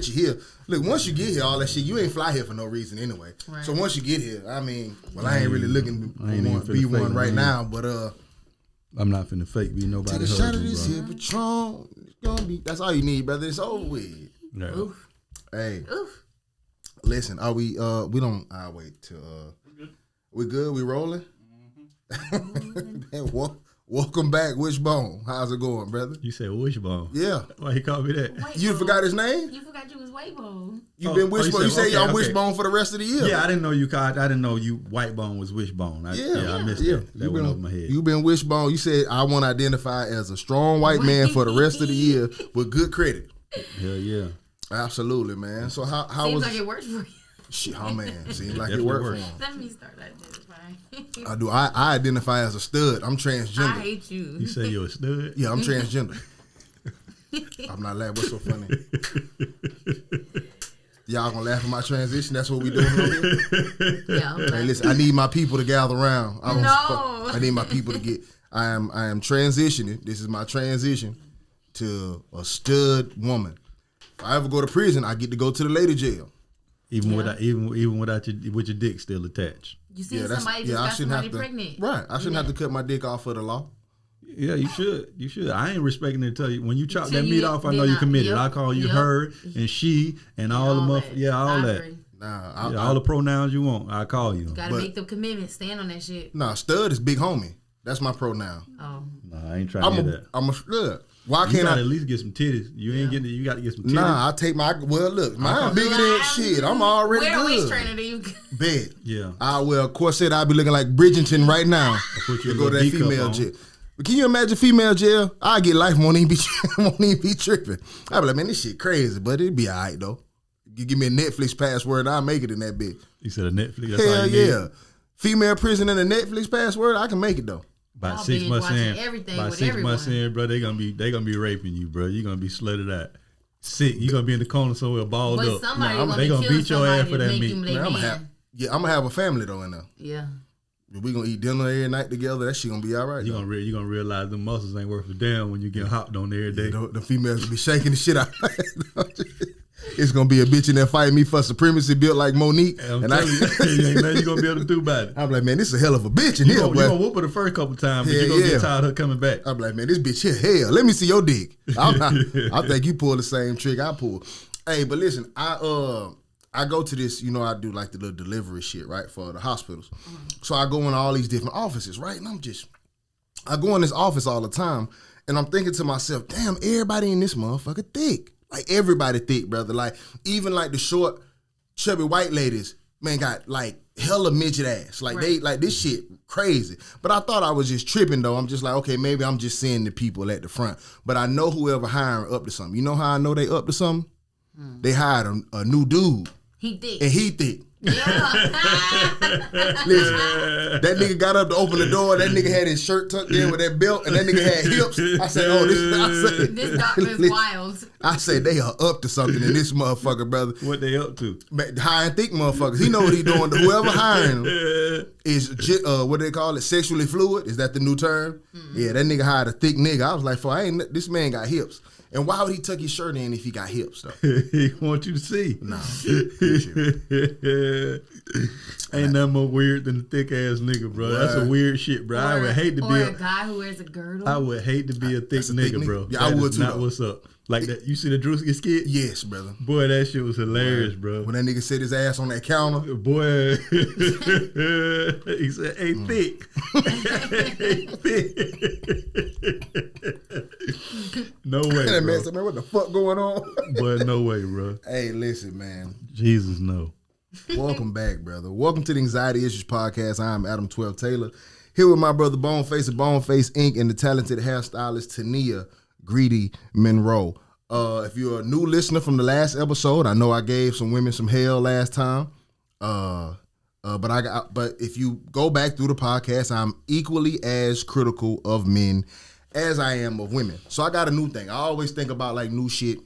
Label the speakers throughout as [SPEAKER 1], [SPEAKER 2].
[SPEAKER 1] let you here. Look, once you get here, all that shit, you ain't fly here for no reason anyway. Right. So once you get here, I mean, well, I ain't really looking to be one right now, but
[SPEAKER 2] I'm not finna fake be nobody.
[SPEAKER 1] Take a shot of this here, Patron. It's gonna be. That's all you need, brother. It's over with.
[SPEAKER 2] Yeah.
[SPEAKER 3] Oof.
[SPEAKER 1] Hey,
[SPEAKER 3] Oof.
[SPEAKER 1] listen. Are we? We don't. I wait till. We good? We rolling? Man, welcome back, Wishbone. How's it going, brother?
[SPEAKER 2] You said Wishbone?
[SPEAKER 1] Yeah.
[SPEAKER 2] Why he called me that?
[SPEAKER 3] Wait,
[SPEAKER 1] You forgot his name?
[SPEAKER 3] You forgot you was Whitebone.
[SPEAKER 1] You been Wishbone. You say
[SPEAKER 2] okay,
[SPEAKER 1] I'm Wishbone for the rest of the year.
[SPEAKER 2] Yeah, I didn't know you. I didn't know you. Whitebone was Wishbone. I missed that. That went over my head.
[SPEAKER 1] You been Wishbone. You said I want to identify as a strong white man for the rest of the year with good credit.
[SPEAKER 2] Hell yeah.
[SPEAKER 1] Absolutely, man. So how
[SPEAKER 3] Seems
[SPEAKER 1] was?
[SPEAKER 3] like it worked for you.
[SPEAKER 1] Shit, oh man, seems like it worked for him.
[SPEAKER 3] Let me start identifying.
[SPEAKER 1] I do. I identify as a stud. I'm transgender.
[SPEAKER 3] I hate you.
[SPEAKER 2] You say you're a stud?
[SPEAKER 1] Yeah, I'm transgender. I'm not laughing. What's so funny? Y'all gonna laugh at my transition? That's what we doing over here?
[SPEAKER 3] Yeah.
[SPEAKER 1] Hey, listen, I need my people to gather around.
[SPEAKER 3] No.
[SPEAKER 1] I need my people to get. I am transitioning. This is my transition to a stud woman. If I ever go to prison, I get to go to the lady jail.
[SPEAKER 2] Even without with your dick still attached.
[SPEAKER 3] You see somebody just got somebody pregnant.
[SPEAKER 1] Right. I shouldn't have to cut my dick off for the law.
[SPEAKER 2] Yeah, you should. You should. I ain't respecting it until you when you chop that meat off. I know you committed. I call you her and she and all the motherfuckers. Yeah, all that.
[SPEAKER 3] Agree.
[SPEAKER 1] Nah,
[SPEAKER 2] all the pronouns you want. I call you.
[SPEAKER 3] Gotta make the commitment. Stand on that shit.
[SPEAKER 1] Nah, stud is big homie. That's my pronoun.
[SPEAKER 3] Oh.
[SPEAKER 2] Nah, I ain't trying to do that.
[SPEAKER 1] I'm a stud. Why
[SPEAKER 2] you
[SPEAKER 1] can't I
[SPEAKER 2] at least get some titties? You ain't getting. You got to get some titties.
[SPEAKER 1] Nah, I take my. Well, look, mine bigger than shit. I'm already good.
[SPEAKER 3] Where waist trainer do you?
[SPEAKER 1] Bet.
[SPEAKER 2] Yeah.
[SPEAKER 1] I will. Corset. I'll be looking like Bridgerton right now.
[SPEAKER 2] Put you
[SPEAKER 1] go to that female jail. But can you imagine female jail? I get life. Won't even be tripping. I be like, man, this shit crazy, but it'd be alright though. You give me a Netflix password, I'll make it in that bitch.
[SPEAKER 2] You said a Netflix. That's
[SPEAKER 1] Hell
[SPEAKER 2] all you
[SPEAKER 1] yeah.
[SPEAKER 2] Need?
[SPEAKER 1] Female prison and a Netflix password, I can make it though.
[SPEAKER 2] About 6 months in, bro, they gonna be raping you, bro. You gonna be slutted out, sick. You gonna be in the corner somewhere balled up. They gonna beat your ass for that meat.
[SPEAKER 1] Man, I'm gonna have a family though in there.
[SPEAKER 3] Yeah.
[SPEAKER 1] We gonna eat dinner every night together. That shit gonna be all right.
[SPEAKER 2] You gonna realize the muscles ain't worth a damn when you get hopped on every day.
[SPEAKER 1] The females will be shaking the shit out. It's gonna be a bitch in there fighting me for supremacy built like Monique.
[SPEAKER 2] And ain't nothing you gonna be able to do about it.
[SPEAKER 1] I'm like, man, this is a hell of a bitch in here.
[SPEAKER 2] You gonna whoop her the first couple times, but you gonna get tired of her coming back.
[SPEAKER 1] I'm like, man, this bitch here, hell. Let me see your dick. I think you pull the same trick I pull. Hey, but listen, I go to this, I do like the little delivery shit, right, for the hospitals. So I go in all these different offices, right? And I go in this office all the time, and I'm thinking to myself, damn, everybody in this motherfucker thick. Like, everybody thick, brother. Like, even, like, the short, chubby white ladies, man, got, like, hella midget ass. Like, they, like, this shit crazy. But I thought I was just tripping, though. I'm just like, okay, maybe I'm just seeing the people at the front. But I know whoever hiring up to something. You know how I know they up to something? They hired a new dude.
[SPEAKER 3] He thick.
[SPEAKER 1] And he thick.
[SPEAKER 3] Yeah.
[SPEAKER 1] Listen, that nigga got up to open the door. That nigga had his shirt tucked in with that belt, and that nigga had hips. I said, "Oh,
[SPEAKER 3] this doctor is wild."
[SPEAKER 1] I said they are up to something in this motherfucker, brother.
[SPEAKER 2] What they up to?
[SPEAKER 1] Hiring thick motherfuckers. He know what he doing. Whoever hiring him is what they call it, sexually fluid. Is that the new term? Mm-hmm. Yeah, that nigga hired a thick nigga. I was like, this man got hips. And why would he tuck his shirt in if he got hips, though?
[SPEAKER 2] He want you to see.
[SPEAKER 1] No.
[SPEAKER 2] Ain't nothing more weird than a thick ass nigga, bro. That's a weird shit, bro. I would hate to be
[SPEAKER 3] a guy who wears a girdle.
[SPEAKER 2] I would hate to be a thick nigga, bro.
[SPEAKER 1] Yeah, I would too.
[SPEAKER 2] Not what's up. Like that. You see the Drewski skit?
[SPEAKER 1] Yes, brother.
[SPEAKER 2] Boy, that shit was hilarious, bro.
[SPEAKER 1] When that nigga set his ass on that counter.
[SPEAKER 2] Boy, he said, "Hey, thick." No way,
[SPEAKER 1] that
[SPEAKER 2] bro.
[SPEAKER 1] man said, man, what the fuck going on?
[SPEAKER 2] Boy, no way, bro.
[SPEAKER 1] Hey, listen, man.
[SPEAKER 2] Jesus, no.
[SPEAKER 1] Welcome back, brother. Welcome to the Anxiety Issues Podcast. I'm Adam 12 Taylor. Here with my brother Boneface of Boneface Inc. and the talented hairstylist Tania Greedy Monroe. If you're a new listener from the last episode, I know I gave some women some hell last time. But if you go back through the podcast, I'm equally as critical of men as I am of women. So I got a new thing. I always think about like new shit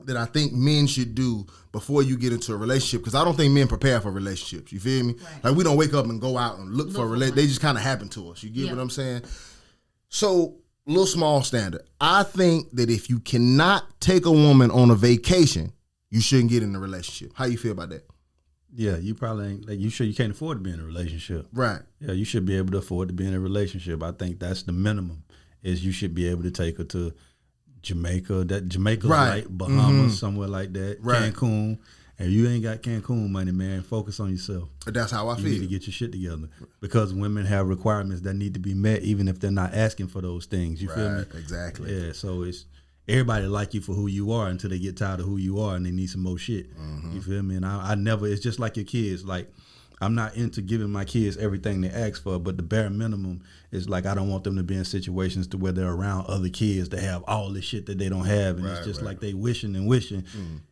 [SPEAKER 1] that I think men should do before you get into a relationship, because I don't think men prepare for relationships. You feel me? Right. Like, we don't wake up and go out and look for a relationship. They just kind of happen to us. You get what I'm saying? So, little small standard. I think that if you cannot take a woman on a vacation, you shouldn't get in a relationship. How you feel about that?
[SPEAKER 2] Yeah, you probably ain't like you can't afford to be in a relationship.
[SPEAKER 1] Right.
[SPEAKER 2] Yeah, you should be able to afford to be in a relationship. I think that's the minimum. Is you should be able to take her to Jamaica. That Jamaica's right, Bahamas, somewhere like that. Right. Cancun. And you ain't got Cancun money, man. Focus on yourself.
[SPEAKER 1] That's how I feel.
[SPEAKER 2] You need to get your shit together because women have requirements that need to be met, even if they're not asking for those things. You feel me?
[SPEAKER 1] Exactly.
[SPEAKER 2] Yeah. So it's everybody like you for who you are until they get tired of who you are and they need some more shit. You feel me? And I never. It's just like your kids. Like I'm not into giving my kids everything they ask for, but the bare minimum is like I don't want them to be in situations to where they're around other kids that have all this shit that they don't have, and it's just like they wishing and wishing.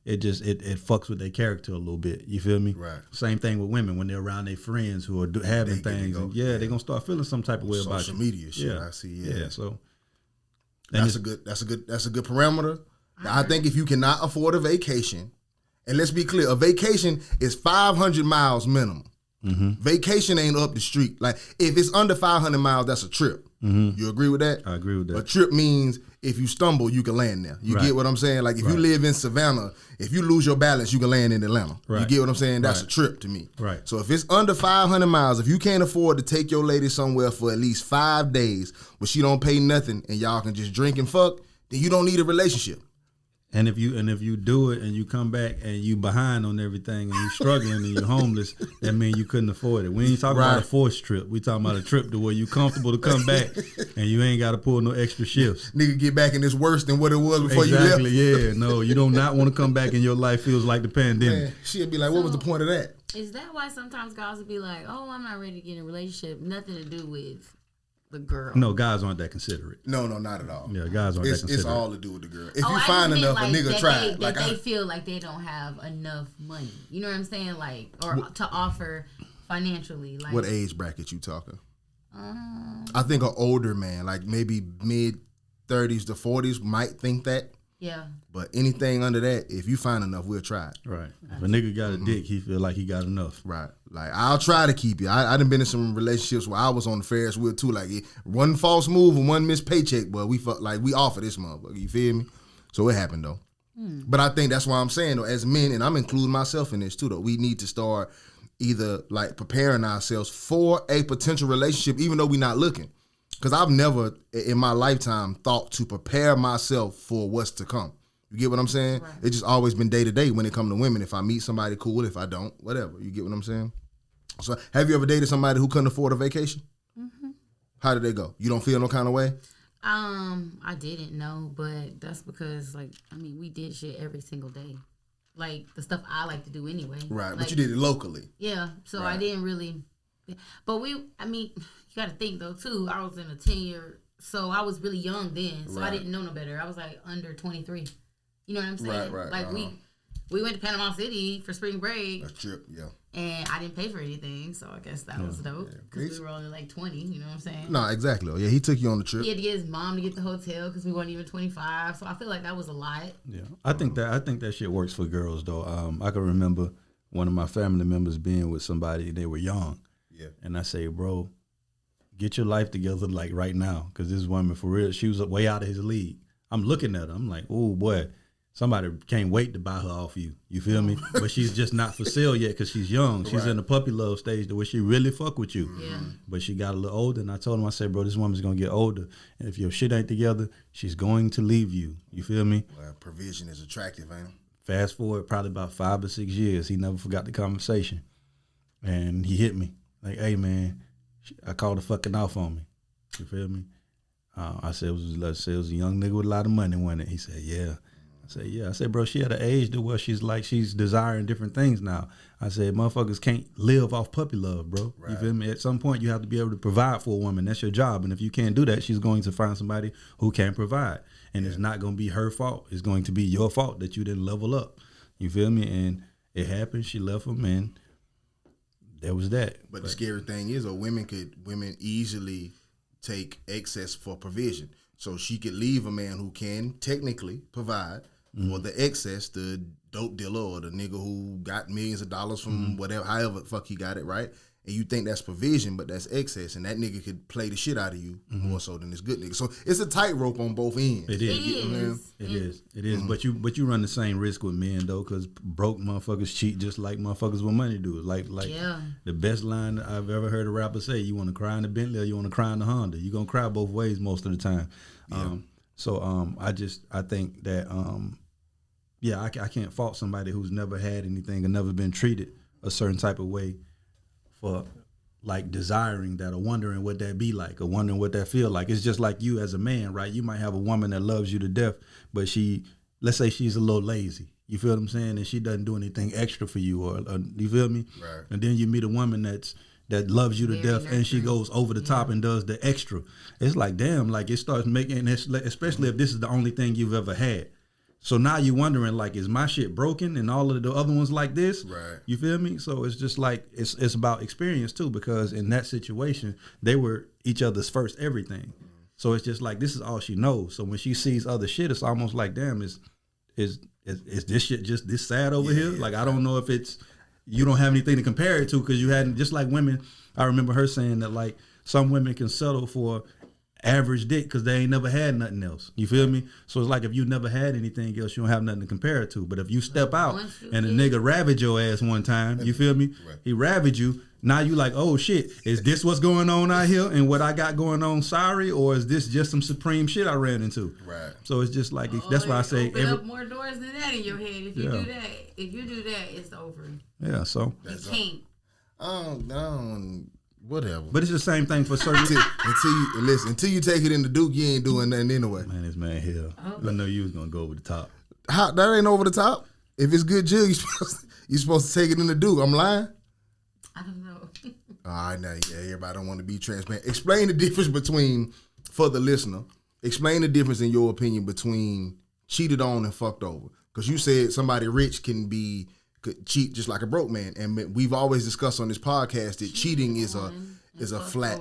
[SPEAKER 2] It just it fucks with their character a little bit. You feel me?
[SPEAKER 1] Right.
[SPEAKER 2] Same thing with women when they're around their friends who are having things. And they're gonna start feeling some type of way about
[SPEAKER 1] social media shit. I see. Yeah.
[SPEAKER 2] So
[SPEAKER 1] that's a good parameter. I think if you cannot afford a vacation, and let's be clear, a vacation is 500 miles minimum. Vacation ain't up the street. Like if it's under 500 miles, that's a trip. You agree with that?
[SPEAKER 2] I agree with that.
[SPEAKER 1] A trip means if you stumble, you can land there. You get what I'm saying? Like if you live in Savannah, if you lose your balance, you can land in Atlanta. You get what I'm saying? That's a trip to me.
[SPEAKER 2] Right.
[SPEAKER 1] So if it's under 500 miles, if you can't afford to take your lady somewhere for at least 5 days, but she don't pay nothing and y'all can just drink and fuck, then you don't need a relationship.
[SPEAKER 2] And if you do it and you come back and you behind on everything and you struggling and you're homeless, that means you couldn't afford it. We ain't talking about a forced trip. We talking about a trip to where you comfortable to come back and you ain't got to pull no extra shifts.
[SPEAKER 1] Nigga get back and it's worse than what it was before you left.
[SPEAKER 2] Exactly, yeah. No, you do not want to come back and your life feels like the pandemic.
[SPEAKER 1] Man, she'd be like, what was the point of that?
[SPEAKER 3] Is that why sometimes guys would be like, oh, I'm not ready to get in a relationship? Nothing to do with the girl.
[SPEAKER 2] No, guys aren't that considerate.
[SPEAKER 1] No, not at all.
[SPEAKER 2] Yeah, guys aren't that considerate.
[SPEAKER 1] It's all to do with the girl. If you find enough, a nigga try.
[SPEAKER 3] They feel like they don't have enough money. You know what I'm saying? Like, or to offer financially. Like,
[SPEAKER 1] what age bracket you talking? I think an older man, like maybe mid 30s to 40s, might think that.
[SPEAKER 3] Yeah.
[SPEAKER 1] But anything under that, if you find enough, we'll try it.
[SPEAKER 2] Right. If a nigga got a dick, he feel like he got enough.
[SPEAKER 1] Right. Like, I'll try to keep you. I done been in some relationships where I was on the Ferris wheel too. Like, one false move and one missed paycheck, but we felt like we offer this motherfucker. You feel me? So it happened though. But I think that's why I'm saying though, as men, and I'm including myself in this too though, we need to start either like preparing ourselves for a potential relationship, even though we're not looking. Because I've never in my lifetime thought to prepare myself for what's to come. You get what I'm saying? Right. It's just always been day to day when it comes to women. If I meet somebody, cool. If I don't, whatever. You get what I'm saying? So have you ever dated somebody who couldn't afford a vacation? How did they go? You don't feel no kind of way?
[SPEAKER 3] I didn't know, but that's because, like, I mean, we did shit every single day. Like, the stuff I like to do anyway.
[SPEAKER 1] Right,
[SPEAKER 3] like,
[SPEAKER 1] but you did it locally.
[SPEAKER 3] Yeah, so I didn't really. But you got to think, though, too. I was in a 10-year, so I was really young then, so I didn't know no better. I was, like, under 23. You know what I'm saying?
[SPEAKER 1] Right.
[SPEAKER 3] Like, we went to Panama City for spring break.
[SPEAKER 1] A trip, yeah.
[SPEAKER 3] And I didn't pay for anything, so I guess that was dope. Because we were only like 20, you know what I'm saying?
[SPEAKER 1] No, exactly. Yeah, he took you on the trip.
[SPEAKER 3] He had to get his mom to get the hotel because we weren't even 25. So I feel like that was a lot.
[SPEAKER 2] Yeah, I think that shit works for girls though. I can remember one of my family members being with somebody. They were young. Yeah. And I say, bro, get your life together like right now, because this woman for real, she was way out of his league. I'm looking at her. I'm like, oh boy. Somebody can't wait to buy her off you. You feel me? But she's just not for sale yet because she's young. She's in the puppy love stage to where she really fuck with you.
[SPEAKER 3] Yeah.
[SPEAKER 2] But she got a little older, and I told him, I said, bro, this woman's going to get older. And if your shit ain't together, she's going to leave you. You feel me?
[SPEAKER 1] Well, provision is attractive, ain't it?
[SPEAKER 2] Fast forward probably about 5 or 6 years. He never forgot the conversation. And he hit me. Like, hey, man, I called her fucking off on me. You feel me? I said, it was a young nigga with a lot of money, wasn't it? He said, yeah. I said, yeah. I said, bro, she at an age to where she's desiring different things now. I said, motherfuckers can't live off puppy love, bro. Right. You feel me? At some point, you have to be able to provide for a woman. That's your job. And if you can't do that, she's going to find somebody who can provide. And it's not going to be her fault. It's going to be your fault that you didn't level up. You feel me? And it happened. She left him, and that was that.
[SPEAKER 1] But the scary thing is, women easily take excess for provision. So she could leave a man who can technically provide for the excess, the dope dealer or the nigga who got millions of dollars from whatever, however the fuck he got it, right? and you think that's provision, but that's excess, and that nigga could play the shit out of you more so than this good nigga. So it's a tightrope on both ends.
[SPEAKER 2] It is. It is. But you run the same risk with men though, because broke motherfuckers cheat just like motherfuckers with money do. Like the best line I've ever heard a rapper say: "You want to cry in the Bentley or you want to cry in the Honda? You gonna cry both ways most of the time." I think that I can't fault somebody who's never had anything or never been treated a certain type of way for like desiring that or wondering what that be like or wondering what that feel like. It's just like you as a man, right? You might have a woman that loves you to death, but let's say she's a little lazy. You feel what I'm saying? And she doesn't do anything extra for you, or you feel me?
[SPEAKER 1] Right.
[SPEAKER 2] And then you meet a woman that loves you to death, and she goes over the top and does the extra. It's like, damn, like it starts making, especially if this is the only thing you've ever had. So now you're wondering, like, is my shit broken and all of the other ones like this?
[SPEAKER 1] Right.
[SPEAKER 2] You feel me? So it's just like, it's about experience too, because in that situation, they were each other's first everything. So it's just like, this is all she knows. So when she sees other shit, it's almost like, damn, is this shit just this sad over here? Like, I don't know if you don't have anything to compare it to, because you hadn't, just like women, I remember her saying that, like, some women can settle for average dick because they ain't never had nothing else. You feel me? So it's like, if you never had anything else, you don't have nothing to compare it to. But if you step out and a nigga ravaged your ass one time, you feel me? Right. He ravaged you. Now you like, oh shit, is this what's going on out here and what I got going on? Sorry, or is this just some supreme shit I ran into?
[SPEAKER 1] Right.
[SPEAKER 2] So it's just like, that's why I say
[SPEAKER 3] open up more doors than that in your head. If you do that, it's over.
[SPEAKER 2] Yeah. So
[SPEAKER 3] you can't.
[SPEAKER 1] I don't. Whatever.
[SPEAKER 2] But it's the same thing for certain.
[SPEAKER 1] Until you take it in the Duke, you ain't doing nothing anyway.
[SPEAKER 2] Man, this man here. I know you was gonna go over the top.
[SPEAKER 1] That ain't over the top. If it's good jug, you supposed to take it in the Duke. I'm lying.
[SPEAKER 3] I don't know.
[SPEAKER 1] All right, now everybody don't want to be transparent. Explain the difference between, for the listener, explain the difference in your opinion between cheated on and fucked over. Because you said somebody rich could cheat just like a broke man, and we've always discussed on this podcast that cheating is a flat,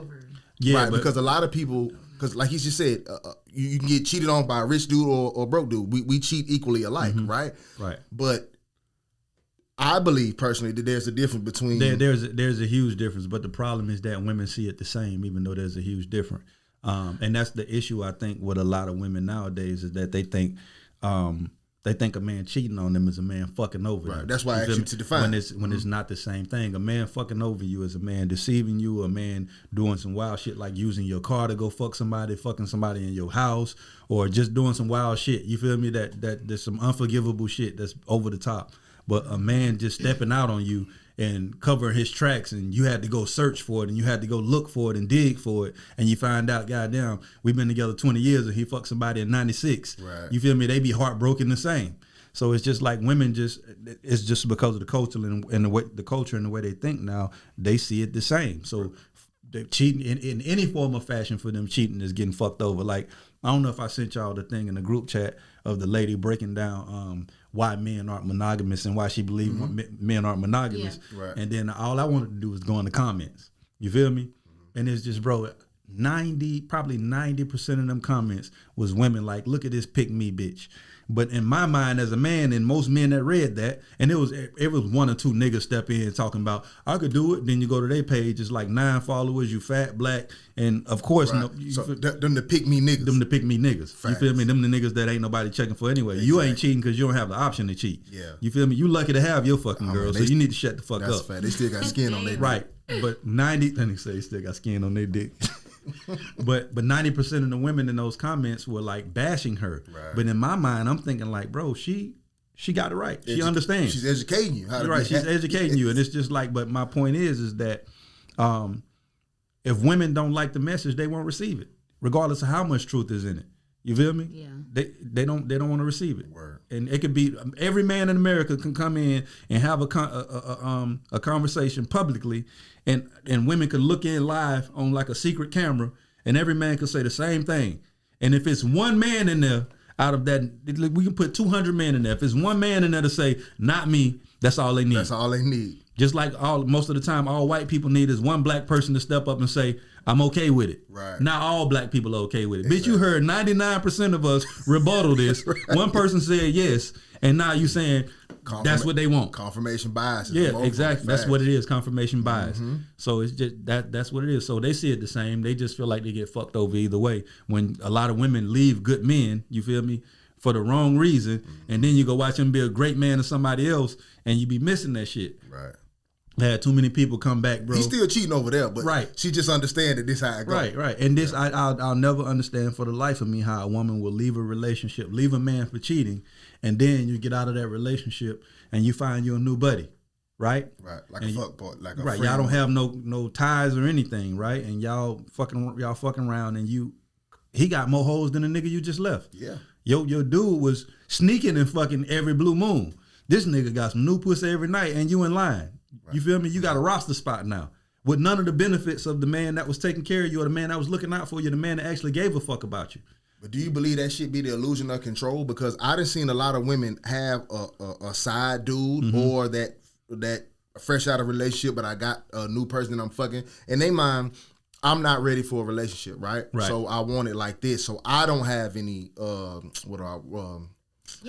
[SPEAKER 1] right? Because a lot of people, because like he just said, you can get cheated on by a rich dude or broke dude. We cheat equally alike, right?
[SPEAKER 2] Right.
[SPEAKER 1] But I believe personally that there's a difference between
[SPEAKER 2] there's a huge difference, but the problem is that women see it the same, even though there's a huge difference. And that's the issue I think with a lot of women nowadays, is that they think a man cheating on them is a man fucking over them.
[SPEAKER 1] Right. That's why I asked you to define
[SPEAKER 2] when it's not the same thing. A man fucking over you is a man deceiving you, a man doing some wild shit like using your car to go fucking somebody in your house, or just doing some wild shit. You feel me? That there's some unforgivable shit that's over the top. But a man just stepping out on you and covering his tracks, and you had to go search for it, and you had to go look for it and dig for it, and you find out, goddamn, we've been together 20 years and he fucked somebody in 96.
[SPEAKER 1] Right.
[SPEAKER 2] You feel me? They be heartbroken the same. So it's just like women it's just because of the culture and the culture and the way they think now, they see it the same. So they cheating in any form of fashion, for them, cheating is getting fucked over. Like, I don't know if I sent y'all the thing in the group chat of the lady breaking down why men aren't monogamous and why she believes men aren't monogamous.
[SPEAKER 1] Yeah. Right.
[SPEAKER 2] And then all I wanted to do was go in the comments. You feel me? And it's just, bro, probably 90% of them comments was women like, look at this pick me bitch. But in my mind as a man, and most men that read that, and it was one or two niggas step in talking about, I could do it. Then you go to their page, it's like 9 followers, you fat, black, and of course,
[SPEAKER 1] right. Them the pick me niggas.
[SPEAKER 2] Them the pick me niggas.
[SPEAKER 1] Facts.
[SPEAKER 2] You feel me? Them the niggas that ain't nobody checking for anyway. Exactly. You ain't cheating because you don't have the option to cheat.
[SPEAKER 1] Yeah.
[SPEAKER 2] You feel me? You lucky to have your fucking girl, so you need to shut the fuck up.
[SPEAKER 1] That's fact. They still got skin on their dick.
[SPEAKER 2] Right. But 90, let me say, still got skin on their dick. but 90% of the women in those comments were like bashing her.
[SPEAKER 1] Right.
[SPEAKER 2] But in my mind, I'm thinking like, bro, she got it right. She understands.
[SPEAKER 1] She's educating you.
[SPEAKER 2] She's educating you. And it's just like, but my point is that if women don't like the message, they won't receive it, regardless of how much truth is in it. You feel me?
[SPEAKER 3] Yeah.
[SPEAKER 2] They don't want to receive it.
[SPEAKER 1] Word.
[SPEAKER 2] And it could be every man in America can come in and have a conversation publicly, and women could look in live on like a secret camera, and every man could say the same thing. And if it's one man in there out of that, we can put 200 men in there. If it's one man in there to say, not me, that's all they need.
[SPEAKER 1] That's all they need.
[SPEAKER 2] Just like most of the time, all white people need is one black person to step up and say, I'm okay with it.
[SPEAKER 1] Right.
[SPEAKER 2] Not all black people are okay with it. Bitch, you heard 99% of us rebuttal this. Right. One person said yes, and now you saying that's what they want.
[SPEAKER 1] Confirmation bias.
[SPEAKER 2] Yeah, exactly. That's what it is, confirmation bias. So it's just that's what it is. So they see it the same. They just feel like they get fucked over either way. When a lot of women leave good men, you feel me, for the wrong reason, and then you go watch him be a great man to somebody else, and you be missing that shit.
[SPEAKER 1] Right.
[SPEAKER 2] I had too many people come back, bro.
[SPEAKER 1] He's still cheating over there, but
[SPEAKER 2] right.
[SPEAKER 1] She just understand that this how it goes.
[SPEAKER 2] Right. And this, I'll never understand for the life of me how a woman will leave a relationship, leave a man for cheating, and then you get out of that relationship and you find you a new buddy, right?
[SPEAKER 1] Right, like a fuck boy, like a
[SPEAKER 2] right.
[SPEAKER 1] friend.
[SPEAKER 2] Y'all don't have no ties or anything, right? And y'all fucking around, and he got more hoes than the nigga you just left.
[SPEAKER 1] Yeah.
[SPEAKER 2] Your dude was sneaking and fucking every blue moon. This nigga got some new pussy every night, and you in line. Right. You feel me? You got a roster spot now with none of the benefits of the man that was taking care of you or the man that was looking out for you, the man that actually gave a fuck about you.
[SPEAKER 1] But do you believe that shit be the illusion of control? Because I done seen a lot of women have a side dude or that fresh out of relationship, but I got a new person that I'm fucking. In they mind, I'm not ready for a relationship, right? So I want it like this. So I don't have any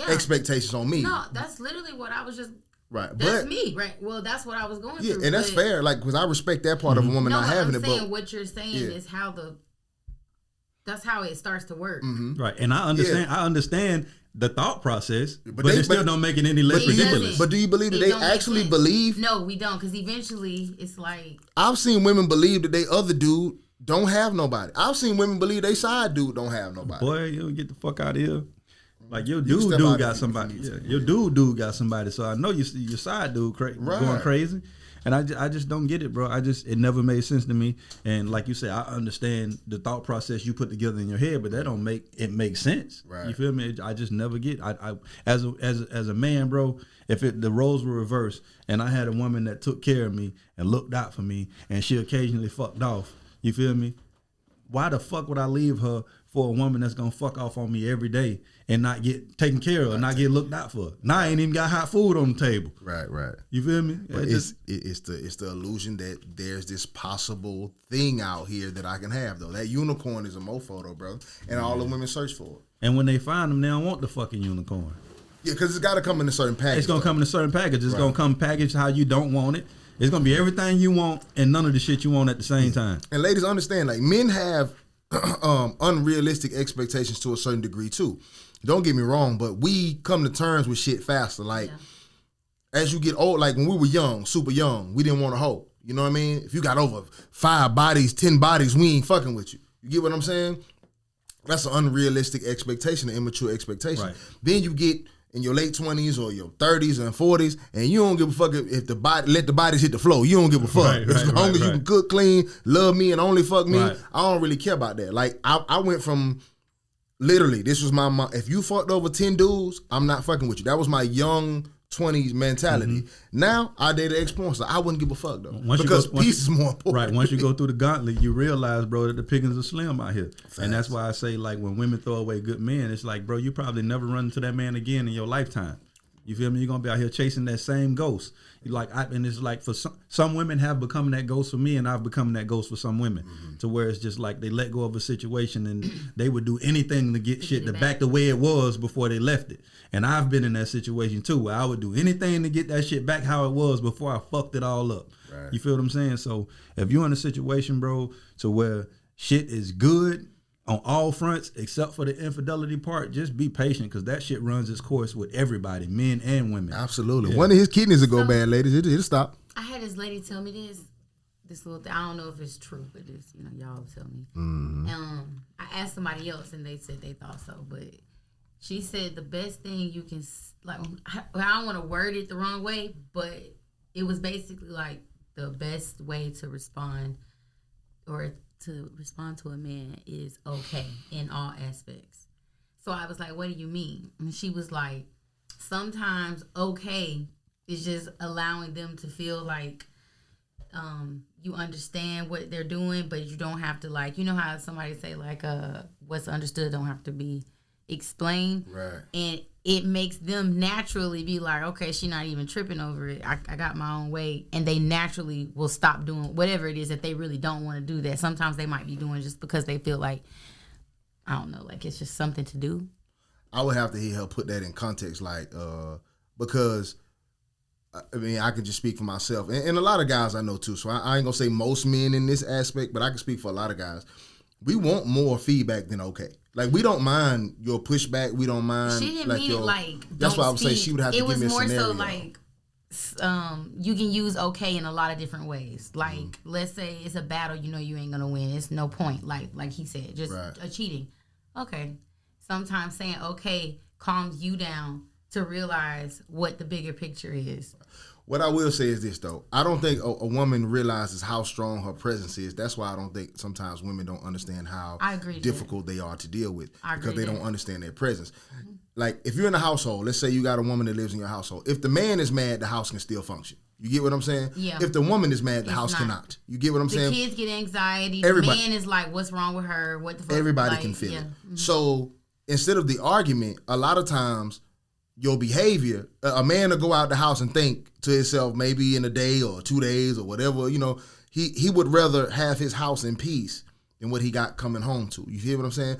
[SPEAKER 1] expectations on me.
[SPEAKER 3] No, that's literally what I was just.
[SPEAKER 1] Right,
[SPEAKER 3] that's me, right? Well, that's what I was going through.
[SPEAKER 1] Yeah, and that's fair, like, because I respect that part of a woman not having it. But
[SPEAKER 3] what you're saying is that's how it starts to work,
[SPEAKER 2] right? And I understand. I understand the thought process, but it still don't make it any less ridiculous.
[SPEAKER 1] But do you believe that they actually believe?
[SPEAKER 3] No, we don't, because eventually it's like
[SPEAKER 1] I've seen women believe that they other dude don't have nobody. I've seen women believe they side dude don't have nobody.
[SPEAKER 2] Boy, you get the fuck out of here. Like your dude got somebody. Yeah, your dude got somebody. So I know your side dude going crazy, and I just don't get it, bro. It never made sense to me. And like you said, I understand the thought process you put together in your head, but that don't make it make sense.
[SPEAKER 1] Right.
[SPEAKER 2] You feel me? I just never get. I as a man, bro. If the roles were reversed, and I had a woman that took care of me and looked out for me, and she occasionally fucked off, you feel me? Why the fuck would I leave her for a woman that's gonna fuck off on me every day and not get taken care of, not get looked out for? Now I ain't even got hot food on the table.
[SPEAKER 1] Right.
[SPEAKER 2] You feel me?
[SPEAKER 1] But it's the illusion that there's this possible thing out here that I can have though. That unicorn is a mofo though, bro. And all the women search for it.
[SPEAKER 2] And when they find them, they don't want the fucking unicorn.
[SPEAKER 1] Yeah, because it's got to come in a certain package.
[SPEAKER 2] It's gonna come in a certain package. It's gonna come packaged how you don't want it. It's gonna be everything you want and none of the shit you want at the same time.
[SPEAKER 1] And ladies, understand, like, men have unrealistic expectations to a certain degree too. Don't get me wrong, but we come to terms with shit faster. Like, as you get old, like when we were young, super young, we didn't want a hoe. You know what I mean? If you got over 5 bodies, 10 bodies, we ain't fucking with you. You get what I'm saying? That's an unrealistic expectation, an immature expectation.
[SPEAKER 2] Right.
[SPEAKER 1] Then you get in your late 20s or your 30s and 40s, and you don't give a fuck if the body let the bodies hit the floor. You don't give a fuck. As long as you can cook, clean, love me, and only fuck me, I don't really care about that. Like, I went from, literally, this was my mom. If you fucked over 10 dudes, I'm not fucking with you. That was my young 20s mentality. Now, I date an ex-porn star. I wouldn't give a fuck, though. Because peace is more important.
[SPEAKER 2] Right. Once you go through the gauntlet, you realize, bro, that the pickings are slim out here. Facts. And that's why I say, like, when women throw away good men, it's like, bro, you probably never run into that man again in your lifetime. You feel me? You're going to be out here chasing that same ghost. And it's like, for some women have become that ghost for me, and I've become that ghost for some women. To where it's just like they let go of a situation and they would do anything to get shit back the way it was before they left it. And I've been in that situation too, where I would do anything to get that shit back how it was before I fucked it all up. Right. You feel what I'm saying? So if you're in a situation, bro, to where shit is good on all fronts except for the infidelity part, just be patient, because that shit runs its course with everybody, men and women.
[SPEAKER 1] Absolutely. Yeah. One of his kidneys will go bad, ladies. It'll stop.
[SPEAKER 3] I had this lady tell me this little thing. I don't know if it's true, but this, y'all tell me. I asked somebody else and they said they thought so, but she said the best thing you can, like, I don't want to word it the wrong way, but it was basically like the best way to respond to a man is okay in all aspects. So I was like, what do you mean? And she was like, sometimes okay is just allowing them to feel like you understand what they're doing, but you don't have to, like, you know how somebody say, like, what's understood don't have to be explained.
[SPEAKER 1] Right.
[SPEAKER 3] And it makes them naturally be like, okay, she's not even tripping over it. I got my own way. And they naturally will stop doing whatever it is that they really don't want to do, that sometimes they might be doing just because they feel like, I don't know, like it's just something to do.
[SPEAKER 1] I would have to hear her put that in context, like, because, I mean, I can just speak for myself. And a lot of guys I know too, so I ain't going to say most men in this aspect, but I can speak for a lot of guys. We want more feedback than okay. Like, we don't mind your pushback. We don't mind.
[SPEAKER 3] She didn't
[SPEAKER 1] like,
[SPEAKER 3] mean it like,
[SPEAKER 1] that's why I would say
[SPEAKER 3] speak.
[SPEAKER 1] she would have to give me a scenario. It was more
[SPEAKER 3] so like, you can use okay in a lot of different ways. Like, let's say it's a battle, you know you ain't gonna win. It's no point. Like he said, just a cheating. Okay. Sometimes saying okay calms you down to realize what the bigger picture is.
[SPEAKER 1] What I will say is this, though. I don't think a woman realizes how strong her presence is. That's why I don't think sometimes women don't understand how difficult they are to deal with, because they don't understand their presence. Mm-hmm. Like, if you're in a household, let's say you got a woman that lives in your household. If the man is mad, the house can still function. You get what I'm saying?
[SPEAKER 3] Yeah.
[SPEAKER 1] If the woman is mad, the house cannot. You get what I'm saying?
[SPEAKER 3] The kids get anxiety. Everybody, the man is like, what's wrong with her? What the fuck?
[SPEAKER 1] Everybody can feel it. Mm-hmm. So instead of the argument, a lot of times your behavior, a man will go out the house and think to himself, maybe in a day or 2 days or whatever, you know, he would rather have his house in peace than what he got coming home to. You hear what I'm saying?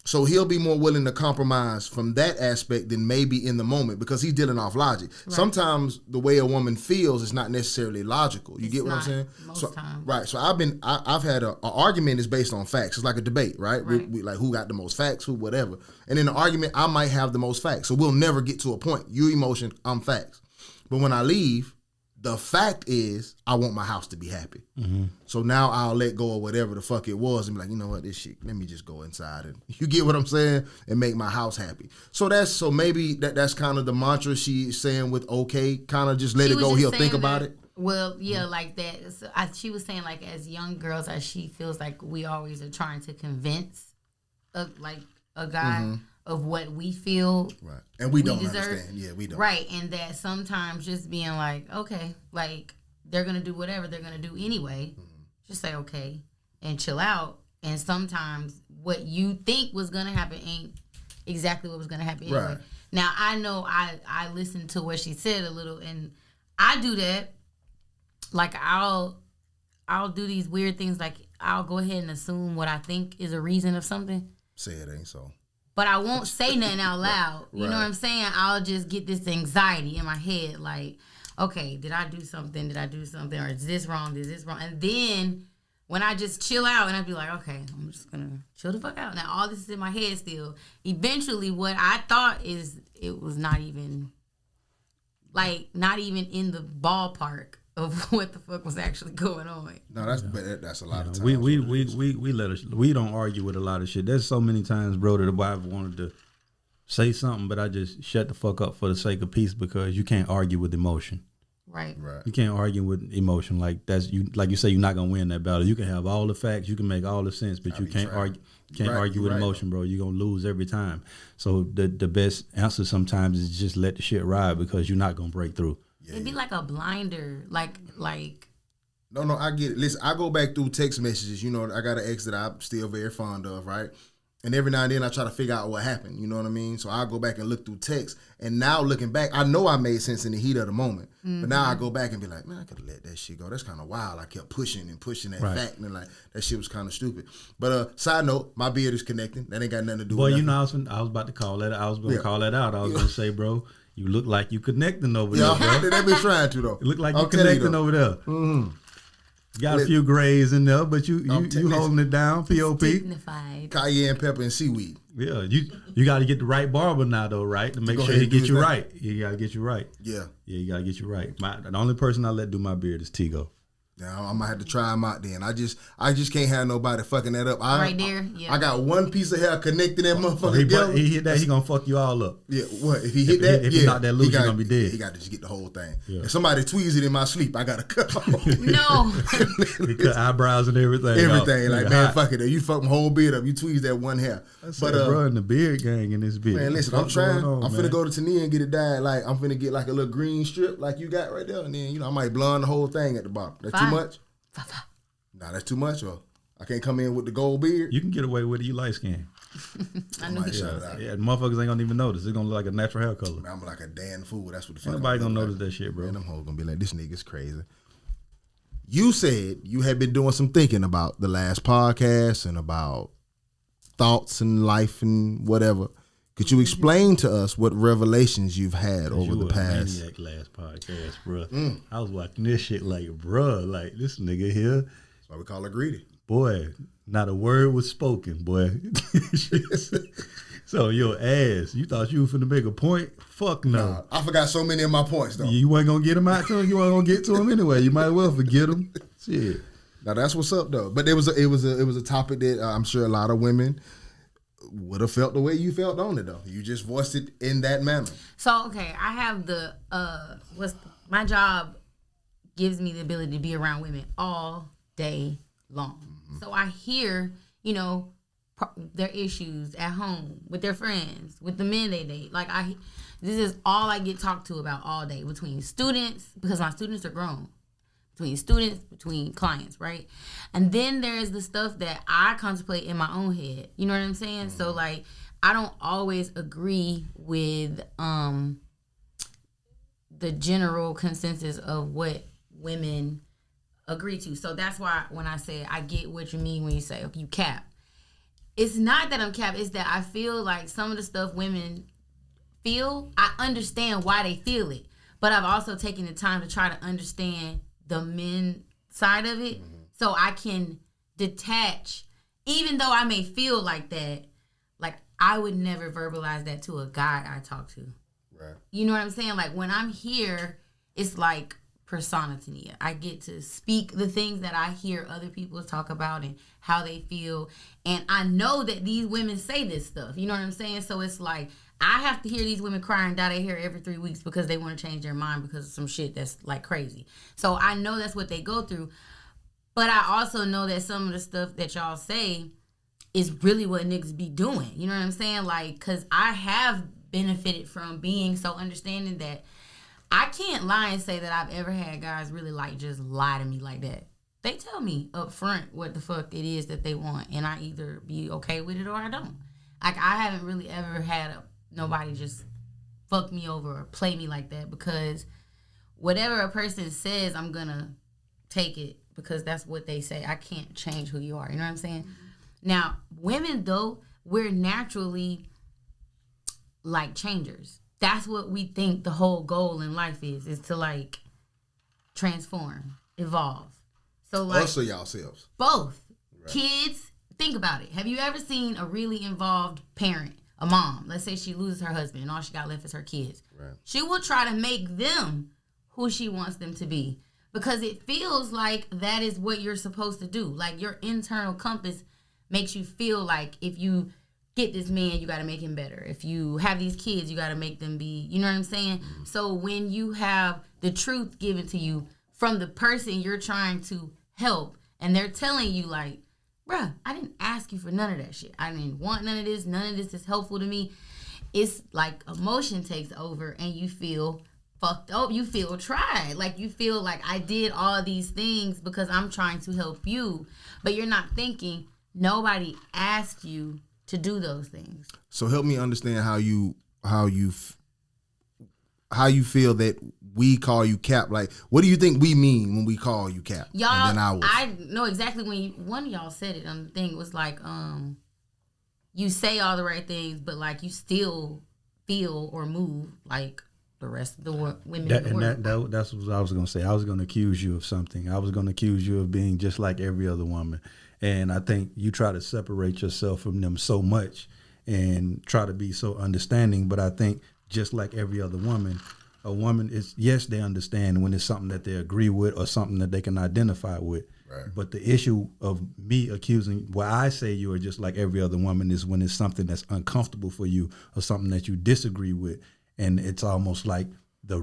[SPEAKER 1] So he'll be more willing to compromise from that aspect than maybe in the moment, because he's dealing off logic. Right. Sometimes the way a woman feels is not necessarily logical. You get what I'm saying?
[SPEAKER 3] Most times.
[SPEAKER 1] Right. So I've had an argument is based on facts. It's like a debate, right? We like who got the most facts, who whatever. And in the argument, I might have the most facts. So we'll never get to a point. You emotion, I'm facts. But when I leave, the fact is I want my house to be happy. Mm-hmm. So now I'll let go of whatever the fuck it was and be like, you know what, this shit, let me just go inside and, you get what I'm saying, and make my house happy. So maybe that's kind of the mantra she's saying with okay, kind of just let it go. He'll think about it.
[SPEAKER 3] Well, yeah, like that. So she was saying, like, as young girls, as she feels like we always are trying to convince a guy of what we feel,
[SPEAKER 1] right? And we don't
[SPEAKER 3] deserve.
[SPEAKER 1] Understand. Yeah, we don't.
[SPEAKER 3] Right, and that sometimes just being like, okay, like they're gonna do whatever they're gonna do anyway. Just say okay and chill out. And sometimes what you think was gonna happen ain't exactly what was gonna happen anyway. Right. Now I know I listened to what she said a little, and I do that. Like I'll do these weird things. Like I'll go ahead and assume what I think is a reason of something.
[SPEAKER 1] Say it ain't so.
[SPEAKER 3] But I won't say nothing out loud. You know what I'm saying? I'll just get this anxiety in my head. Like, okay, did I do something? Or is this wrong? And then when I just chill out and I be like, okay, I'm just going to chill the fuck out. Now, all this is in my head still. Eventually, what I thought is it was not even in the ballpark of what the fuck was actually going on.
[SPEAKER 1] No, that's a lot of times.
[SPEAKER 2] We don't argue with a lot of shit. There's so many times, bro, that I've wanted to say something, but I just shut the fuck up for the sake of peace, because you can't argue with emotion.
[SPEAKER 3] Right.
[SPEAKER 2] You can't argue with emotion. Like you say, you're not gonna win that battle. You can have all the facts, you can make all the sense, but you can't argue with emotion, bro. You're gonna lose every time. So the best answer sometimes is just let the shit ride, because you're not gonna break through.
[SPEAKER 3] It'd be like a blinder, like.
[SPEAKER 1] No, I get it. Listen, I go back through text messages. You know, I got an ex that I'm still very fond of, right? And every now and then I try to figure out what happened. You know what I mean? So I go back and look through text. And now looking back, I know I made sense in the heat of the moment. Mm-hmm. But now I go back and be like, man, I could have let that shit go. That's kind of wild. I kept pushing that fact, and like that shit was kind of stupid. But side note, my beard is connecting. That ain't got nothing to do with
[SPEAKER 2] nothing. Boy, you know, I was about to call that. I was going to call that out. I was going to say, bro, you look like you connecting over there, bro.
[SPEAKER 1] They been trying to, though.
[SPEAKER 2] You look like you connecting over there. Mm-hmm. Got a few grays in there, but you holding it down. POP.
[SPEAKER 3] Dignified.
[SPEAKER 1] Cayenne pepper and seaweed.
[SPEAKER 2] Yeah, you got to get the right barber now, though, right? To make sure he get you right. You got to get you right.
[SPEAKER 1] Yeah.
[SPEAKER 2] Yeah, you got to get you right. The only person I let do my beard is Tigo.
[SPEAKER 1] Now I might have to try him out then. I just can't have nobody fucking that up.
[SPEAKER 3] Right there, yeah.
[SPEAKER 1] I got one piece of hair connecting that motherfucker together.
[SPEAKER 2] He hit that, he gonna fuck you all up.
[SPEAKER 1] Yeah, what? If he hit that,
[SPEAKER 2] if he knock that loose, he gonna be dead.
[SPEAKER 1] He got to just get the whole thing. Yeah. If somebody tweezes it in my sleep, I gotta cut off.
[SPEAKER 3] No.
[SPEAKER 2] He cut eyebrows and everything.
[SPEAKER 1] Everything. Like, man, fuck it. You fuck my whole beard up. You tweeze that one hair.
[SPEAKER 2] But bro, in the beard gang in this bitch.
[SPEAKER 1] Man, listen, I'm trying. I'm finna go to Tania and get it dyed. Like, I'm finna get like a little green strip like you got right there. And then, I might blonde the whole thing at the bottom. That's too much? Nah, that's too much, or I can't come in with the gold beard.
[SPEAKER 2] You can get away with it. You light skin.
[SPEAKER 3] I knew
[SPEAKER 1] might
[SPEAKER 3] he
[SPEAKER 1] shout
[SPEAKER 3] was.
[SPEAKER 1] it out.
[SPEAKER 2] Yeah, motherfuckers ain't gonna even notice. It's gonna look like a natural hair color.
[SPEAKER 1] I'm like a damn fool. That's what the fuck.
[SPEAKER 2] Ain't nobody
[SPEAKER 1] I'm
[SPEAKER 2] gonna
[SPEAKER 1] like.
[SPEAKER 2] notice that shit, bro.
[SPEAKER 1] Man, them hoes gonna be like, this nigga's crazy. You said you had been doing some thinking about the last podcast and about thoughts and life and whatever. Could you explain to us what revelations you've had over the past?
[SPEAKER 2] Maniac last podcast, bro. I was watching this shit like, bro, like this nigga here,
[SPEAKER 1] That's why we call her greedy.
[SPEAKER 2] boy, not a word was spoken, boy. So your ass, you thought you were finna make a point? Fuck no.
[SPEAKER 1] I forgot so many of my points though.
[SPEAKER 2] You wasn't gonna get him out to him. You wasn't gonna get to him anyway. You might as well forget him. Shit.
[SPEAKER 1] Now that's what's up though. But it was a topic that I'm sure a lot of women would have felt the way you felt on it though. You just voiced it in that manner.
[SPEAKER 3] So okay, I have the my job gives me the ability to be around women all day long. Mm-hmm. So I hear, their issues at home with their friends, with the men they date. Like this is all I get talked to about all day between students, because my students are grown. Between students, between clients, right? And then there's the stuff that I contemplate in my own head. You know what I'm saying? So like I don't always agree with the general consensus of what women agree to. So that's why when I say I get what you mean when you say, okay, you cap. It's not that I'm cap, it's that I feel like some of the stuff women feel, I understand why they feel it. But I've also taken the time to try to understand the men side of it, so I can detach. Even though I may feel like that, like I would never verbalize that to a guy I talk to.
[SPEAKER 1] Right.
[SPEAKER 3] You know what I'm saying? Like when I'm here, it's like persona Tania. I get to speak the things that I hear other people talk about and how they feel, and I know that these women say this stuff. You know what I'm saying? So it's like I have to hear these women cry and dye their hair every 3 weeks because they want to change their mind because of some shit that's like crazy. So I know that's what they go through. But I also know that some of the stuff that y'all say is really what niggas be doing. You know what I'm saying? Like, because I have benefited from being so understanding that I can't lie and say that I've ever had guys really like just lie to me like that. They tell me up front what the fuck it is that they want, and I either be okay with it or I don't. Like, I haven't really ever had nobody just fuck me over or play me like that, because whatever a person says, I'm gonna take it because that's what they say. I can't change who you are. You know what I'm saying? Mm-hmm. Now, women, though, we're naturally like changers. That's what we think the whole goal in life is to like transform, evolve. So like
[SPEAKER 1] Also yourselves.
[SPEAKER 3] both.
[SPEAKER 1] Right.
[SPEAKER 3] Kids, think about it. Have you ever seen a really involved parent, a mom? Let's say she loses her husband and all she got left is her kids.
[SPEAKER 1] Right.
[SPEAKER 3] She will try to make them who she wants them to be, because it feels like that is what you're supposed to do. Like your internal compass makes you feel like if you get this man, you got to make him better. If you have these kids, you got to make them be, you know what I'm saying? Mm-hmm. So when you have the truth given to you from the person you're trying to help, and they're telling you like, bruh, I didn't ask you for none of that shit. I didn't want none of this. None of this is helpful to me. It's like emotion takes over and you feel fucked up. You feel tried. Like you feel like I did all these things because I'm trying to help you. But you're not thinking nobody asked you to do those things.
[SPEAKER 1] So help me understand how you feel that we call you cap. Like, what do you think we mean when we call you cap?
[SPEAKER 3] Y'all,
[SPEAKER 1] and then
[SPEAKER 3] I know exactly when one of y'all said it on the thing. It was like, you say all the right things, but like you still feel or move like the rest of the women in the world.
[SPEAKER 2] That's what I was going to say. I was going to accuse you of something. I was going to accuse you of being just like every other woman. And I think you try to separate yourself from them so much and try to be so understanding. But I think just like every other woman, a woman is, yes, they understand when it's something that they agree with or something that they can identify with. Right. But the issue of me accusing, where I say you are just like every other woman, is when it's something that's uncomfortable for you or something that you disagree with. And it's almost like the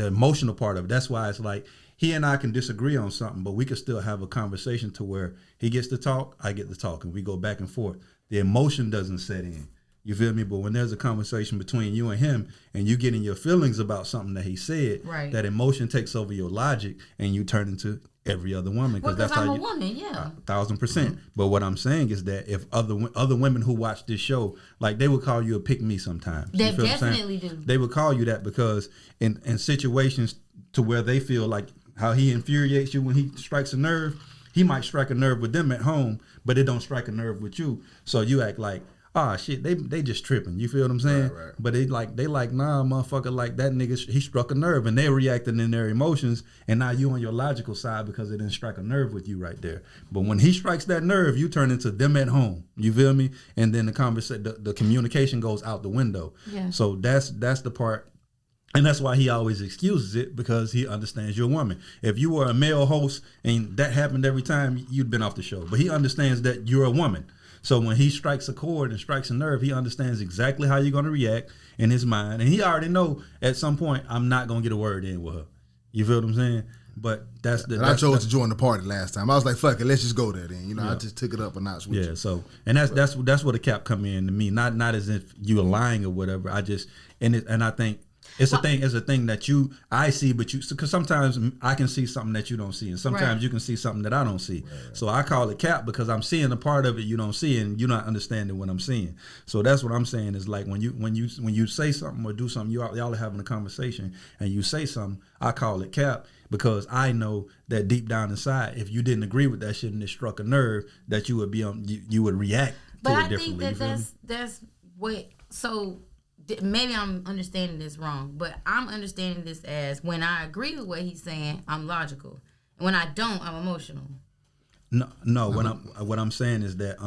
[SPEAKER 2] emotional part of it. That's why it's like he and I can disagree on something, but we can still have a conversation to where he gets to talk, I get to talk, and we go back and forth. The emotion doesn't set in. You feel me? But when there's a conversation between you and him and you get in your feelings about something that he said, right, that emotion takes over your logic and you turn into every other woman, because
[SPEAKER 3] Because
[SPEAKER 2] that's
[SPEAKER 3] I'm
[SPEAKER 2] how
[SPEAKER 3] a
[SPEAKER 2] you.
[SPEAKER 3] woman, yeah.
[SPEAKER 2] 1,000%. But what I'm saying is that if other women who watch this show, like, they would call you a pick me sometimes.
[SPEAKER 3] They
[SPEAKER 2] You feel what I'm saying?
[SPEAKER 3] definitely do.
[SPEAKER 2] They would call you that because in situations to where they feel like how he infuriates you when he strikes a nerve, he might strike a nerve with them at home, but it don't strike a nerve with you. So you act like, ah, shit, they just tripping. You feel what I'm saying?
[SPEAKER 1] Right.
[SPEAKER 2] But they like, nah, motherfucker, like, that nigga, he struck a nerve, and they're reacting in their emotions, and now you on your logical side because it didn't strike a nerve with you right there. But when he strikes that nerve, you turn into them at home. You feel me? And then the communication goes out the window.
[SPEAKER 3] Yeah.
[SPEAKER 2] So that's the part. And that's why he always excuses it, because he understands you're a woman. If you were a male host and that happened every time, you'd been off the show. But he understands that you're a woman. So when he strikes a chord and strikes a nerve, he understands exactly how you're going to react in his mind. And he already know at some point, I'm not going to get a word in with her. You feel what I'm saying? But
[SPEAKER 1] I chose to join the party last time. I was like, fuck it, let's just go there then. I just took it up a notch with you.
[SPEAKER 2] Yeah, so, and that's where the cap come in to me. Not as if you are lying or whatever. I just, and I think, it's a thing that I see, but because sometimes I can see something that you don't see, and sometimes you can see something that I don't see. Right. So I call it cap because I'm seeing a part of it you don't see, and you're not understanding what I'm seeing. So that's what I'm saying is, like, when you say something or do something, y'all are having a conversation and you say something, I call it cap because I know that deep down inside, if you didn't agree with that shit and it struck a nerve, that you would be you would react to it differently.
[SPEAKER 3] But I think that's what so. Maybe I'm understanding this wrong, but I'm understanding this as when I agree with what he's saying, I'm logical. And when I don't, I'm emotional.
[SPEAKER 2] No. What I'm saying is that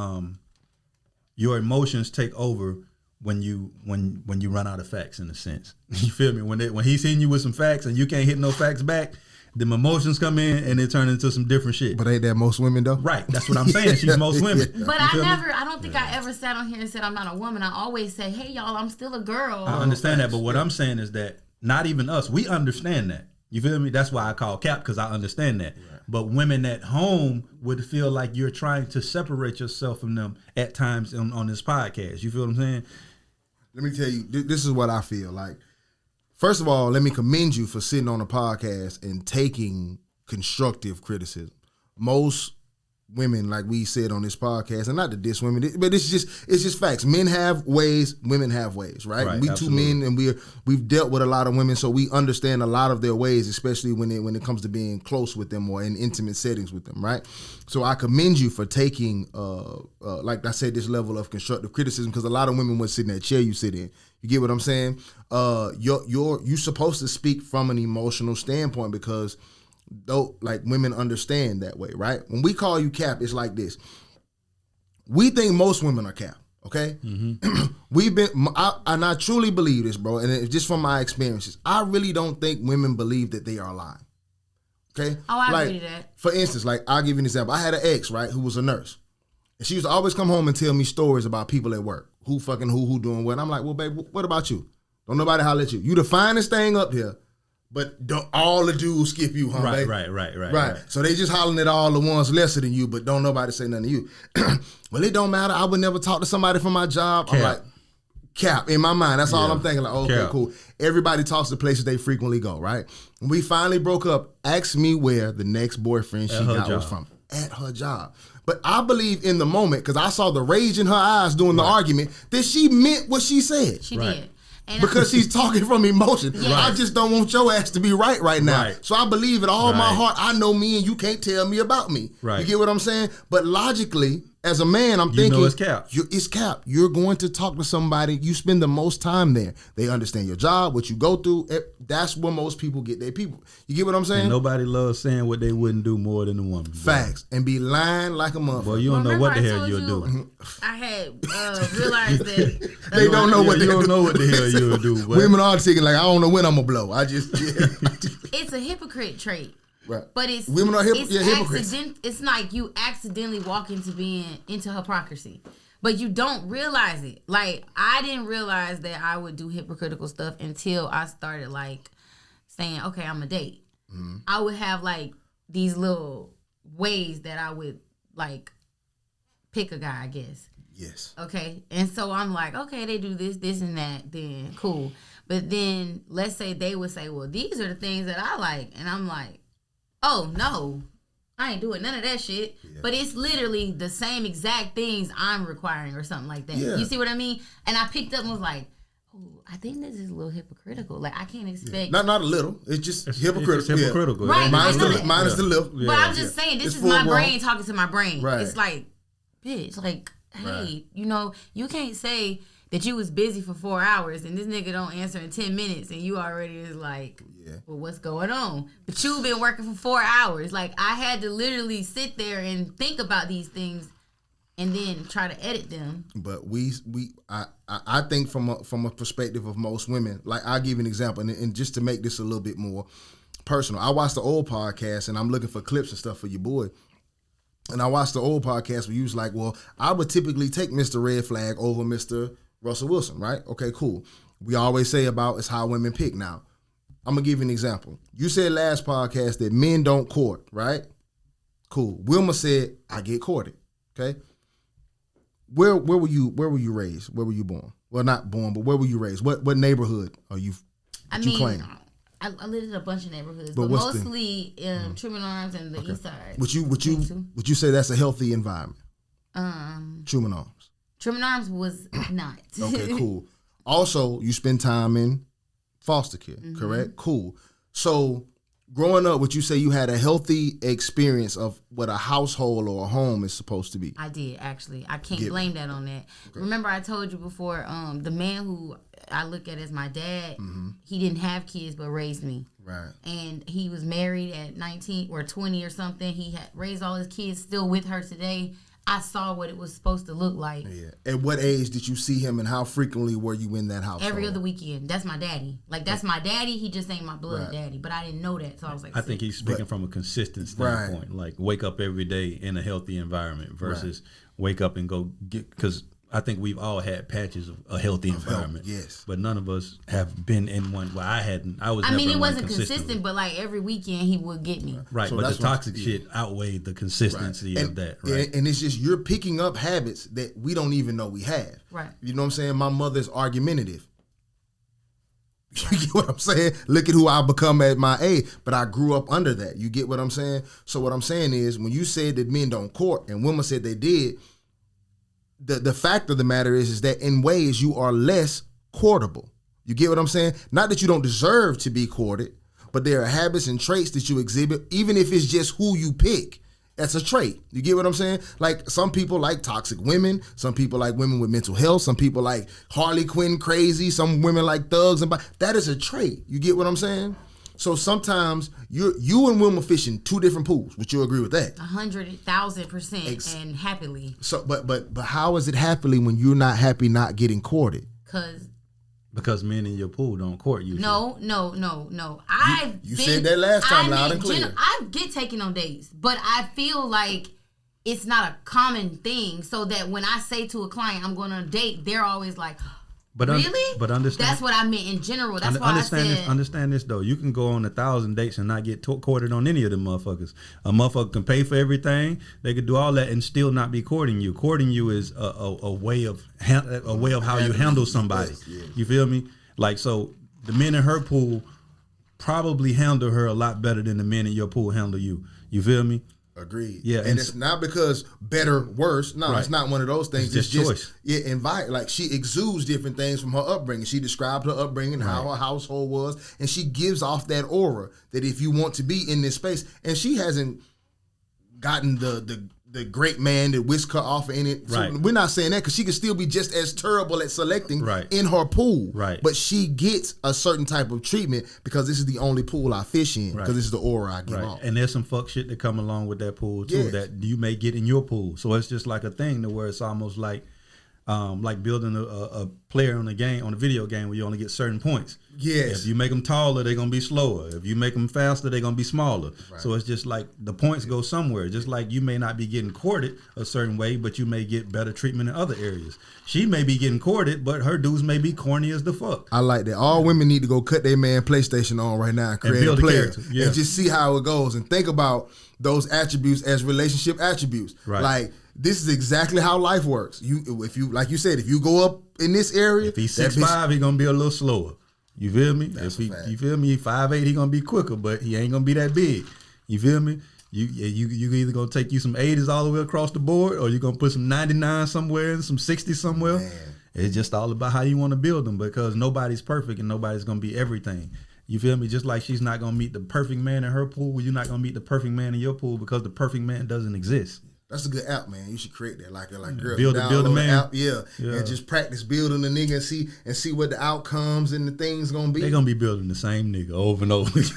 [SPEAKER 2] your emotions take over when you run out of facts, in a sense. You feel me? When he's hitting you with some facts and you can't hit no facts back, them emotions come in and they turn into some different shit.
[SPEAKER 1] But ain't that most women though?
[SPEAKER 2] Right. That's what I'm saying. She's most women.
[SPEAKER 3] But I don't think I ever sat on here and said I'm not a woman. I always say, hey y'all, I'm still a girl.
[SPEAKER 2] I understand that, but what I'm saying is that not even us, we understand that. You feel me? That's why I call cap, because I understand that. Right. But women at home would feel like you're trying to separate yourself from them at times on this podcast. You feel what I'm saying?
[SPEAKER 1] Let me tell you, this is what I feel like. First of all, let me commend you for sitting on a podcast and taking constructive criticism. Most women, like we said on this podcast, and not to diss women, but it's just facts. Men have ways, women have ways, right? We absolutely. 2 men, and we've dealt with a lot of women, so we understand a lot of their ways, especially when it comes to being close with them or in intimate settings with them, right? So I commend you for taking, like I said, this level of constructive criticism, because a lot of women would sit in that chair you sit in. You get what I'm saying? You're supposed to speak from an emotional standpoint, because though, like, women understand that way, right? When we call you cap, it's like this. We think most women are cap, okay? Mm-hmm. And I truly believe this, bro, and it's just from my experiences. I really don't think women believe that they are lying, okay?
[SPEAKER 3] Oh, I agree to that.
[SPEAKER 1] For instance, like, I'll give you an example. I had an ex, right, who was a nurse. And she used to always come home and tell me stories about people at work. Who fucking who doing what. And I'm like, well, babe, what about you? Don't nobody holler at you. You the finest thing up here, but don't all the dudes skip you, huh, babe?
[SPEAKER 2] Right.
[SPEAKER 1] So they just hollering at all the ones lesser than you, but don't nobody say nothing to you. Well, it don't matter. I would never talk to somebody from my job. Cap. I'm like, cap. In my mind, that's all I'm thinking. Like, okay, cap. Cool. Everybody talks to places they frequently go, right? When we finally broke up, asked me where the next boyfriend she got was from. At her job. But I believe in the moment, because I saw the rage in her eyes during the argument, that she meant what she said.
[SPEAKER 3] She did. And
[SPEAKER 1] because she's talking from emotion. Yes. I just don't want your ass to be right now. Right. So I believe in all my heart, I know me and you can't tell me about me. Right. You get what I'm saying? But logically, as a man, I'm thinking,
[SPEAKER 2] it's cap.
[SPEAKER 1] It's cap. You're going to talk to somebody. You spend the most time there. They understand your job, what you go through. That's where most people get their people. You get what I'm saying?
[SPEAKER 2] And nobody loves saying what they wouldn't do more than a woman.
[SPEAKER 1] Facts. And be lying like a motherfucker.
[SPEAKER 2] Boy, you don't know what the hell you'll do.
[SPEAKER 3] I had realized that.
[SPEAKER 1] They don't know what they do.
[SPEAKER 2] You don't know what the hell you'll do.
[SPEAKER 1] Women are thinking like, I don't know when I'm going to blow.
[SPEAKER 3] It's a hypocrite trait.
[SPEAKER 1] Right.
[SPEAKER 3] But it's
[SPEAKER 1] women are hypocrites.
[SPEAKER 3] It's like you accidentally walk into hypocrisy, but you don't realize it. Like, I didn't realize that I would do hypocritical stuff until I started, like, saying, okay, I'm a date. Mm-hmm. I would have, like, these little ways that I would, like, pick a guy, I guess.
[SPEAKER 1] Yes.
[SPEAKER 3] Okay. And so I'm like, okay, they do this and that, then cool. But then let's say they would say, well, these are the things that I like, and I'm like, oh, no, I ain't doing none of that shit. Yeah. But it's literally the same exact things I'm requiring or something like that. Yeah. You see what I mean? And I picked up and was like, oh, I think this is a little hypocritical. Like, I can't expect.
[SPEAKER 1] Not a little. It's just hypocritical.
[SPEAKER 2] It's hypocritical.
[SPEAKER 3] Yeah. Right.
[SPEAKER 1] Minus the lip.
[SPEAKER 3] But I'm just saying, this is my brain talking to my brain. Right. It's like, bitch, like, hey, you know, you can't say that you was busy for 4 hours and this nigga don't answer in 10 minutes and you already is like, well, what's going on? But you've been working for 4 hours. Like, I had to literally sit there and think about these things and then try to edit them. But
[SPEAKER 1] I think from a perspective of most women, like, I'll give you an example, and just to make this a little bit more personal, I watched the old podcast and I'm looking for clips and stuff for your boy. And I watched the old podcast where you was like, well, I would typically take Mr. Red Flag over Mr. Russell Wilson, right? Okay, cool. We always say about it's how women pick. Now, I'm going to give you an example. You said last podcast that men don't court, right? Cool. Wilma said, I get courted, okay? Where were you raised? Where were you born? Well, not born, but where were you raised? What neighborhood are you?
[SPEAKER 3] I lived in a bunch of neighborhoods, but mostly in Truman Arms and the East Side.
[SPEAKER 1] Would you say that's a healthy environment? Truman Arms.
[SPEAKER 3] Truman Arms was not.
[SPEAKER 1] Okay, cool. Also, you spend time in foster care, correct? Cool. So, growing up, would you say you had a healthy experience of what a household or a home is supposed to be?
[SPEAKER 3] I did, actually. I can't blame that on that. Okay. Remember I told you before, the man who I look at as my dad, he didn't have kids but raised me.
[SPEAKER 1] Right.
[SPEAKER 3] And he was married at 19 or 20 or something. He had raised all his kids, still with her today. I saw what it was supposed to look like.
[SPEAKER 1] Yeah. At what age did you see him and how frequently were you in that house?
[SPEAKER 3] Every other weekend. That's my daddy. Like, that's my daddy. He just ain't my blood daddy. But I didn't know that. So I was like,
[SPEAKER 2] I think he's speaking from a consistent standpoint. Like, wake up every day in a healthy environment versus wake up and go get, because I think we've all had patches of a healthy environment.
[SPEAKER 1] Yes.
[SPEAKER 2] But none of us have been in one. Well, I hadn't. I mean,
[SPEAKER 3] it wasn't consistent, but like every weekend he would get me.
[SPEAKER 2] Right. So but the toxic shit outweighed the consistency of that. Right.
[SPEAKER 1] And it's just you're picking up habits that we don't even know we have.
[SPEAKER 3] Right.
[SPEAKER 1] You know what I'm saying? My mother's argumentative. You get what I'm saying? Look at who I've become at my age. But I grew up under that. You get what I'm saying? So what I'm saying is when you said that men don't court and women said they did, the fact of the matter is that in ways you are less courtable. You get what I'm saying? Not that you don't deserve to be courted, but there are habits and traits that you exhibit, even if it's just who you pick. That's a trait. You get what I'm saying? Like, some people like toxic women. Some people like women with mental health. Some people like Harley Quinn crazy. Some women like thugs. That is a trait. You get what I'm saying? So sometimes you and Wilma fish in two different pools. Would you agree with that?
[SPEAKER 3] 100,000% and happily.
[SPEAKER 1] So, but how is it happily when you're not happy not getting courted?
[SPEAKER 2] Because men in your pool don't court you.
[SPEAKER 3] No.
[SPEAKER 1] You said that last time loud and clear.
[SPEAKER 3] I get taken on dates, but I feel like it's not a common thing. So that when I say to a client, I'm going on a date, they're always like, really?
[SPEAKER 2] But understand.
[SPEAKER 3] That's what I meant in general. That's why I said.
[SPEAKER 2] Understand this though. You can go on 1,000 dates and not get courted on any of them motherfuckers. A motherfucker can pay for everything. They could do all that and still not be courting you. Courting you is a way of how you handle somebody. Yes. You feel me? Like, so the men in her pool probably handle her a lot better than the men in your pool handle you. You feel me?
[SPEAKER 1] Agreed. Yeah, and it's not because better, worse. No, It's not one of those things.
[SPEAKER 2] It's just choice.
[SPEAKER 1] Like, she exudes different things from her upbringing. She described her upbringing, how her household was, and she gives off that aura that if you want to be in this space, and she hasn't gotten the great man that whisked her off in it. So we're not saying that because she could still be just as terrible at selecting in her pool.
[SPEAKER 2] Right.
[SPEAKER 1] But she gets a certain type of treatment because this is the only pool I fish in. Because this is the aura I give off.
[SPEAKER 2] And there's some fuck shit that come along with that pool too that you may get in your pool. So it's just like a thing to where it's almost like building a player on a video game where you only get certain points.
[SPEAKER 1] Yes.
[SPEAKER 2] If you make them taller, they're going to be slower. If you make them faster, they're going to be smaller. Right. So it's just like the points go somewhere. Just like you may not be getting courted a certain way, but you may get better treatment in other areas. She may be getting courted, but her dudes may be corny as the fuck.
[SPEAKER 1] I like that. All women need to go cut their man PlayStation on right now and create a player. And just see how it goes. And think about those attributes as relationship attributes.
[SPEAKER 2] Right.
[SPEAKER 1] Like, this is exactly how life works. If you like you said, if you go up in this area,
[SPEAKER 2] if he's 6'5", he's gonna be a little slower. You feel me?
[SPEAKER 1] That's
[SPEAKER 2] you feel me, 5'8", he gonna be quicker, but he ain't gonna be that big. You feel me? You either gonna take you some 80s all the way across the board, or you gonna put some 99 somewhere and some 60 somewhere.
[SPEAKER 1] Man.
[SPEAKER 2] It's just all about how you want to build them, because nobody's perfect and nobody's gonna be everything. You feel me? Just like she's not gonna meet the perfect man in her pool, you're not gonna meet the perfect man in your pool, because the perfect man doesn't exist.
[SPEAKER 1] That's a good app, man. You should create that, like girl,
[SPEAKER 2] Build a man.
[SPEAKER 1] app, and just practice building the nigga and see what the outcomes and the things gonna be.
[SPEAKER 2] They're gonna be building the same nigga over and over again.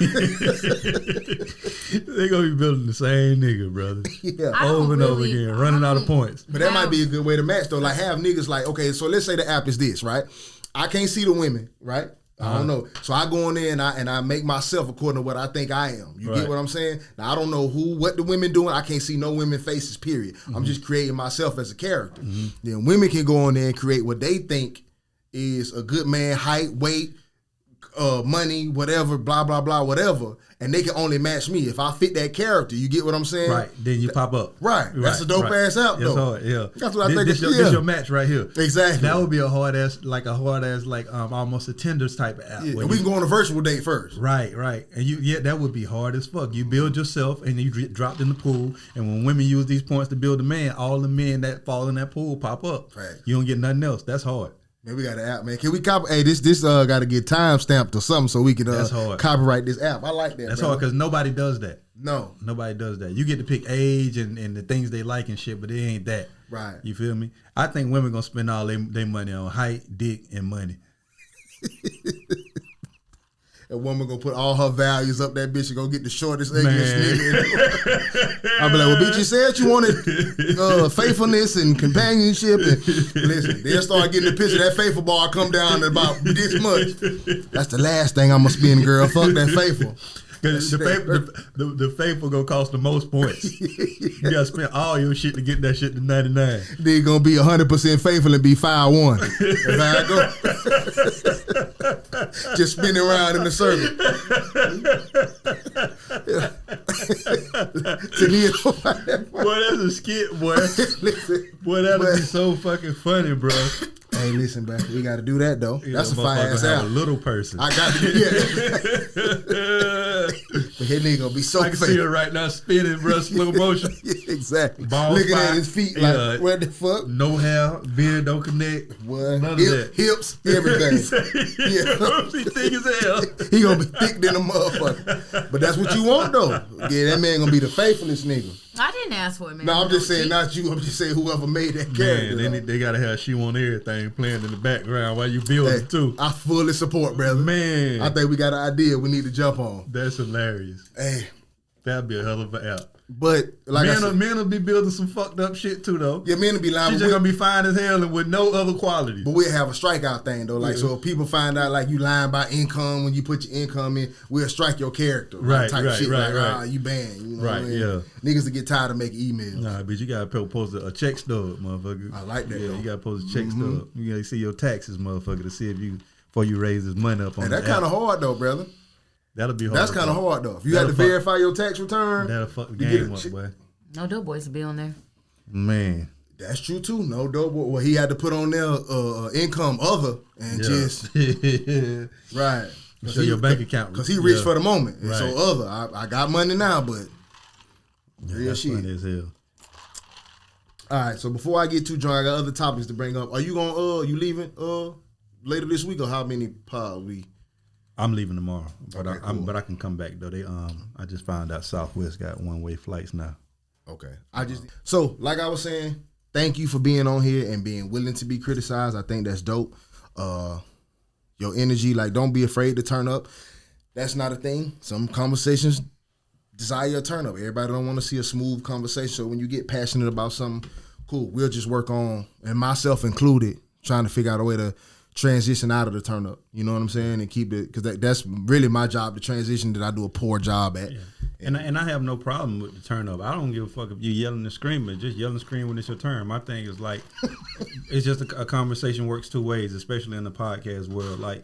[SPEAKER 2] They're gonna be building the same nigga, brother.
[SPEAKER 1] Yeah,
[SPEAKER 2] over and over again, running out of points.
[SPEAKER 1] But that might be a good way to match though. Like have niggas like, okay, so let's say the app is this, right? I can't see the women, right? I don't know. So I go in there and I make myself according to what I think I am. You get what I'm saying? Now I don't know what the women doing. I can't see no women faces, period. I'm just creating myself as a character. Then women can go on there and create what they think is a good man, height, weight, money, whatever, blah, blah, blah, whatever. And they can only match me if I fit that character. You get what I'm saying?
[SPEAKER 2] Right. Then you pop up.
[SPEAKER 1] Right. That's a dope ass app though.
[SPEAKER 2] That's hard, yeah.
[SPEAKER 1] That's what I think.
[SPEAKER 2] This your match right here.
[SPEAKER 1] Exactly.
[SPEAKER 2] That would be a hard ass, almost a Tinder's type of app.
[SPEAKER 1] Yeah. And we can go on a virtual date first.
[SPEAKER 2] Right. And that would be hard as fuck. You build yourself and you get dropped in the pool. And when women use these points to build a man, all the men that fall in that pool pop up.
[SPEAKER 1] Right.
[SPEAKER 2] You don't get nothing else. That's hard.
[SPEAKER 1] Man, we got an app, man. Can we copy? Hey, this got to get time stamped or something so we can copyright this app. I like that.
[SPEAKER 2] That's hard because nobody does that.
[SPEAKER 1] No,
[SPEAKER 2] nobody does that. You get to pick age and the things they like and shit, but it ain't that.
[SPEAKER 1] Right.
[SPEAKER 2] You feel me? I think women gonna spend all their money on height, dick, and money.
[SPEAKER 1] A woman gonna put all her values up that bitch and go get the shortest, ugliest nigga. I'll be like, well, bitch, you said you wanted faithfulness and companionship. And listen, they'll start getting the picture. That faithful bar come down to about this much. That's the last thing I'm gonna spend, girl. Fuck that faithful.
[SPEAKER 2] The faithful gonna cost the most points. You gotta spend all your shit to get that shit to 99.
[SPEAKER 1] They gonna be 100% faithful and be 5-1. That's how I go. Just spinning around in the circle.
[SPEAKER 2] Boy, that's a skit, boy. Boy, that'll be so fucking funny, bro.
[SPEAKER 1] Hey, listen, bro. We got to do that though.
[SPEAKER 2] Yeah,
[SPEAKER 1] that's a fire ass out.
[SPEAKER 2] A little person.
[SPEAKER 1] I got to. But his nigga gonna be so.
[SPEAKER 2] I can see her right now spinning, bro, slow motion.
[SPEAKER 1] Yeah, exactly.
[SPEAKER 2] Ball
[SPEAKER 1] looking
[SPEAKER 2] spot.
[SPEAKER 1] At his feet like, what the fuck?
[SPEAKER 2] No hair, beard don't connect.
[SPEAKER 1] What?
[SPEAKER 2] None of that.
[SPEAKER 1] Hips, everything.
[SPEAKER 2] He thick as hell.
[SPEAKER 1] He gonna be thick than a motherfucker. But that's what you want though. Yeah, that man gonna be the faithfulest nigga.
[SPEAKER 3] I didn't ask for it, man.
[SPEAKER 1] No, I'm just saying, not you. I'm just saying whoever made that character.
[SPEAKER 2] Man, they gotta have She Want Everything playing in the background while you build it too.
[SPEAKER 1] I fully support, brother.
[SPEAKER 2] Man,
[SPEAKER 1] I think we got an idea we need to jump on.
[SPEAKER 2] That's hilarious.
[SPEAKER 1] Hey,
[SPEAKER 2] that'd be a hell of an app.
[SPEAKER 1] But like
[SPEAKER 2] men will be building some fucked up shit too, though.
[SPEAKER 1] Yeah, men will be lying.
[SPEAKER 2] She's just gonna be fine as hell and with no other quality.
[SPEAKER 1] But we'll have a strikeout thing though. Like, so if people find out like you lying about income when you put your income in, we'll strike your character.
[SPEAKER 2] Right,
[SPEAKER 1] type shit.
[SPEAKER 2] right.
[SPEAKER 1] You banned. You know
[SPEAKER 2] right,
[SPEAKER 1] what I mean?
[SPEAKER 2] Yeah.
[SPEAKER 1] Niggas to get tired of making emails.
[SPEAKER 2] Nah, bitch, you gotta post a check stub, motherfucker.
[SPEAKER 1] I like that.
[SPEAKER 2] Yeah,
[SPEAKER 1] though.
[SPEAKER 2] you gotta post a check stub. You gotta see your taxes, motherfucker, to see if you before you raise this money up on.
[SPEAKER 1] And that kind of hard though, brother.
[SPEAKER 2] That'll be hard.
[SPEAKER 1] That's kind of hard though. If you had to verify your tax return,
[SPEAKER 2] that'll fuck the game up, boy.
[SPEAKER 3] No dope boys will be on there.
[SPEAKER 2] Man,
[SPEAKER 1] that's true too. No dope boy. Well, he had to put on there income other and just right.
[SPEAKER 2] Show your bank account
[SPEAKER 1] because he rich for the moment. And
[SPEAKER 2] right.
[SPEAKER 1] so other, I got money now, but real shit.
[SPEAKER 2] Funny as hell.
[SPEAKER 1] All right, so before I get too drunk, I got other topics to bring up. Are you gonna you leaving later this week, or how many pods we?
[SPEAKER 2] I'm leaving tomorrow, but
[SPEAKER 1] okay, cool.
[SPEAKER 2] But I can come back though. They I just found out Southwest got one-way flights now.
[SPEAKER 1] Okay, so like I was saying, thank you for being on here and being willing to be criticized. I think that's dope. Your energy, like, don't be afraid to turn up. That's not a thing. Some conversations desire a turn up. Everybody don't want to see a smooth conversation. So when you get passionate about something, cool. We'll just work on, and myself included, trying to figure out a way to transition out of the turn up. You know what I'm saying? And keep it, because that's really my job, the transition that I do a poor job at.
[SPEAKER 2] Yeah. And I have no problem with the turn up. I don't give a fuck if you yelling and screaming. Just yell and scream when it's your turn. My thing is like, it's just a conversation works two ways, especially in the podcast world. Like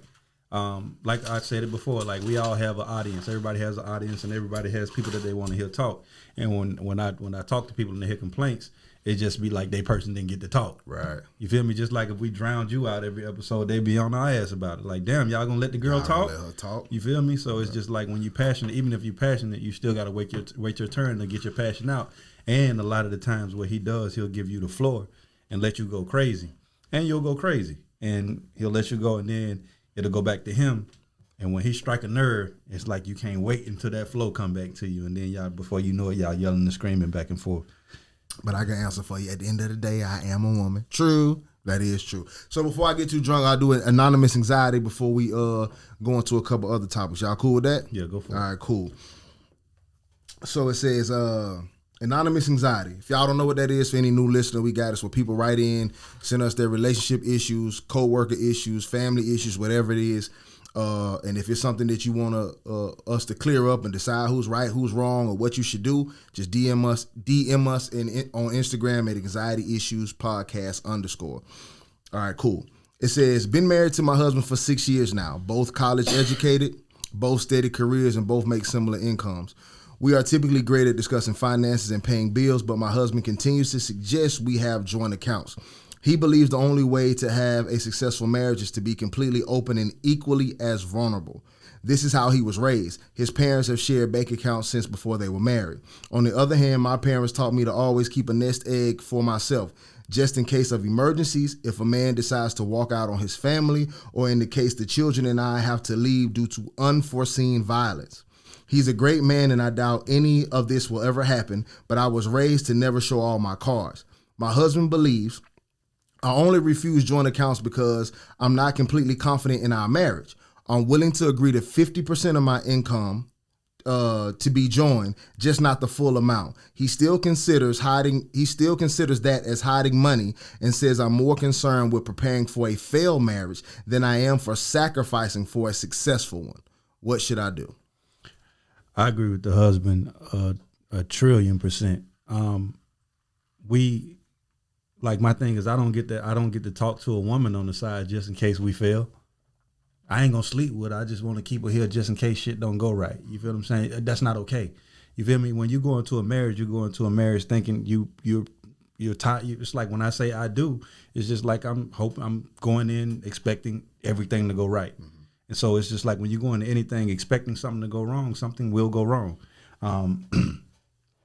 [SPEAKER 2] I said it before, like we all have an audience. Everybody has an audience, and everybody has people that they want to hear talk. And when I talk to people and they hear complaints, It just be like they person didn't get to talk.
[SPEAKER 1] Right.
[SPEAKER 2] You feel me? Just like if we drowned you out every episode, they be on our ass about it. Like, damn, y'all gonna let the girl talk?
[SPEAKER 1] Let her talk.
[SPEAKER 2] You feel me? So it's just like when you passionate, even if you're passionate, you still gotta wait your turn to get your passion out. And a lot of the times what he does, he'll give you the floor and let you go crazy. And you'll go crazy. And he'll let you go, and then it'll go back to him. And when he strike a nerve, it's like you can't wait until that flow come back to you. And then y'all, before you know it, y'all yelling and screaming back and forth.
[SPEAKER 1] But I can answer for you. At the end of the day, I am a woman. True. That is true. So before I get too drunk, I'll do an anonymous anxiety before we go into a couple other topics. Y'all cool with that?
[SPEAKER 2] Yeah, go for it.
[SPEAKER 1] All right, cool. So it says anonymous anxiety. If y'all don't know what that is, for any new listener, we got it. So people write in, send us their relationship issues, co-worker issues, family issues, whatever it is. And if it's something that you want us to clear up and decide who's right, who's wrong, or what you should do, just DM us on Instagram at Anxiety Issues Podcast _. All right, cool. It says, been married to my husband for 6 years now, both college educated, both steady careers, and both make similar incomes. We are typically great at discussing finances and paying bills, but my husband continues to suggest we have joint accounts. He believes the only way to have a successful marriage is to be completely open and equally as vulnerable. This is how he was raised. His parents have shared bank accounts since before they were married. On the other hand, my parents taught me to always keep a nest egg for myself, just in case of emergencies, if a man decides to walk out on his family, or in the case the children and I have to leave due to unforeseen violence. He's a great man, and I doubt any of this will ever happen, but I was raised to never show all my cards. My husband believes I only refuse joint accounts because I'm not completely confident in our marriage. I'm willing to agree to 50% of my income to be joined, just not the full amount. He still considers that as hiding money, and says I'm more concerned with preparing for a failed marriage than I am for sacrificing for a successful one. What should I do?
[SPEAKER 2] I agree with the husband 1,000,000,000%. Like, my thing is I don't get to talk to a woman on the side just in case we fail. I ain't gonna sleep with her. I just want to keep her here just in case shit don't go right. You feel what I'm saying? That's not okay. You feel me? When you go into a marriage, you go into a marriage thinking you're tired. It's like when I say I do, it's just like I'm going in expecting everything to go right. Mm-hmm. And so it's just like when you go into anything expecting something to go wrong, something will go wrong.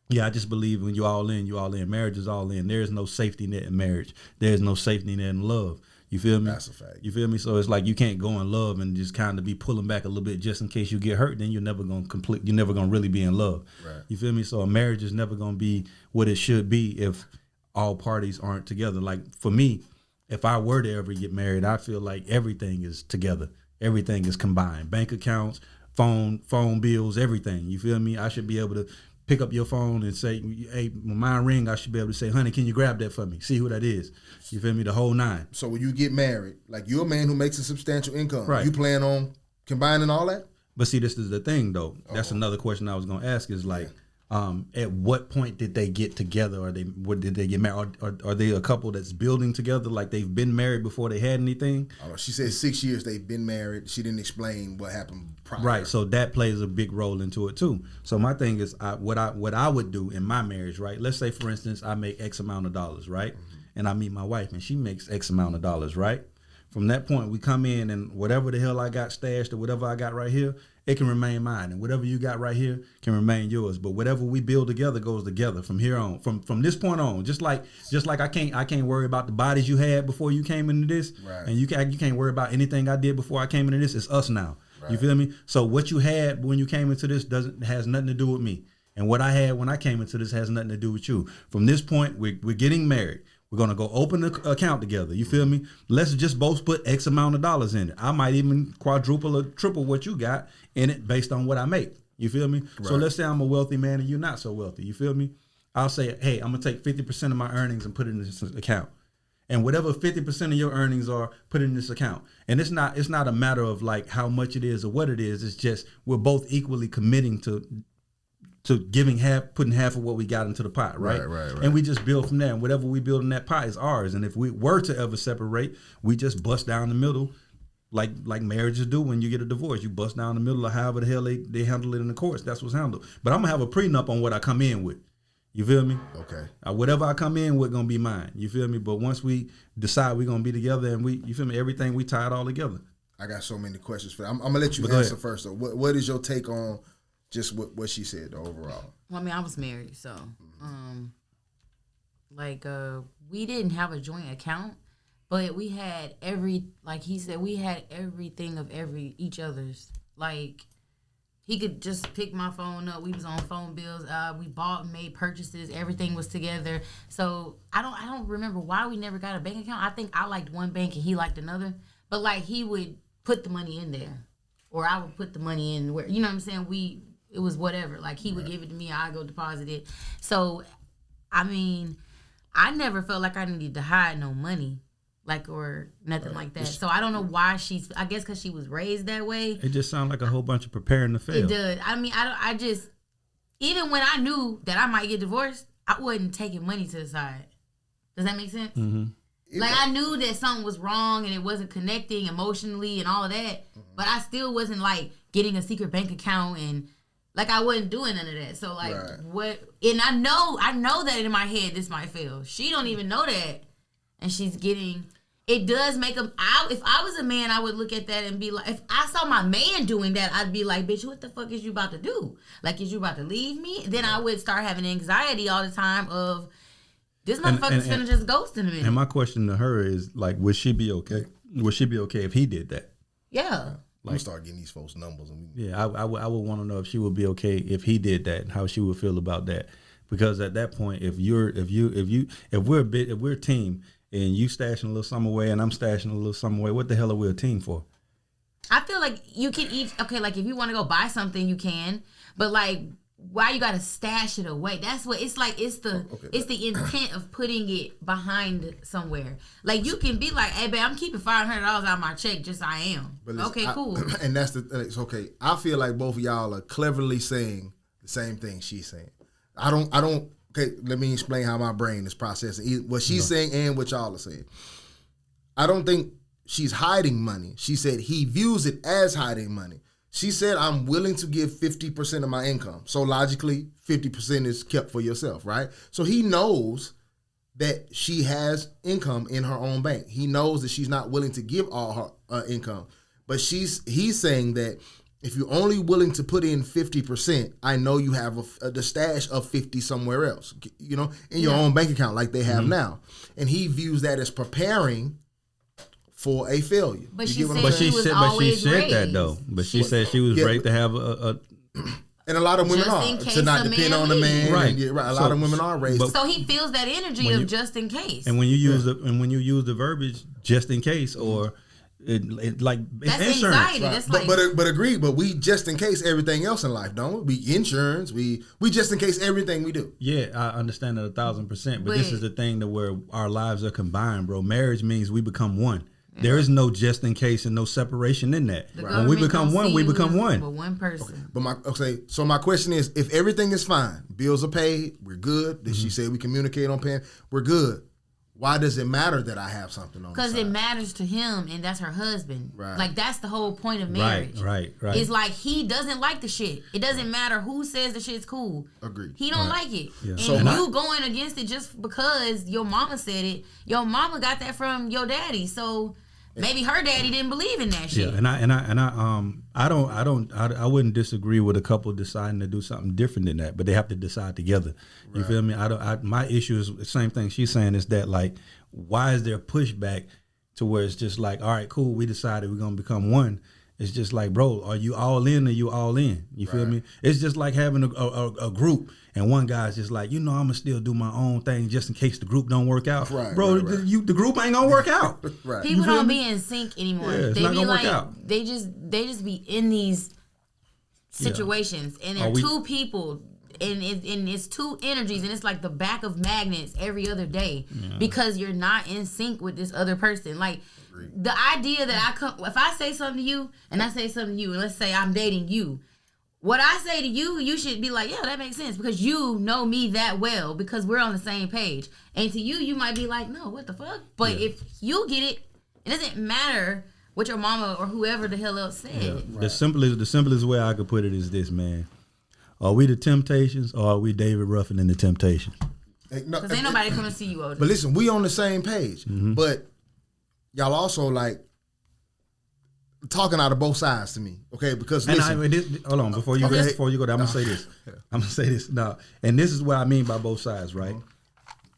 [SPEAKER 2] Yeah, I just believe when you're all in, you're all in. Marriage is all in. There is no safety net in marriage. There is no safety net in love. You feel me?
[SPEAKER 1] That's a fact.
[SPEAKER 2] You feel me? So it's like you can't go in love and just kind of be pulling back a little bit just in case you get hurt. Then you're never gonna really be in love.
[SPEAKER 1] Right.
[SPEAKER 2] You feel me? So a marriage is never gonna be what it should be if all parties aren't together. Like for me, if I were to ever get married, I feel like everything is together. Everything is combined. Bank accounts, phone bills, everything. You feel me? I should be able to pick up your phone and say, hey, when mine ring, I should be able to say, honey, can you grab that for me? See who that is. You feel me? The whole nine.
[SPEAKER 1] So when you get married, like you're a man who makes a substantial income.
[SPEAKER 2] Right.
[SPEAKER 1] You plan on combining all that?
[SPEAKER 2] But see, this is the thing, though. That's another question I was going to ask is like, at what point did they get together? Or did they get married? Or are they a couple that's building together? Like they've been married before they had anything?
[SPEAKER 1] She said 6 years they've been married. She didn't explain what happened prior.
[SPEAKER 2] Right. So that plays a big role into it too. So my thing is what I would do in my marriage, right? Let's say, for instance, I make X amount of dollars, right? Mm-hmm. And I meet my wife and she makes X amount of dollars, right? From that point, we come in and whatever the hell I got stashed or whatever I got right here, it can remain mine. And whatever you got right here can remain yours. But whatever we build together goes together from here on. From this point on, just like I can't worry about the bodies you had before you came into this.
[SPEAKER 1] Right.
[SPEAKER 2] And you can't worry about anything I did before I came into this. It's us now.
[SPEAKER 1] Right.
[SPEAKER 2] You feel me? So what you had when you came into this has nothing to do with me. And what I had when I came into this has nothing to do with you. From this point, we're getting married. We're going to go open the account together. You feel me? Let's just both put X amount of dollars in it. I might even quadruple or triple what you got in it based on what I make. You feel me? Right. So let's say I'm a wealthy man and you're not so wealthy. You feel me? I'll say, hey, I'm going to take 50% of my earnings and put it in this account. And whatever 50% of your earnings are, put it in this account. And it's not a matter of like how much it is or what it is. It's just we're both equally committing to giving putting half of what we got into the pot, right?
[SPEAKER 1] Right.
[SPEAKER 2] And we just build from there. And whatever we build in that pot is ours. And if we were to ever separate, we just bust down the middle, like marriages do when you get a divorce. You bust down the middle of however the hell they handle it in the courts. That's what's handled. But I'm going to have a prenup on what I come in with. You feel me?
[SPEAKER 1] Okay.
[SPEAKER 2] Whatever I come in with gonna be mine. You feel me? But once we decide we're gonna be together and you feel me, everything we tie it all together.
[SPEAKER 1] I got so many questions for that. I'm gonna let you
[SPEAKER 2] But go
[SPEAKER 1] answer
[SPEAKER 2] ahead.
[SPEAKER 1] first though. What is your take on just what she said though, overall?
[SPEAKER 3] Well, I mean, I was married, so we didn't have a joint account, but we had like he said, we had everything of each other's. Like, he could just pick my phone up. We was on phone bills. We bought and made purchases. Everything was together. So I don't remember why we never got a bank account. I think I liked one bank and he liked another. But like, he would put the money in there, or I would put the money in where, you know what I'm saying? It was whatever. Like, he would give it to me, I go deposit it. So I mean, I never felt like I needed to hide no money. Like, or nothing like that. So I don't know why I guess because she was raised that way.
[SPEAKER 2] It just sounds like a whole bunch of preparing to fail.
[SPEAKER 3] It does. I mean, I just, even when I knew that I might get divorced, I wasn't taking money to the side. Does that make sense?
[SPEAKER 2] Mm-hmm.
[SPEAKER 3] Like, I knew that something was wrong and it wasn't connecting emotionally and all of that, but I still wasn't like getting a secret bank account and like, I wasn't doing none of that. So like, what? And I know that in my head this might fail. She don't even know that, and she's getting. It does make them. If I was a man, I would look at that and be like, if I saw my man doing that, I'd be like, bitch, what the fuck is you about to do? Like, is you about to leave me? Then I would start having anxiety all the time of, this motherfucker's finna just ghost in a minute.
[SPEAKER 2] And my question to her is, like, would she be okay? Would she be okay if he did that?
[SPEAKER 3] Yeah.
[SPEAKER 1] Like, start getting these folks numbers.
[SPEAKER 2] I would want to know if she would be okay if he did that, and how she would feel about that. Because at that point, if we're a team, and you stashing a little something away and I'm stashing a little something away, what the hell are we a team for?
[SPEAKER 3] I feel like you can each, okay, like if you want to go buy something, you can, but like, why you gotta stash it away? That's what it's like. It's the intent of putting it behind somewhere. Like, you can be like, hey, babe, I'm keeping $500 out of my check, just I am. But listen, okay, cool.
[SPEAKER 1] And it's okay. I feel like both of y'all are cleverly saying the same thing she's saying. I don't. Okay, let me explain how my brain is processing what she's saying and what y'all are saying. I don't think she's hiding money. She said he views it as hiding money. She said, I'm willing to give 50% of my income. So logically, 50% is kept for yourself, right? So he knows that she has income in her own bank. He knows that she's not willing to give all her income. But he's saying that if you're only willing to put in 50%, I know you have the stash of 50 somewhere else, you know, in your own bank account like they have now. And he views that as preparing for a failure.
[SPEAKER 3] But she said
[SPEAKER 2] she said that though. But she said she was ready to have a
[SPEAKER 1] and a lot of women are to not depend on the man.
[SPEAKER 2] Right.
[SPEAKER 1] A lot of women are raised.
[SPEAKER 3] So he feels that energy of just in case.
[SPEAKER 2] And when you use the verbiage just in case, or like
[SPEAKER 3] that's
[SPEAKER 2] insurance.
[SPEAKER 3] Anxiety.
[SPEAKER 1] Right.
[SPEAKER 3] That's like,
[SPEAKER 1] but agree. But we just in case everything else in life, don't we? We insurance. We just in case everything we do.
[SPEAKER 2] Yeah, I understand that 1,000%. But this is the thing that where our lives are combined, bro. Marriage means we become one. Yeah. There is no just in case and no separation in that. When we become one, we become one.
[SPEAKER 3] But one person.
[SPEAKER 1] Okay. But so my question is, if everything is fine, bills are paid, we're good. Did she say we communicate on paying? We're good. Why does it matter that I have something on the side?
[SPEAKER 3] Because it matters to him, and that's her husband.
[SPEAKER 1] Right.
[SPEAKER 3] Like, that's the whole point of marriage.
[SPEAKER 2] Right.
[SPEAKER 3] It's like, he doesn't like the shit. It doesn't matter who says the shit's cool.
[SPEAKER 1] Agreed.
[SPEAKER 3] He don't like it.
[SPEAKER 2] Yeah.
[SPEAKER 3] And
[SPEAKER 1] So
[SPEAKER 3] you going against it just because your mama said it. Your mama got that from your daddy. So maybe her daddy didn't believe in that shit.
[SPEAKER 2] Yeah, I wouldn't disagree with a couple deciding to do something different than that, but they have to decide together. You feel me? My issue is the same thing she's saying, is that, like, why is there pushback to where it's just like, all right, cool, we decided we're gonna become one. It's just like, bro, are you all in or you all in? You feel me? It's just like having a group, and one guy's just like, I'm gonna still do my own thing just in case the group don't work out. Bro, the group ain't gonna work out.
[SPEAKER 3] People don't be in sync anymore.
[SPEAKER 2] Yeah, it's
[SPEAKER 3] they
[SPEAKER 2] not
[SPEAKER 3] be
[SPEAKER 2] gonna
[SPEAKER 3] like,
[SPEAKER 2] work out.
[SPEAKER 3] they just be in these situations, and they're two people. And it's two energies, and it's like the back of magnets every other day because you're not in sync with this other person. Like, the idea that if I say something to you and I say something to you, and let's say I'm dating you, what I say to you, you should be like, yeah, that makes sense, because you know me that well, because we're on the same page. And to you, you might be like, no, what the fuck? But if you get it, it doesn't matter what your mama or whoever the hell else said.
[SPEAKER 2] The simplest way I could put it is this, man. Are we the Temptations or are we David Ruffin and the Temptations?
[SPEAKER 3] Because ain't nobody coming to see you, Otis.
[SPEAKER 1] But listen, we on the same page. But y'all also like talking out of both sides to me, okay? Because listen,
[SPEAKER 2] hold on, before you go there, I'm gonna say this. I'm gonna say this now, and this is what I mean by both sides, right?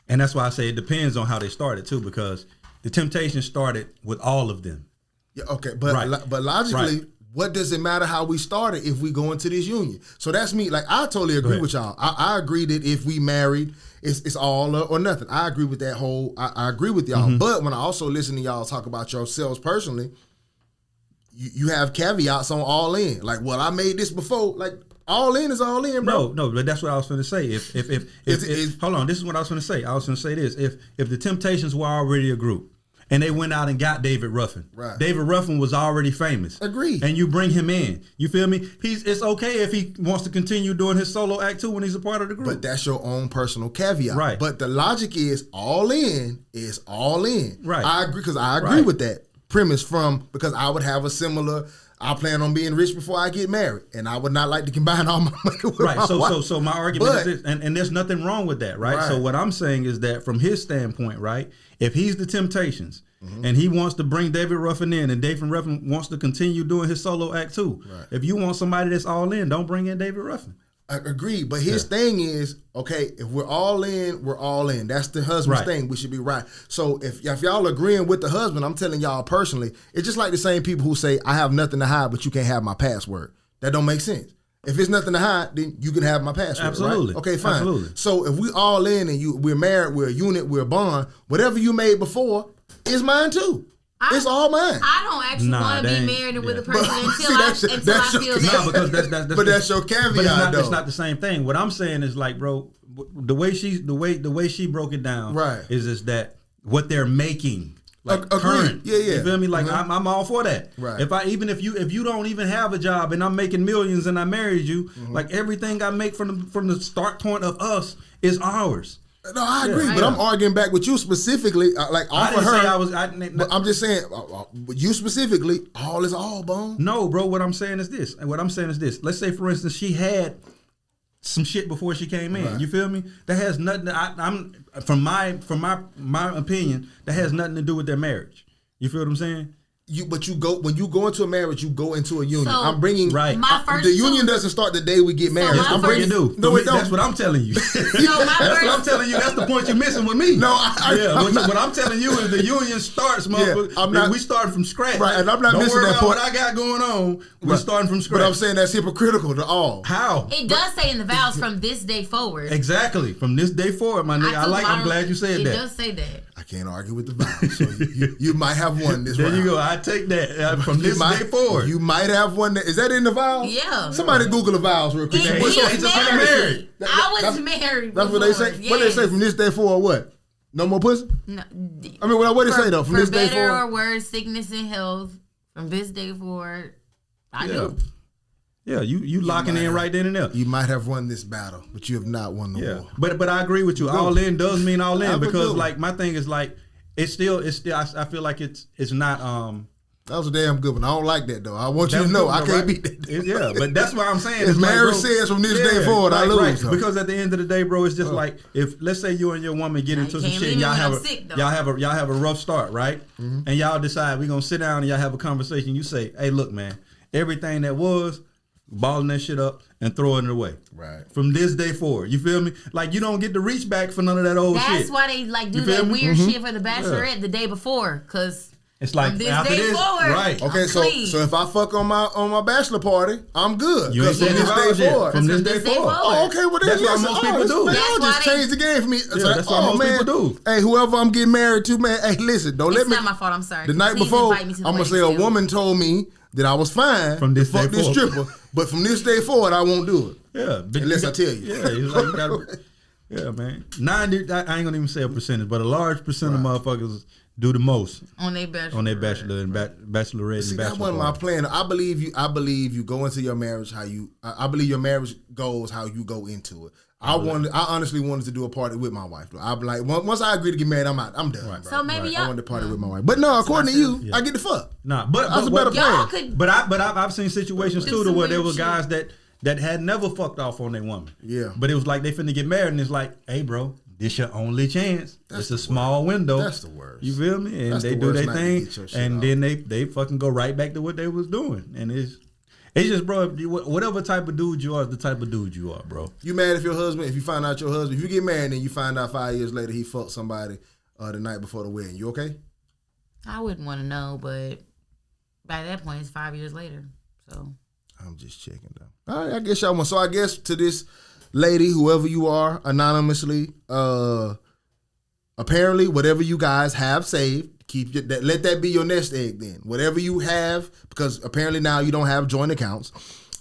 [SPEAKER 2] And that's why I say it depends on how they started too, because the Temptations started with all of them.
[SPEAKER 1] Yeah, okay, but logically, what does it matter how we started if we go into this union? So that's me. Like I totally agree with y'all. I agree that if we married, it's all or nothing. I agree with that whole. I agree with y'all. But when I also listen to y'all talk about yourselves personally, you have caveats on all in. Like, well, I made this before. Like, all in is all in, bro.
[SPEAKER 2] No, but that's what I was going to say. If hold on, this is what I was going to say. I was going to say this. If the Temptations were already a group and they went out and got David Ruffin,
[SPEAKER 1] right?
[SPEAKER 2] David Ruffin was already famous.
[SPEAKER 1] Agreed.
[SPEAKER 2] And you bring him in. You feel me? It's okay if he wants to continue doing his solo act too when he's a part of the group.
[SPEAKER 1] But that's your own personal caveat,
[SPEAKER 2] right?
[SPEAKER 1] But the logic is all in is all in,
[SPEAKER 2] right?
[SPEAKER 1] I agree because I agree with that premise because I would have a similar. I plan on being rich before I get married, and I would not like to combine all my money with my wife.
[SPEAKER 2] So my argument is this, and there's nothing wrong with that, right? So what I'm saying is that from his standpoint, right, if he's the Temptations and he wants to bring David Ruffin in, and David Ruffin wants to continue doing his solo act too, if you want somebody that's all in, don't bring in David Ruffin.
[SPEAKER 1] I agree, but his thing is, okay, if we're all in, we're all in. That's the husband's thing. We should be right. So if y'all agreeing with the husband, I'm telling y'all personally, it's just like the same people who say, I have nothing to hide, but you can't have my password. That don't make sense. If it's nothing to hide, then you can have my password.
[SPEAKER 2] Absolutely.
[SPEAKER 1] Right? Okay, fine.
[SPEAKER 2] Absolutely.
[SPEAKER 1] So if we all in and we're married, we're a unit, we're a bond, whatever you made before is mine too. It's all mine.
[SPEAKER 3] I don't actually want to be married with a person until I feel that.
[SPEAKER 2] Because that's
[SPEAKER 1] but that's your caveat,
[SPEAKER 2] though. It's not the same thing. What I'm saying is like, bro, the way she broke it down, is that what they're making, like current. Yeah. You feel me? Like I'm all for that. Right. If you don't even have a job and I'm making millions and I married you, like everything I make from the start point of us is ours.
[SPEAKER 1] No, I agree, but I'm arguing back with you specifically. Like, off of her. But I'm just saying, you specifically, all is all, Bone.
[SPEAKER 2] No, bro. What I'm saying is this. Let's say, for instance, she had some shit before she came in. Right. You feel me? That has nothing. I'm from my opinion. That has nothing to do with their marriage. You feel what I'm saying?
[SPEAKER 1] When you go into a marriage, you go into a union.
[SPEAKER 3] So,
[SPEAKER 1] I'm bringing the union doesn't start the day we get married.
[SPEAKER 2] I'm bringing
[SPEAKER 1] No, it don't.
[SPEAKER 2] That's what I'm telling you. That's what I'm telling you. That's the point you're missing with me.
[SPEAKER 1] No,
[SPEAKER 2] what I'm telling you is the union starts, motherfucker. We start from scratch.
[SPEAKER 1] Right, and I'm not missing that point.
[SPEAKER 2] What I got going on, we're starting from scratch.
[SPEAKER 1] But I'm saying that's hypocritical to all.
[SPEAKER 2] How?
[SPEAKER 3] It does say in the vows from this day forward.
[SPEAKER 2] Exactly, from this day forward, my nigga. I'm glad you said that.
[SPEAKER 3] It does say that.
[SPEAKER 1] I can't argue with the vows. So you might have one this round.
[SPEAKER 2] There you go. I take that from this day forward.
[SPEAKER 1] You might have one. Is that in the vows?
[SPEAKER 3] Yeah.
[SPEAKER 1] Somebody Google the vows real quick.
[SPEAKER 3] He was married. I was married.
[SPEAKER 1] That's what they say. Yes. What they say from this day forward? What? No more pussy?
[SPEAKER 3] No.
[SPEAKER 1] I mean, what they say though? From this day forward,
[SPEAKER 3] better or worse, sickness and health. From this day forward, I do.
[SPEAKER 2] Yeah, you locking in right then and there.
[SPEAKER 1] You might have won this battle, but you have not won the war.
[SPEAKER 2] But I agree with you. All in does mean all in because like my thing is like it's still I feel like it's not
[SPEAKER 1] That was a damn good one. I don't like that though. I want you to know I can't beat that.
[SPEAKER 2] But that's what I'm saying.
[SPEAKER 1] If marriage says from this day forward, I lose.
[SPEAKER 2] Right. Because at the end of the day, bro, it's just like if let's say you and your woman get into some shit, and y'all have a rough start, right? Mm-hmm. And y'all decide we're gonna sit down and y'all have a conversation. You say, hey, look, man, everything that was. Balling that shit up and throwing it away.
[SPEAKER 1] Right.
[SPEAKER 2] From this day forward. You feel me? Like you don't get to reach back for none of that old shit.
[SPEAKER 3] That's why they like do that weird shit for the bachelorette the day before. Cause
[SPEAKER 2] it's like
[SPEAKER 3] this
[SPEAKER 2] after
[SPEAKER 3] day
[SPEAKER 2] this,
[SPEAKER 3] forward,
[SPEAKER 2] right?
[SPEAKER 1] Okay, so if I fuck on my bachelor party, I'm good.
[SPEAKER 2] You ain't saying this day forward. From this day forward.
[SPEAKER 1] Oh, okay. Well,
[SPEAKER 2] that's what most people do.
[SPEAKER 1] Y'all just changed the game for me.
[SPEAKER 2] That's what most people do.
[SPEAKER 1] Hey, whoever I'm getting married to, man. Hey, listen, don't let me.
[SPEAKER 3] It's not my fault. I'm sorry.
[SPEAKER 1] The night before, I'm gonna say a woman told me that I was fine
[SPEAKER 2] from this
[SPEAKER 1] fuck this stripper, but from this day forward, I won't do it.
[SPEAKER 2] Yeah,
[SPEAKER 1] unless I tell you.
[SPEAKER 2] Yeah, it's like you gotta, yeah, man. 90. I ain't gonna even say a percentage, but a large percent of motherfuckers do the most
[SPEAKER 3] on their bachelor
[SPEAKER 2] and bachelorette.
[SPEAKER 1] See, that wasn't my plan. I believe you go into your marriage how you. I believe your marriage goes how you go into it. I honestly wanted to do a party with my wife. I'm like, once I agree to get married, I'm out. I'm done. Right,
[SPEAKER 3] so maybe
[SPEAKER 1] I wanted to party with my wife, but no, according to you, I get the fuck.
[SPEAKER 2] Nah, but
[SPEAKER 1] that's a better plan.
[SPEAKER 2] But I've seen situations too to where there were guys that that had never fucked off on their woman.
[SPEAKER 1] Yeah.
[SPEAKER 2] But it was like they finna get married, and it's like, hey, bro, this your only chance. It's a small window.
[SPEAKER 1] That's the worst.
[SPEAKER 2] You feel me? And
[SPEAKER 1] That's
[SPEAKER 2] they
[SPEAKER 1] the
[SPEAKER 2] do
[SPEAKER 1] worst
[SPEAKER 2] their
[SPEAKER 1] night to
[SPEAKER 2] thing,
[SPEAKER 1] get your shit
[SPEAKER 2] and
[SPEAKER 1] off.
[SPEAKER 2] then they fucking go right back to what they was doing. And it's just, bro, whatever type of dude you are, is the type of dude you are, bro.
[SPEAKER 1] You mad if your husband, if you find out your husband, if you get married and you find out 5 years later he fucked somebody the night before the wedding, you okay?
[SPEAKER 3] I wouldn't want to know, but by that point, it's 5 years later. So
[SPEAKER 1] I'm just checking though. All right, I guess y'all want. So I guess to this lady, whoever you are, anonymously, apparently whatever you guys have saved, let that be your nest egg then. Whatever you have, because apparently now you don't have joint accounts.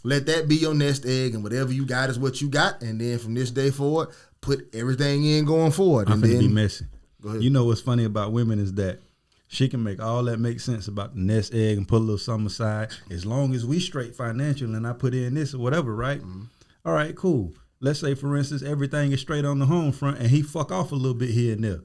[SPEAKER 1] Let that be your nest egg, and whatever you got is what you got. And then from this day forward, put everything in going forward.
[SPEAKER 2] I'm
[SPEAKER 1] and
[SPEAKER 2] finna
[SPEAKER 1] then
[SPEAKER 2] be messy.
[SPEAKER 1] Go ahead.
[SPEAKER 2] You know what's funny about women is that she can make all that make sense about the nest egg and put a little something aside as long as we straight financial and I put in this or whatever, right?
[SPEAKER 1] Mm-hmm.
[SPEAKER 2] All right, cool. Let's say, for instance, everything is straight on the home front and he fuck off a little bit here and there.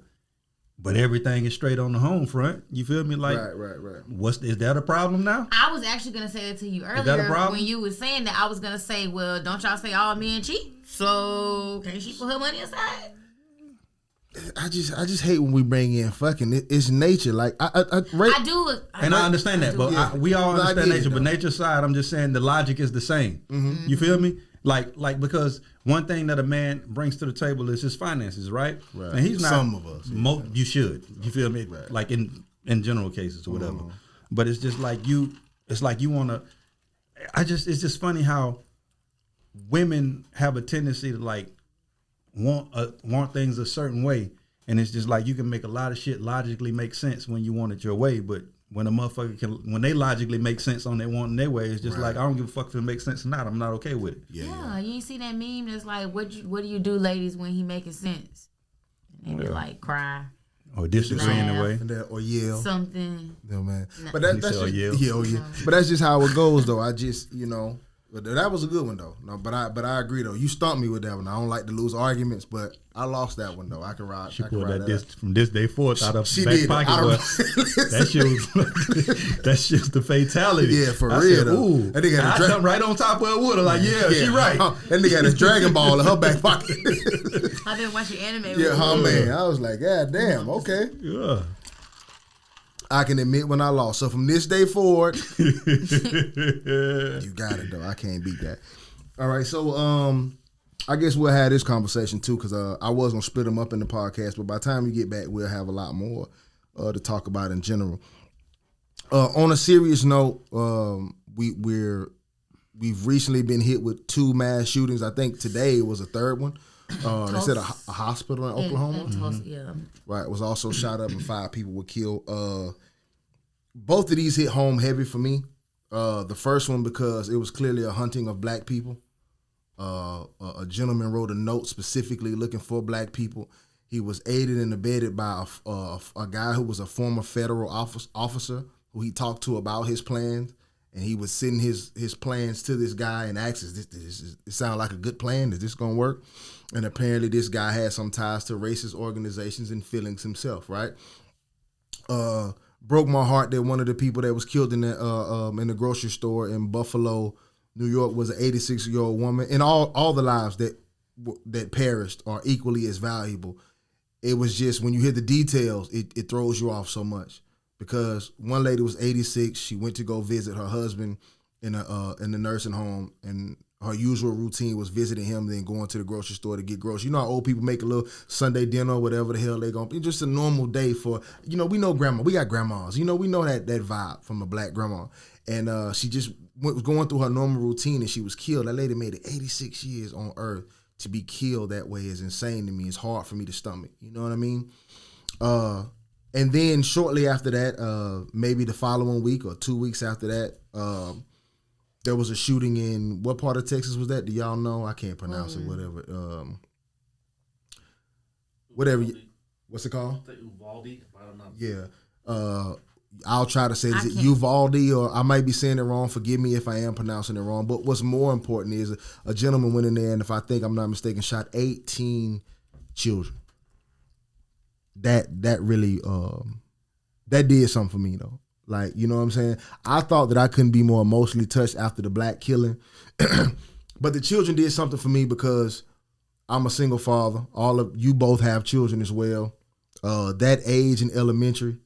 [SPEAKER 2] But everything is straight on the home front. You feel me? Like,
[SPEAKER 1] right.
[SPEAKER 2] is that a problem now?
[SPEAKER 3] I was actually gonna say that to you
[SPEAKER 2] that a
[SPEAKER 3] earlier
[SPEAKER 2] problem?
[SPEAKER 3] when you was saying that. I was gonna say, well, don't y'all say all men cheat? So can she put her money aside?
[SPEAKER 1] I just hate when we bring in fucking. It's nature. Like
[SPEAKER 3] I do.
[SPEAKER 2] And I understand that, but
[SPEAKER 1] Yeah.
[SPEAKER 2] we all
[SPEAKER 1] No, I
[SPEAKER 2] understand
[SPEAKER 1] get it,
[SPEAKER 2] nature. But
[SPEAKER 1] though.
[SPEAKER 2] nature's side, I'm just saying the logic is the same.
[SPEAKER 1] Mm-hmm.
[SPEAKER 2] You feel me? Like because one thing that a man brings to the table is his finances, right?
[SPEAKER 1] Right.
[SPEAKER 2] And he's not.
[SPEAKER 1] Some of us, yeah.
[SPEAKER 2] You should. You feel me?
[SPEAKER 1] Right.
[SPEAKER 2] Like in general cases or whatever. But it's just like you. It's like you want to. It's just funny how women have a tendency to like want things a certain way. And it's just like you can make a lot of shit logically make sense when you want it your way, but when a motherfucker when they logically make sense on their wanting their way, it's just like I don't give a fuck if it makes sense or not. I'm not okay with it.
[SPEAKER 3] Yeah, you ain't see that meme that's like, what do you do, ladies, when he making sense? And they be like cry,
[SPEAKER 2] Or disagree in a way.
[SPEAKER 1] And or yell.
[SPEAKER 3] something.
[SPEAKER 1] No man.
[SPEAKER 3] No.
[SPEAKER 1] But that's
[SPEAKER 2] He said,
[SPEAKER 1] just,
[SPEAKER 2] "Oh, yeah."
[SPEAKER 1] yeah, oh yeah. But that's just how it goes though. I just, but that was a good one though. No, but I agree though. You stumped me with that one. I don't like to lose arguments, but I lost that one though. I can ride.
[SPEAKER 2] She
[SPEAKER 1] I can
[SPEAKER 2] pulled
[SPEAKER 1] ride
[SPEAKER 2] that from this day forth out of
[SPEAKER 1] She
[SPEAKER 2] back
[SPEAKER 1] did.
[SPEAKER 2] pocket.
[SPEAKER 1] I
[SPEAKER 2] Boy.
[SPEAKER 1] don't-
[SPEAKER 2] That shit was that's just the fatality.
[SPEAKER 1] Yeah, for
[SPEAKER 2] I
[SPEAKER 1] real,
[SPEAKER 2] said,
[SPEAKER 1] though.
[SPEAKER 2] ooh.
[SPEAKER 1] That nigga had a
[SPEAKER 2] I
[SPEAKER 1] dra-
[SPEAKER 2] jumped right on top of her with her, like, yeah, she right.
[SPEAKER 1] That nigga had a Dragon Ball in her back pocket.
[SPEAKER 3] I've been watching anime.
[SPEAKER 1] Yeah,
[SPEAKER 3] with
[SPEAKER 1] man. I was like, God damn, okay.
[SPEAKER 2] Yeah.
[SPEAKER 1] I can admit when I lost. So from this day forward, you got it though. I can't beat that. All right, so I guess we'll have this conversation too, because I was gonna split them up in the podcast, but by the time we get back, we'll have a lot more to talk about in general. On a serious note, we've recently been hit with 2 mass shootings. I think today was a third one. They said a hospital in Oklahoma.
[SPEAKER 3] in Tulsa, yeah.
[SPEAKER 1] Right, was also shot up and 5 people were killed. Both of these hit home heavy for me. The first one because it was clearly a hunting of black people. A gentleman wrote a note specifically looking for black people. He was aided and abetted by a guy who was a former federal officer who he talked to about his plans, and he was sending his plans to this guy and asked, it sound like a good plan? Is this gonna work? And apparently this guy had some ties to racist organizations and feelings himself, right? Broke my heart that one of the people that was killed in the grocery store in Buffalo, New York, was an 86-year-old woman. And all the lives that perished are equally as valuable. It was just when you hear the details, it throws you off so much. Because one lady was 86, she went to go visit her husband in the nursing home, and her usual routine was visiting him, then going to the grocery store to get groceries. You know how old people make a little Sunday dinner or whatever the hell they gonna be. Just a normal day for, we know grandma. We got grandmas. We know that vibe from a black grandma. And she just was going through her normal routine and she was killed. That lady made it 86 years on earth. To be killed that way is insane to me. It's hard for me to stomach. You know what I mean? And then shortly after that, maybe the following week or 2 weeks after that, there was a shooting in what part of Texas was that? Do y'all know? I can't pronounce it. Whatever. What's it called?
[SPEAKER 4] Uvalde. I don't know.
[SPEAKER 1] Yeah. I'll try to say, is it
[SPEAKER 3] can't.
[SPEAKER 1] Uvalde, or I might be saying it wrong. Forgive me if I am pronouncing it wrong. But what's more important is a gentleman went in there, and if I think I'm not mistaken, shot 18 children. That really that did something for me though. Like, you know what I'm saying? I thought that I couldn't be more emotionally touched after the black killing. But the children did something for me because I'm a single father. All of you both have children as well. That age in elementary,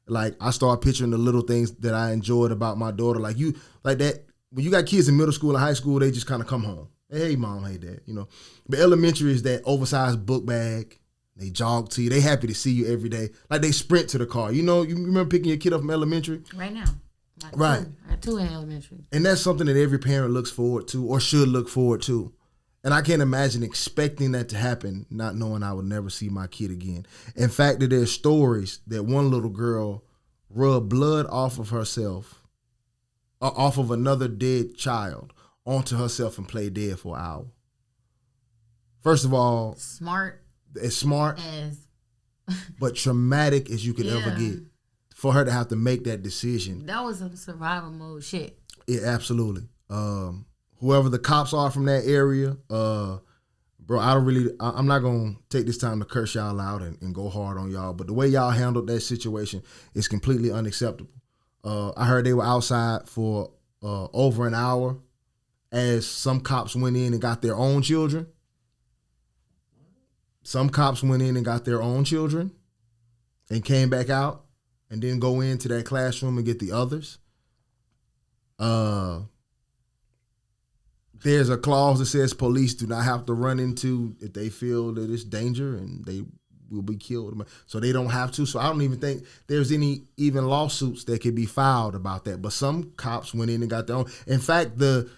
[SPEAKER 1] like I start picturing the little things that I enjoyed about my daughter. Like that when you got kids in middle school and high school, they just kind of come home. Hey mom, hey dad, you know. But elementary is that oversized book bag. They jog to you. They happy to see you every day. Like they sprint to the car. You know, you remember picking your kid up from elementary?
[SPEAKER 3] Right now.
[SPEAKER 1] Right.
[SPEAKER 3] I have 2 in elementary.
[SPEAKER 1] And that's something that every parent looks forward to or should look forward to. And I can't imagine expecting that to happen, not knowing I would never see my kid again. In fact, there's stories that one little girl rubbed blood off of herself, off of another dead child, onto herself and played dead for an hour. First of all, it's smart, but traumatic as you could ever get. For her to have to make that decision.
[SPEAKER 3] That was some survival mode shit.
[SPEAKER 1] Yeah, absolutely. Whoever the cops are from that area, bro, I'm not going to take this time to curse y'all out and go hard on y'all, but the way y'all handled that situation is completely unacceptable. I heard they were outside for over an hour as some cops went in and got their own children. Some cops went in and got their own children and came back out and then go into that classroom and get the others. There's a clause that says police do not have to run into if they feel that it's danger and they will be killed. So they don't have to. So I don't even think there's any even lawsuits that could be filed about that. But some cops went in and got their own. In fact, the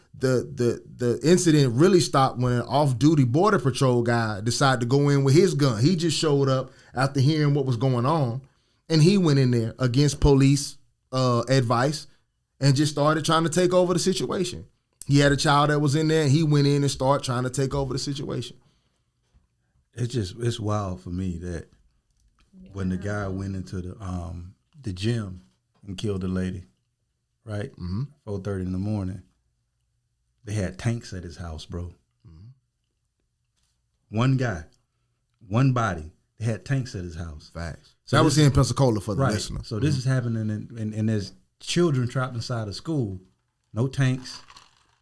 [SPEAKER 1] incident really stopped when an off-duty Border Patrol guy decided to go in with his gun. He just showed up after hearing what was going on, and he went in there against police advice and just started trying to take over the situation. He had a child that was in there, and he went in and started trying to take over the situation.
[SPEAKER 2] It's wild for me that when the guy went into the gym and killed the lady, right? 4:30 in the morning, they had tanks at his house, bro. One guy, one body. They had tanks at his house.
[SPEAKER 1] Facts. So that was here in Pensacola for the
[SPEAKER 2] right.
[SPEAKER 1] listener.
[SPEAKER 2] So this is happening, and there's children trapped inside of school. No tanks.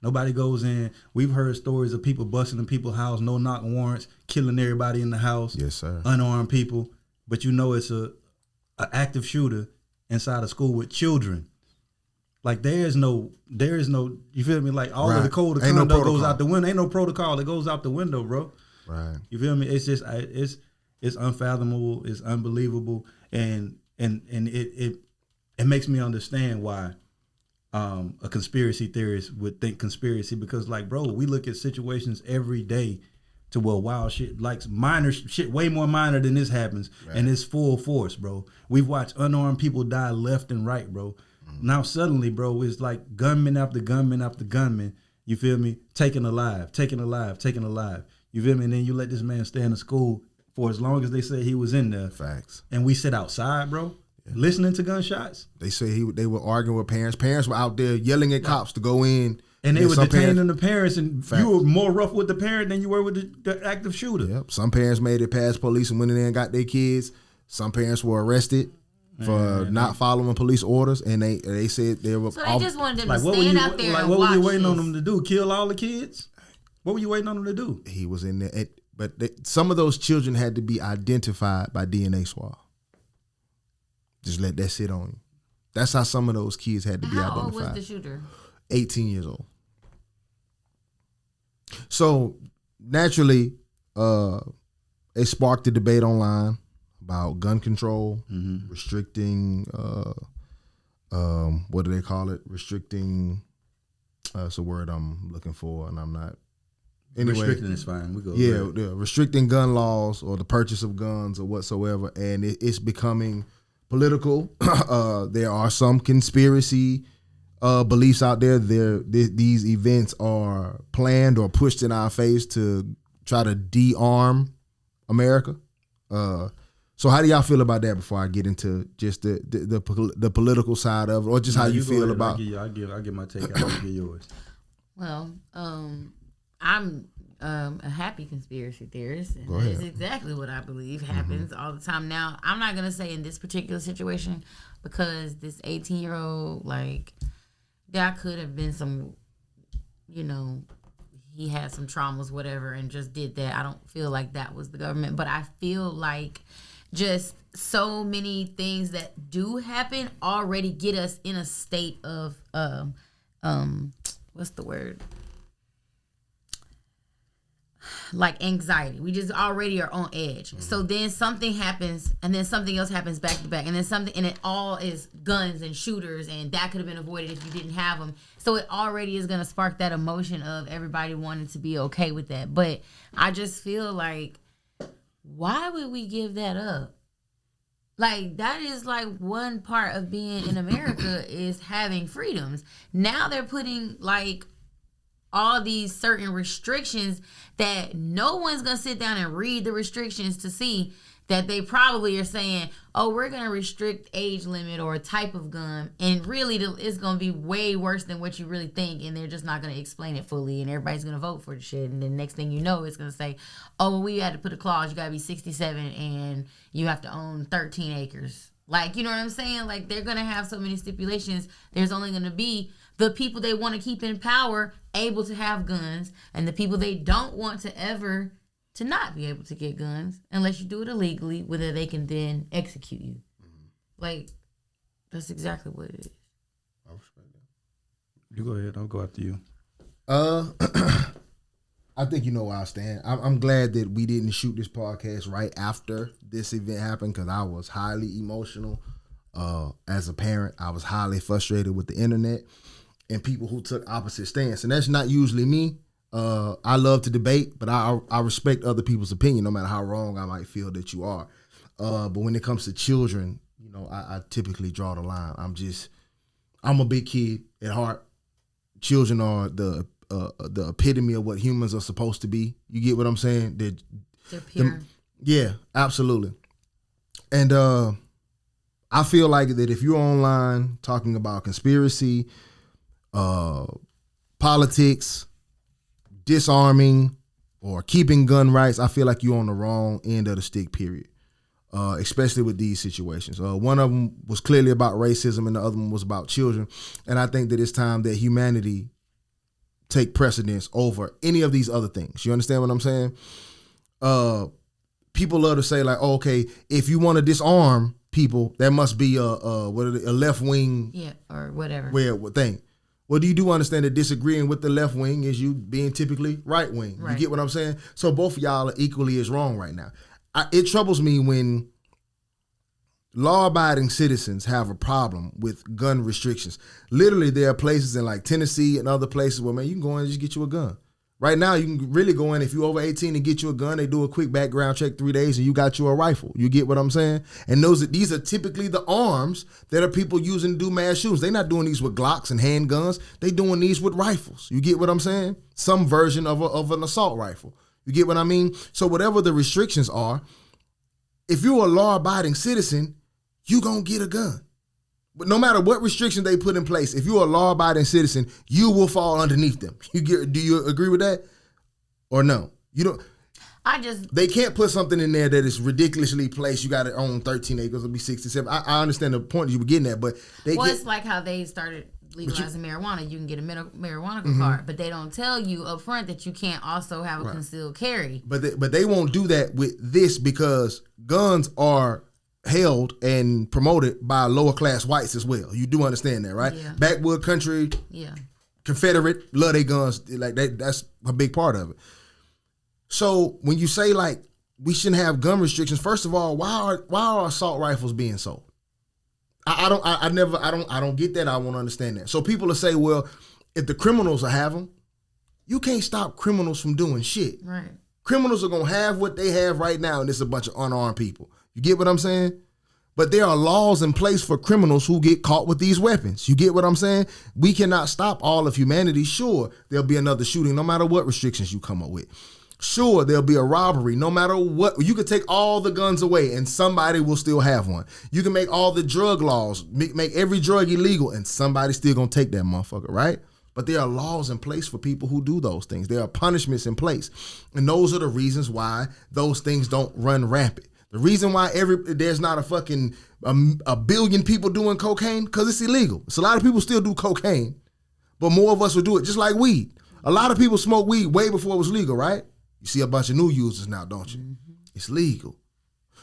[SPEAKER 2] Nobody goes in. We've heard stories of people busting in people's house, no knock warrants, killing everybody in the house.
[SPEAKER 1] Yes, sir.
[SPEAKER 2] Unarmed people. But you know it's a active shooter inside a school with children. Like there is no, you feel me? Like all of the code of conduct goes out the window. Ain't no protocol that goes out the window, bro.
[SPEAKER 1] Right.
[SPEAKER 2] You feel me? It's just it's unfathomable. It's unbelievable, and it makes me understand why a conspiracy theorist would think conspiracy, because like, bro, we look at situations every day to where wild shit, like minor shit, way more minor than this happens, and it's full force, bro. We've watched unarmed people die left and right, bro. Now suddenly, bro, it's like gunman after gunman after gunman. You feel me? Taken alive. You feel me? And then you let this man stay in the school for as long as they say he was in there.
[SPEAKER 1] Facts.
[SPEAKER 2] And we sit outside, bro, listening to gunshots.
[SPEAKER 1] They say they were arguing with parents. Parents were out there yelling at cops to go in.
[SPEAKER 2] And they were detaining the parents, and
[SPEAKER 1] Facts.
[SPEAKER 2] you were more rough with the parent than you were with the active shooter.
[SPEAKER 1] Yep. Some parents made it past police and went in there and got their kids. Some parents were arrested for not following police orders, and they said they were.
[SPEAKER 3] So they just wanted them
[SPEAKER 2] Like,
[SPEAKER 3] to stand out there and watch.
[SPEAKER 2] What were you waiting on them to do? Kill all the kids? What were you waiting on them to do?
[SPEAKER 1] He was in there, but some of those children had to be identified by DNA swab. Just let that sit on you. That's how some of those kids had to be identified.
[SPEAKER 3] How old was the shooter?
[SPEAKER 1] 18 years old. So naturally, it sparked a debate online about gun control, restricting, what do they call it? Restricting, it's a word I'm looking for, and I'm not. Anyway,
[SPEAKER 2] restricting is fine. We go.
[SPEAKER 1] Yeah, restricting gun laws or the purchase of guns or whatsoever, and it's becoming political. There are some conspiracy beliefs out there. These events are planned or pushed in our face to try to de-arm America. So how do y'all feel about that before I get into just the political side of it, or just how you feel about?
[SPEAKER 2] I'll give my take. I'll give yours.
[SPEAKER 3] Well, I'm a happy conspiracy theorist, and
[SPEAKER 1] Go ahead.
[SPEAKER 3] that's exactly what I believe happens all the time. Now, I'm not gonna say in this particular situation, because this 18-year-old, like, that could have been some, he had some traumas, whatever, and just did that. I don't feel like that was the government, but I feel like just so many things that do happen already get us in a state of what's the word? Like anxiety. We just already are on edge. So then something happens, and then something else happens back to back, and then something, and it all is guns and shooters, and that could have been avoided if you didn't have them. So it already is going to spark that emotion of everybody wanting to be okay with that. But I just feel like, why would we give that up? Like, that is like one part of being in America is having freedoms. Now they're putting like all these certain restrictions that no one's going to sit down and read the restrictions to see that they probably are saying, oh, we're going to restrict age limit or a type of gun. And really, it's going to be way worse than what you really think. And they're just not going to explain it fully. And everybody's going to vote for the shit. And then next thing you know, it's going to say, oh, well, we had to put a clause. You got to be 67 and you have to own 13 acres. Like, you know what I'm saying? Like, they're going to have so many stipulations. There's only going to be the people they want to keep in power able to have guns, and the people they don't want to ever to not be able to get guns unless you do it illegally, whether they can then execute you. Like, that's exactly what it is.
[SPEAKER 1] I respect that.
[SPEAKER 2] You go ahead. I'll go after you.
[SPEAKER 1] I think you know where I stand. I'm glad that we didn't shoot this podcast right after this event happened, because I was highly emotional. As a parent, I was highly frustrated with the internet and people who took opposite stance. And that's not usually me. I love to debate, but I respect other people's opinion, no matter how wrong I might feel that you are. But when it comes to children, you know, I typically draw the line. I'm a big kid at heart. Children are the epitome of what humans are supposed to be. You get what I'm saying?
[SPEAKER 3] They're pure.
[SPEAKER 1] Yeah, absolutely. And I feel like that if you're online talking about conspiracy, politics, disarming, or keeping gun rights, I feel like you're on the wrong end of the stick, period. Especially with these situations. One of them was clearly about racism and the other one was about children. And I think that it's time that humanity take precedence over any of these other things. You understand what I'm saying? People love to say like, oh, okay, if you want to disarm people, that must be a left wing,
[SPEAKER 3] or whatever
[SPEAKER 1] thing. Well, do you understand that disagreeing with the left wing is you being typically right wing? Right. You get what I'm saying? So both of y'all are equally as wrong right now. It troubles me when law-abiding citizens have a problem with gun restrictions. Literally, there are places in like Tennessee and other places where, man, you can go in and just get you a gun. Right now, you can really go in if you're over 18 and get you a gun. They do a quick background check 3 days and you got you a rifle. You get what I'm saying? And these are typically the arms that are people using to do mass shootings. They're not doing these with Glocks and handguns. They doing these with rifles. You get what I'm saying? Some version of an assault rifle. You get what I mean? So whatever the restrictions are, if you're a law-abiding citizen, you gonna get a gun. But no matter what restriction they put in place, if you're a law-abiding citizen, you will fall underneath them. Do you agree with that? Or no? You don't. They can't put something in there that is ridiculously placed. You got to own 13 acres. It'll be 67. I understand the point you were getting at, but
[SPEAKER 3] it's like how they started legalizing marijuana. You can get a marijuana card, but they don't tell you up front that you can't also have a concealed carry.
[SPEAKER 1] But they won't do that with this because guns are held and promoted by lower class whites as well. You do understand that, right?
[SPEAKER 3] Yeah.
[SPEAKER 1] Backwood country, Confederate, love their guns. Like that's a big part of it. So when you say like we shouldn't have gun restrictions, first of all, why are assault rifles being sold? I don't get that. I won't understand that. So people will say, well, if the criminals will have them, you can't stop criminals from doing shit.
[SPEAKER 3] Right.
[SPEAKER 1] Criminals are gonna have what they have right now, and it's a bunch of unarmed people. You get what I'm saying? But there are laws in place for criminals who get caught with these weapons. You get what I'm saying? We cannot stop all of humanity. Sure, there'll be another shooting no matter what restrictions you come up with. Sure, there'll be a robbery no matter what. You could take all the guns away and somebody will still have one. You can make all the drug laws, make every drug illegal, and somebody's still gonna take that motherfucker, right? But there are laws in place for people who do those things. There are punishments in place. And those are the reasons why those things don't run rampant. The reason why there's not a fucking a billion people doing cocaine, because it's illegal. So a lot of people still do cocaine, but more of us will do it, just like weed. A lot of people smoke weed way before it was legal, right? You see a bunch of new users now, don't you? Mm-hmm. It's legal.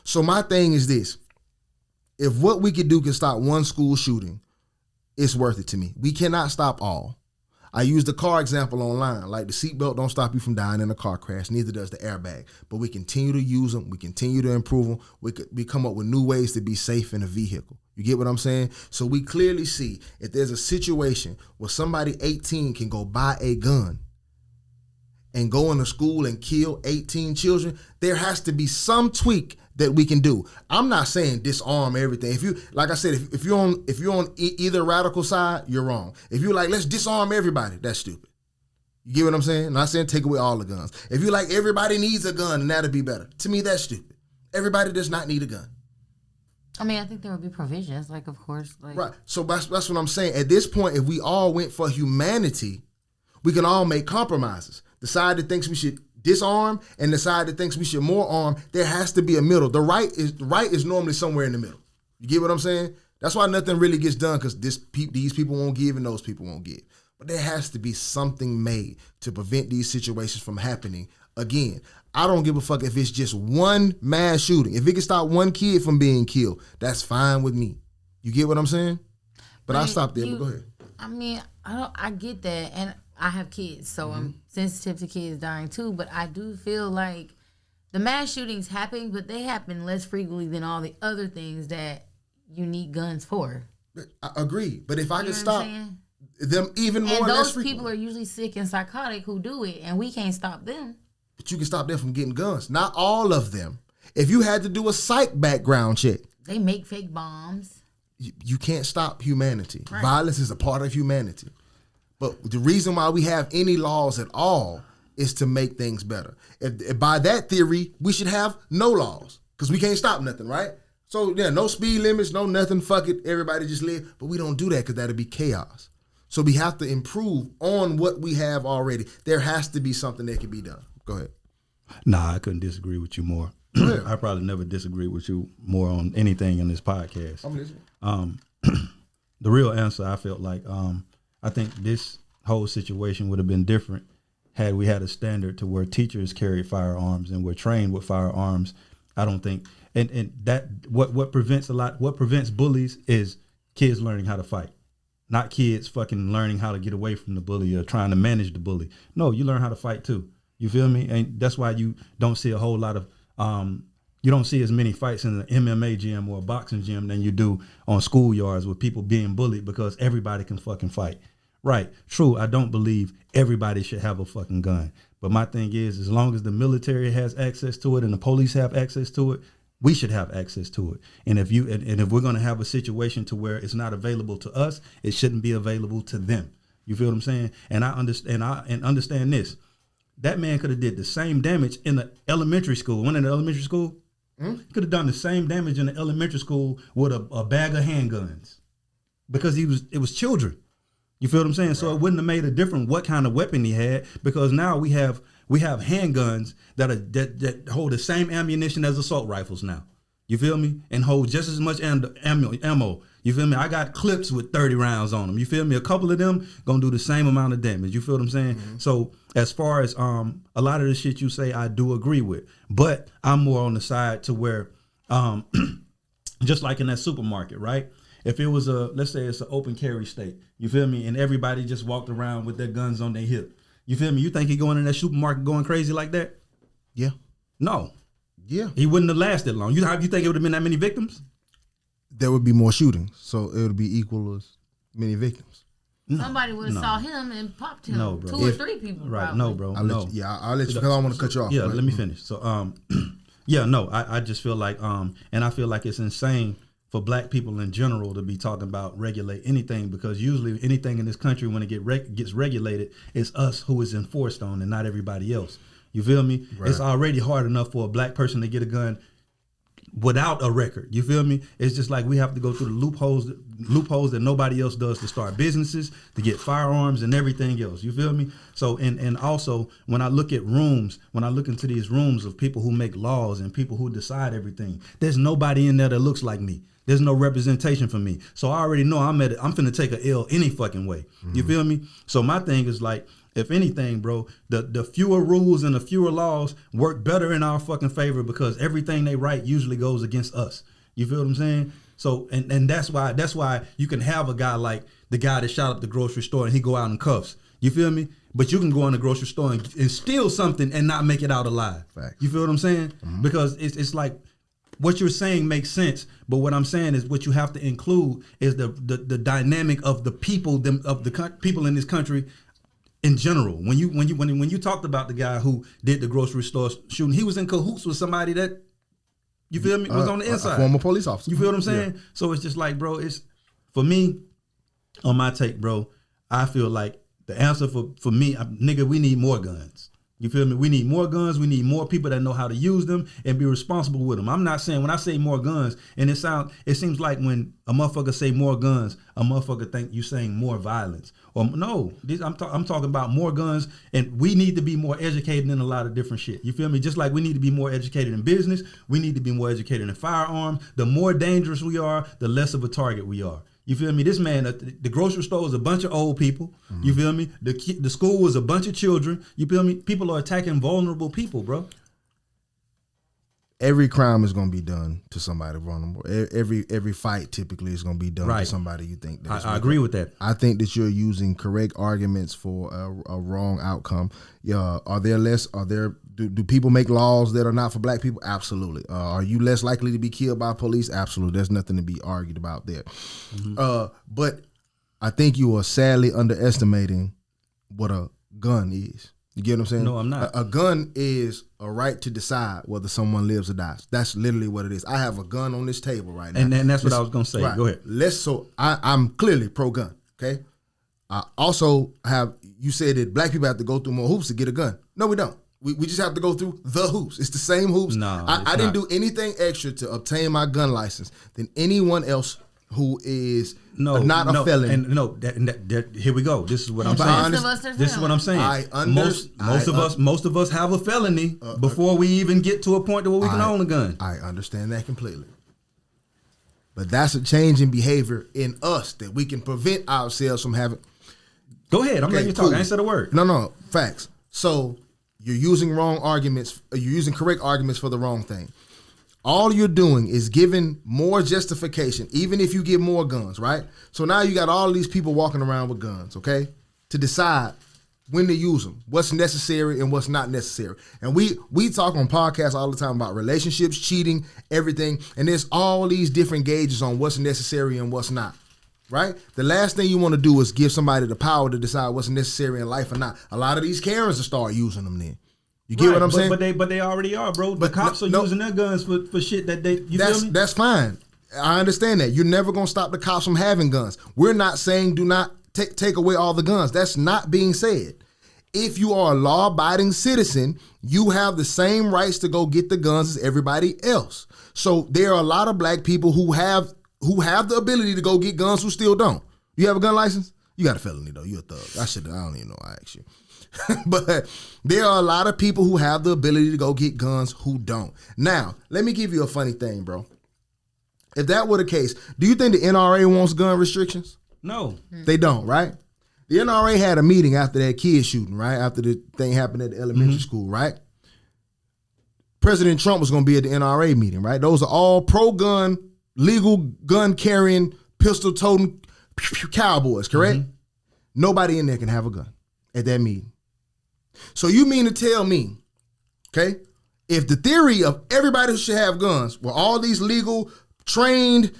[SPEAKER 1] So my thing is this. If what we could do can stop one school shooting, it's worth it to me. We cannot stop all. I used the car example online. Like the seatbelt don't stop you from dying in a car crash. Neither does the airbag. But we continue to use them. We continue to improve them. We come up with new ways to be safe in a vehicle. You get what I'm saying? So we clearly see if there's a situation where somebody 18 can go buy a gun and go into school and kill 18 children, there has to be some tweak that we can do. I'm not saying disarm everything. If you, like I said, if you're on either radical side, you're wrong. If you're like, let's disarm everybody, that's stupid. You get what I'm saying? I'm not saying take away all the guns. If you like everybody needs a gun and that'll be better, to me that's stupid. Everybody does not need a gun.
[SPEAKER 3] I mean, I think there would be provisions, like of course, like
[SPEAKER 1] right. So that's what I'm saying. At this point, if we all went for humanity, we can all make compromises. The side that thinks we should disarm and the side that thinks we should more arm, there has to be a middle. The right is normally somewhere in the middle. You get what I'm saying? That's why nothing really gets done, because these people won't give and those people won't give. But there has to be something made to prevent these situations from happening again. I don't give a fuck if it's just one mass shooting. If it can stop one kid from being killed, that's fine with me. You get what I'm saying? But I'll stop there, but go ahead.
[SPEAKER 3] I mean, I get that, and I have kids, so I'm sensitive to kids dying too, but I do feel like the mass shootings happen, but they happen less frequently than all the other things that you need guns for.
[SPEAKER 1] I agree, but if I can stop them even more,
[SPEAKER 3] and those people are usually sick and psychotic who do it, and we can't stop them.
[SPEAKER 1] But you can stop them from getting guns. Not all of them. If you had to do a psych background check,
[SPEAKER 3] they make fake bombs.
[SPEAKER 1] You can't stop humanity. Right. Violence is a part of humanity. But the reason why we have any laws at all is to make things better. If by that theory, we should have no laws, because we can't stop nothing, right? So yeah, no speed limits, no nothing, fuck it, everybody just live. But we don't do that because that'd be chaos. So we have to improve on what we have already. There has to be something that can be done. Go ahead.
[SPEAKER 2] Nah, I couldn't disagree with you more. I probably never disagree with you more on anything in this podcast.
[SPEAKER 1] I'm listening.
[SPEAKER 2] The real answer, I felt like, I think this whole situation would have been different had we had a standard to where teachers carry firearms and were trained with firearms. I don't think, and that what prevents bullies is kids learning how to fight, not kids fucking learning how to get away from the bully or trying to manage the bully. No, you learn how to fight too. You feel me? And that's why you don't see a whole lot of, you don't see as many fights in the MMA gym or a boxing gym than you do on schoolyards with people being bullied, because everybody can fucking fight. Right. True. I don't believe everybody should have a fucking gun. But my thing is, as long as the military has access to it and the police have access to it, we should have access to it. And if we're going to have a situation to where it's not available to us, it shouldn't be available to them. You feel what I'm saying? And I understand this. That man could have did the same damage in the elementary school. When in the elementary school, could have done the same damage in the elementary school with a bag of handguns, because it was children. You feel what I'm saying? Right. So it wouldn't have made a difference what kind of weapon he had, because now we have handguns that hold the same ammunition as assault rifles now. You feel me? And hold just as much ammo. You feel me? I got clips with 30 rounds on them. You feel me? A couple of them gonna do the same amount of damage. You feel what I'm saying? Mm-hmm. So as far as a lot of the shit you say, I do agree with, but I'm more on the side to where, just like in that supermarket, right? If it was let's say it's an open carry state, you feel me? And everybody just walked around with their guns on their hip. You feel me? You think he going in that supermarket going crazy like that?
[SPEAKER 1] Yeah.
[SPEAKER 2] No.
[SPEAKER 1] Yeah.
[SPEAKER 2] He wouldn't have lasted long. You think it would have been that many victims?
[SPEAKER 1] There would be more shootings, so it would be equal as many victims.
[SPEAKER 3] No, somebody would have saw him and popped him.
[SPEAKER 2] No, bro.
[SPEAKER 3] 2 or 3 people.
[SPEAKER 2] Right.
[SPEAKER 3] Probably.
[SPEAKER 2] No, bro.
[SPEAKER 1] I'll let you, because I don't want to cut you off.
[SPEAKER 2] Yeah, let me finish. So, yeah, no, I just feel like, and I feel like it's insane for black people in general to be talking about regulate anything, because usually anything in this country, when it gets regulated, it's us who is enforced on and not everybody else. You feel me? Right. It's already hard enough for a black person to get a gun without a record. You feel me? It's just like we have to go through the loopholes that nobody else does to start businesses, to get firearms and everything else. You feel me? So and also when I look at when I look into these rooms of people who make laws and people who decide everything, there's nobody in there that looks like me. There's no representation for me. So I already know I'm finna take a L any fucking way. You feel me? So my thing is like, if anything, bro, the fewer rules and the fewer laws work better in our fucking favor because everything they write usually goes against us. You feel what I'm saying? So and that's why you can have a guy like the guy that shot up the grocery store and he go out in cuffs. You feel me? But you can go in the grocery store and steal something and not make it out alive.
[SPEAKER 1] Facts.
[SPEAKER 2] You feel what I'm saying? Because it's like what you're saying makes sense, but what I'm saying is what you have to include is the dynamic of the people people in this country in general. When you talked about the guy who did the grocery store shooting, he was in cahoots with somebody that, you feel me, was on the inside.
[SPEAKER 1] A former police officer.
[SPEAKER 2] You feel what I'm saying? Yeah. So it's just like, bro, it's for me, on my take, bro, I feel like the answer for me, nigga, we need more guns. You feel me? We need more guns. We need more people that know how to use them and be responsible with them. I'm not saying when I say more guns, and it seems like when a motherfucker say more guns, a motherfucker think you saying more violence. Or no, I'm talking about more guns, and we need to be more educated in a lot of different shit. You feel me? Just like we need to be more educated in business, we need to be more educated in firearms. The more dangerous we are, the less of a target we are. You feel me? This man, the grocery store is a bunch of old people. You feel me? The school was a bunch of children. You feel me? People are attacking vulnerable people, bro.
[SPEAKER 1] Every crime is going to be done to somebody vulnerable. Every fight typically is going to be done to somebody you think.
[SPEAKER 2] I agree with that.
[SPEAKER 1] I think that you're using correct arguments for a wrong outcome. Yeah, do people make laws that are not for black people? Absolutely. Are you less likely to be killed by police? Absolutely. There's nothing to be argued about there. But I think you are sadly underestimating what a gun is. You get what I'm saying?
[SPEAKER 2] No, I'm not.
[SPEAKER 1] A gun is a right to decide whether someone lives or dies. That's literally what it is. I have a gun on this table right now.
[SPEAKER 2] And that's what I was going to say. Right. Go ahead.
[SPEAKER 1] I'm clearly pro-gun, okay? I also you said that black people have to go through more hoops to get a gun. No, we don't. We just have to go through the hoops. It's the same hoops.
[SPEAKER 2] No,
[SPEAKER 1] I didn't do anything extra to obtain my gun license than anyone else who is not a felon.
[SPEAKER 2] And here we go. This is what I'm saying. This is what I'm saying. Most of us have a felony before we even get to a point where we can own a gun.
[SPEAKER 1] I understand that completely. But that's a change in behavior in us that we can prevent ourselves from having.
[SPEAKER 2] Go ahead. I'm letting you talk. I ain't said a word.
[SPEAKER 1] No. Facts. So you're using wrong arguments. You're using correct arguments for the wrong thing. All you're doing is giving more justification, even if you get more guns, right? So now you got all these people walking around with guns, okay, to decide when to use them, what's necessary and what's not necessary. And we talk on podcasts all the time about relationships, cheating, everything, and there's all these different gauges on what's necessary and what's not, right? The last thing you want to do is give somebody the power to decide what's necessary in life or not. A lot of these Karens will start using them then. You get what I'm saying?
[SPEAKER 2] But they already are, bro. The cops are using their guns for shit that they. Feel me?
[SPEAKER 1] That's fine. I understand that. You're never gonna stop the cops from having guns. We're not saying do not take away all the guns. That's not being said. If you are a law-abiding citizen, you have the same rights to go get the guns as everybody else. So there are a lot of black people who have the ability to go get guns who still don't. You have a gun license? You got a felony though. You're a thug. I don't even know I asked you. But there are a lot of people who have the ability to go get guns who don't. Now, let me give you a funny thing, bro. If that were the case, do you think the NRA wants gun restrictions?
[SPEAKER 2] No.
[SPEAKER 1] They don't, right? The NRA had a meeting after that kid shooting, right? After the thing happened at the elementary school, right? President Trump was going to be at the NRA meeting, right? Those are all pro-gun, legal gun-carrying, pistol-toting cowboys, correct? Nobody in there can have a gun at that meeting. So you mean to tell me, okay, if the theory of everybody should have guns were all these legal, trained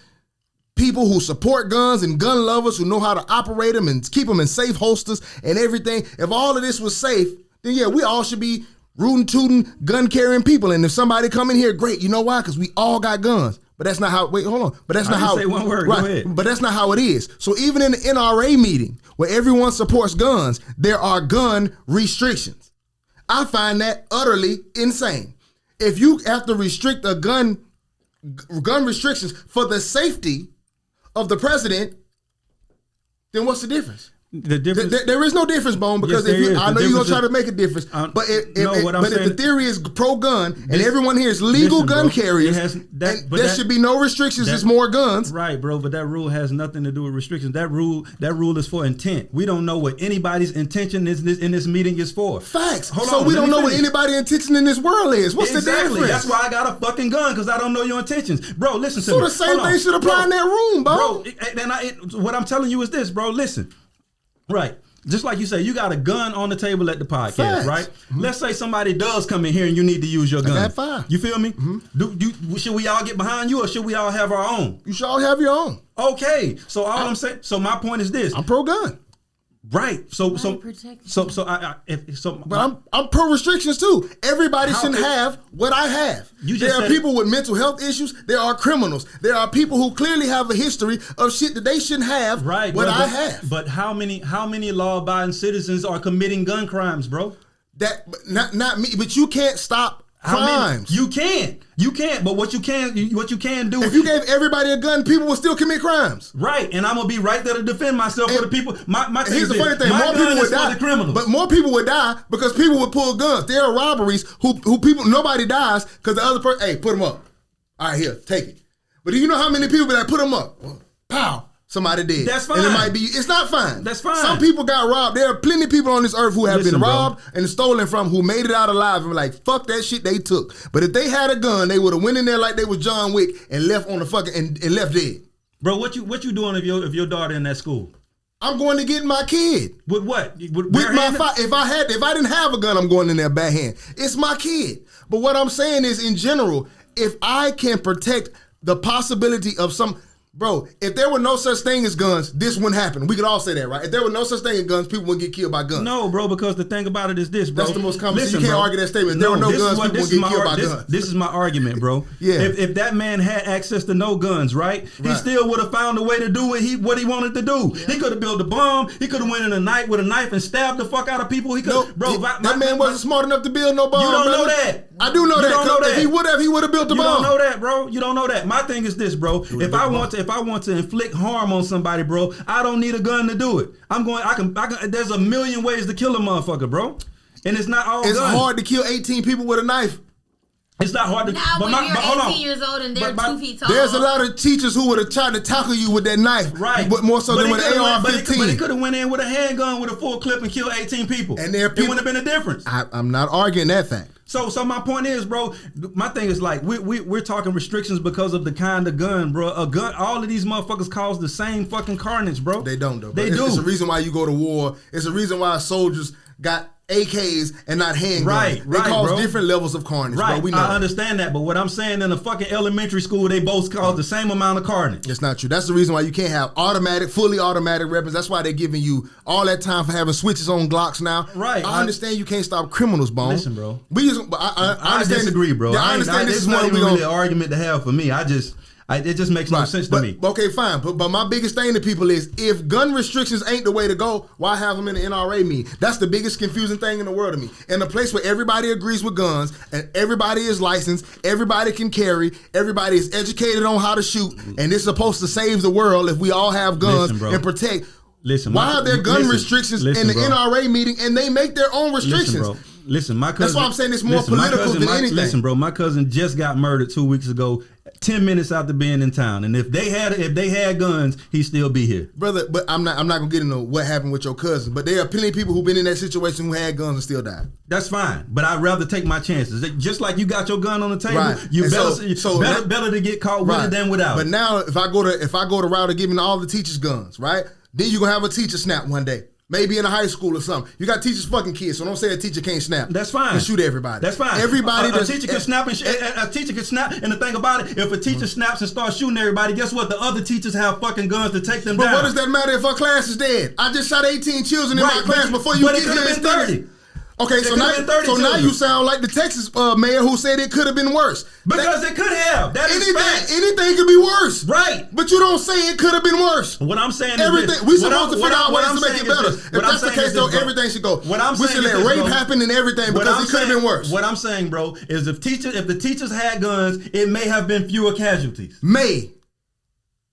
[SPEAKER 1] people who support guns and gun lovers who know how to operate them and keep them in safe holsters and everything, if all of this was safe, then yeah, we all should be rootin' tootin' gun-carrying people. And if somebody come in here, great. You know why? Because we all got guns. But that's not how, wait, hold on. But that's not how.
[SPEAKER 2] Say one word,
[SPEAKER 1] right,
[SPEAKER 2] go ahead.
[SPEAKER 1] But that's not how it is. So even in the NRA meeting where everyone supports guns, there are gun restrictions. I find that utterly insane. If you have to restrict a gun restrictions for the safety of the president, then what's the difference?
[SPEAKER 2] The difference.
[SPEAKER 1] There is no difference, Bone, because
[SPEAKER 2] Yes,
[SPEAKER 1] if
[SPEAKER 2] there is.
[SPEAKER 1] I know
[SPEAKER 2] The
[SPEAKER 1] you're gonna
[SPEAKER 2] difference
[SPEAKER 1] try
[SPEAKER 2] is-
[SPEAKER 1] to make a difference, but if
[SPEAKER 2] saying-
[SPEAKER 1] the theory is pro-gun and
[SPEAKER 2] This-
[SPEAKER 1] everyone here is legal
[SPEAKER 2] listen,
[SPEAKER 1] gun
[SPEAKER 2] bro,
[SPEAKER 1] carriers,
[SPEAKER 2] it has- that-
[SPEAKER 1] and
[SPEAKER 2] but
[SPEAKER 1] there
[SPEAKER 2] that-
[SPEAKER 1] should be no restrictions. There's more guns.
[SPEAKER 2] Right, bro, but that rule has nothing to do with restrictions. That rule is for intent. We don't know what anybody's intention in this meeting is for.
[SPEAKER 1] Facts.
[SPEAKER 2] Hold
[SPEAKER 1] So
[SPEAKER 2] on,
[SPEAKER 1] we
[SPEAKER 2] let
[SPEAKER 1] don't
[SPEAKER 2] me
[SPEAKER 1] know what
[SPEAKER 2] finish.
[SPEAKER 1] anybody's intention in this world is. What's the difference?
[SPEAKER 2] That's why I got a fucking gun, because I don't know your intentions, bro. Listen to
[SPEAKER 1] So
[SPEAKER 2] me.
[SPEAKER 1] the same
[SPEAKER 2] Hold on.
[SPEAKER 1] thing should apply
[SPEAKER 2] Bro,
[SPEAKER 1] in that room, bro.
[SPEAKER 2] What I'm telling you is this, bro. Listen, right. Just like you say, you got a gun on the table at the podcast,
[SPEAKER 1] Facts.
[SPEAKER 2] right? Let's say somebody does come in here and you need to use your gun.
[SPEAKER 1] got five.
[SPEAKER 2] You feel me? Should we all get behind you, or should we all have our own?
[SPEAKER 1] You should all have your own.
[SPEAKER 2] Okay, so I'm saying, so my point is this,
[SPEAKER 1] I'm pro-gun,
[SPEAKER 2] right? So
[SPEAKER 1] but I'm pro restrictions too. Everybody
[SPEAKER 2] How
[SPEAKER 1] shouldn't
[SPEAKER 2] could-
[SPEAKER 1] have what I have.
[SPEAKER 2] You just
[SPEAKER 1] There are
[SPEAKER 2] said-
[SPEAKER 1] people with mental health issues. There are criminals. There are people who clearly have a history of shit that they shouldn't have.
[SPEAKER 2] right,
[SPEAKER 1] what
[SPEAKER 2] bro,
[SPEAKER 1] I have.
[SPEAKER 2] But how many law-abiding citizens are committing gun crimes, bro?
[SPEAKER 1] That not me. But you can't stop crimes.
[SPEAKER 2] You can't. But what you can do.
[SPEAKER 1] If you gave everybody a gun, people would still commit crimes.
[SPEAKER 2] Right, and I'm gonna be right there to defend myself for the people. My thing
[SPEAKER 1] Here's
[SPEAKER 2] is
[SPEAKER 1] the
[SPEAKER 2] this,
[SPEAKER 1] funny thing:
[SPEAKER 2] my
[SPEAKER 1] more
[SPEAKER 2] gun
[SPEAKER 1] people
[SPEAKER 2] is
[SPEAKER 1] would
[SPEAKER 2] for
[SPEAKER 1] die,
[SPEAKER 2] the criminals.
[SPEAKER 1] but more people would die because people would pull guns. There are robberies who people nobody dies because the other person. Hey, put them up. All right, here, take it. But do you know how many people that put them up? Pow. Somebody did.
[SPEAKER 2] That's fine.
[SPEAKER 1] And it might be. It's not fine.
[SPEAKER 2] That's fine.
[SPEAKER 1] Some people got robbed. There are plenty of people on this earth who have
[SPEAKER 2] Listen,
[SPEAKER 1] been
[SPEAKER 2] bro.
[SPEAKER 1] robbed and stolen from, who made it out alive and were like, fuck that shit they took. But if they had a gun, they would have went in there like they was John Wick and left on the fucking and left dead.
[SPEAKER 2] Bro, what you doing if your daughter in that school?
[SPEAKER 1] I'm going to get my kid.
[SPEAKER 2] With what?
[SPEAKER 1] With my if I didn't have a gun, I'm going in there backhand. It's my kid. But what I'm saying is, in general, if I can protect the possibility of some. Bro, if there were no such thing as guns, this wouldn't happen. We could all say that, right? If there were no such thing as guns, people wouldn't get killed by guns.
[SPEAKER 2] No, bro, because the thing about it is this, bro.
[SPEAKER 1] That's the most common. You can't argue that statement. If there were no guns, people would get killed by guns.
[SPEAKER 2] This is my argument, bro.
[SPEAKER 1] Yeah.
[SPEAKER 2] If that man had access to no guns, right? He still would have found a way to do what he wanted to do. Yeah. He could have built a bomb. He could have went in a night with a knife and stabbed the fuck out of people. He could,
[SPEAKER 1] that man wasn't smart enough to build no bomb.
[SPEAKER 2] You don't know that.
[SPEAKER 1] I do know that. If he would have built a bomb.
[SPEAKER 2] You don't know that, bro. You don't know that. My thing is this, bro. If I want to inflict harm on somebody, bro, I don't need a gun to do it. I can. There's a million ways to kill a motherfucker, bro. And it's not all.
[SPEAKER 1] It's
[SPEAKER 2] guns.
[SPEAKER 1] hard to kill 18 people with a knife.
[SPEAKER 2] It's not hard to.
[SPEAKER 3] Now,
[SPEAKER 2] but
[SPEAKER 3] when you're
[SPEAKER 2] hold
[SPEAKER 3] 18
[SPEAKER 2] on.
[SPEAKER 3] years old and they're 2 feet tall.
[SPEAKER 1] There's a lot of teachers who would have tried to tackle you with that knife,
[SPEAKER 2] Right.
[SPEAKER 1] But more so than with an AR-15.
[SPEAKER 2] But he could have went in with a handgun with a full clip and killed 18 people.
[SPEAKER 1] And there are people,
[SPEAKER 2] it wouldn't have been a difference.
[SPEAKER 1] I'm not arguing that fact.
[SPEAKER 2] So my point is, bro, my thing is like we're talking restrictions because of the kind of gun, bro. A gun, all of these motherfuckers cause the same fucking carnage, bro.
[SPEAKER 1] They don't though.
[SPEAKER 2] They do.
[SPEAKER 1] It's a reason why you go to war. It's a reason why soldiers got AKs and not handguns.
[SPEAKER 2] Right,
[SPEAKER 1] they cause
[SPEAKER 2] bro.
[SPEAKER 1] different levels of carnage,
[SPEAKER 2] Right,
[SPEAKER 1] bro. We know
[SPEAKER 2] I
[SPEAKER 1] that.
[SPEAKER 2] understand that, but what I'm saying, in a fucking elementary school, they both cause the same amount of carnage.
[SPEAKER 1] It's not true. That's the reason why you can't have fully automatic weapons. That's why they're giving you all that time for having switches on Glocks now.
[SPEAKER 2] Right.
[SPEAKER 1] I understand you can't stop criminals, Bone.
[SPEAKER 2] Listen, bro.
[SPEAKER 1] I understand.
[SPEAKER 2] disagree, bro.
[SPEAKER 1] Yeah, I understand this
[SPEAKER 2] it's
[SPEAKER 1] is
[SPEAKER 2] not
[SPEAKER 1] one
[SPEAKER 2] even
[SPEAKER 1] we
[SPEAKER 2] really
[SPEAKER 1] gonna.
[SPEAKER 2] an argument to have for me. It just makes no sense to me.
[SPEAKER 1] Okay, fine. But my biggest thing to people is, if gun restrictions ain't the way to go, why have them in the NRA meeting? That's the biggest confusing thing in the world to me. In a place where everybody agrees with guns and everybody is licensed, everybody can carry, everybody is educated on how to shoot, and it's supposed to save the world if we all have guns and protect.
[SPEAKER 2] Listen,
[SPEAKER 1] why are there gun restrictions in the NRA meeting and they make their own restrictions?
[SPEAKER 2] Listen, my cousin.
[SPEAKER 1] That's why I'm saying it's more political than anything.
[SPEAKER 2] Listen, bro, my cousin just got murdered 2 weeks ago, 10 minutes after being in town. And if they had guns, he'd still be here.
[SPEAKER 1] Brother, but I'm not gonna get into what happened with your cousin. But there are plenty of people who've been in that situation who had guns and still died.
[SPEAKER 2] That's fine, but I'd rather take my chances. Just like you got your gun on the table,
[SPEAKER 1] Right.
[SPEAKER 2] you
[SPEAKER 1] And
[SPEAKER 2] better to get caught with it than without.
[SPEAKER 1] But now, if I go to route of giving all the teachers guns, right? Then you're gonna have a teacher snap one day. Maybe in a high school or something. You got teachers fucking kids, so don't say a teacher can't snap.
[SPEAKER 2] That's fine.
[SPEAKER 1] And shoot everybody.
[SPEAKER 2] That's fine.
[SPEAKER 1] Everybody.
[SPEAKER 2] A teacher can snap, a teacher can snap. And the thing about it, if a teacher snaps and starts shooting everybody, guess what? The other teachers have fucking guns to take them down.
[SPEAKER 1] But what does that matter if our class is dead? I just shot 18 children in my class before you get here.
[SPEAKER 2] But it could have been 30.
[SPEAKER 1] Okay, so now you sound like the Texas mayor who said it could have been worse.
[SPEAKER 2] Because it could have. That is facts.
[SPEAKER 1] Anything could be worse.
[SPEAKER 2] Right.
[SPEAKER 1] But you don't say it could have been worse.
[SPEAKER 2] What I'm saying is
[SPEAKER 1] everything. We supposed to figure out ways to make it better. If that's the case, though, everything should go. We should let rape happen and everything because it could have been worse.
[SPEAKER 2] What I'm saying, bro, is if the teachers had guns, it may have been fewer casualties.
[SPEAKER 1] May.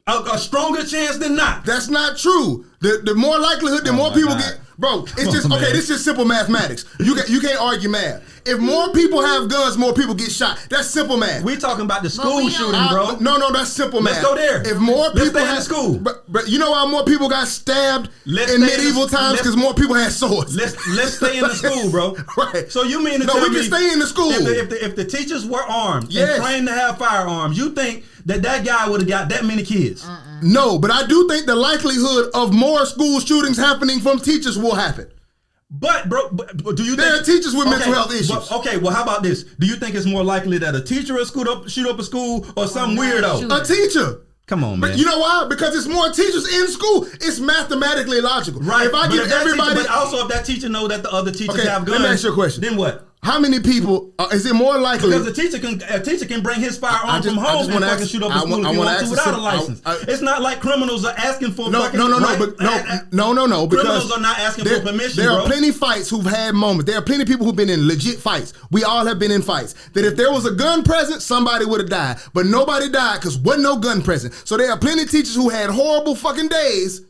[SPEAKER 2] A stronger chance than not.
[SPEAKER 1] That's not true. The more likelihood, the more people
[SPEAKER 2] God.
[SPEAKER 1] get. Bro, it's just okay. This is simple mathematics. You can't argue math. If more people have guns, more people get shot. That's simple math.
[SPEAKER 2] We talking about the
[SPEAKER 3] we
[SPEAKER 2] school
[SPEAKER 3] don't-
[SPEAKER 2] shooting, bro.
[SPEAKER 1] No, that's simple math.
[SPEAKER 2] Let's go there.
[SPEAKER 1] If more
[SPEAKER 2] Let's
[SPEAKER 1] people
[SPEAKER 2] stay in
[SPEAKER 1] had
[SPEAKER 2] school.
[SPEAKER 1] but you know why more people got stabbed
[SPEAKER 2] Let's
[SPEAKER 1] in
[SPEAKER 2] stay in
[SPEAKER 1] medieval
[SPEAKER 2] the-
[SPEAKER 1] times?
[SPEAKER 2] let's-
[SPEAKER 1] Because more people had swords.
[SPEAKER 2] Let's stay in the school, bro.
[SPEAKER 1] Right.
[SPEAKER 2] So you mean to
[SPEAKER 1] No,
[SPEAKER 2] tell
[SPEAKER 1] we
[SPEAKER 2] me
[SPEAKER 1] can stay in the school.
[SPEAKER 2] If the teachers were armed
[SPEAKER 1] Yes.
[SPEAKER 2] and trained to have firearms, you think that guy would have got that many kids?
[SPEAKER 1] No, but I do think the likelihood of more school shootings happening from teachers will happen.
[SPEAKER 2] But bro, do you
[SPEAKER 1] There
[SPEAKER 2] think
[SPEAKER 1] are teachers with mental health issues.
[SPEAKER 2] Well, how about this? Do you think it's more likely that a teacher will shoot up a school or some
[SPEAKER 3] not a
[SPEAKER 2] weirdo?
[SPEAKER 3] shooter.
[SPEAKER 1] A teacher.
[SPEAKER 2] Come on, man.
[SPEAKER 1] But you know why? Because it's more teachers in school. It's mathematically logical.
[SPEAKER 2] Right.
[SPEAKER 1] If I give
[SPEAKER 2] that
[SPEAKER 1] everybody,
[SPEAKER 2] teacher, but also if that teacher know that the other teachers
[SPEAKER 1] Okay,
[SPEAKER 2] have
[SPEAKER 1] let
[SPEAKER 2] guns,
[SPEAKER 1] me ask you a question.
[SPEAKER 2] Then what?
[SPEAKER 1] how many people is it more likely?
[SPEAKER 2] Because a teacher can bring his firearm from home and
[SPEAKER 1] wanna
[SPEAKER 2] fucking
[SPEAKER 1] ask-
[SPEAKER 2] shoot up a
[SPEAKER 1] I
[SPEAKER 2] school
[SPEAKER 1] wa- I
[SPEAKER 2] if he
[SPEAKER 1] wanna
[SPEAKER 2] wants to
[SPEAKER 1] ask
[SPEAKER 2] without a
[SPEAKER 1] the-
[SPEAKER 2] license.
[SPEAKER 1] I-
[SPEAKER 2] It's not like criminals are asking for
[SPEAKER 1] No,
[SPEAKER 2] fucking
[SPEAKER 1] no,
[SPEAKER 2] right?
[SPEAKER 1] but no, because
[SPEAKER 2] Criminals are not asking for permission,
[SPEAKER 1] There
[SPEAKER 2] bro.
[SPEAKER 1] are plenty fights who've had moments. There are plenty of people who've been in legit fights. We all have been in fights. That if there was a gun present, somebody would have died. But nobody died because wasn't no gun present. So there are plenty of teachers who had horrible fucking days.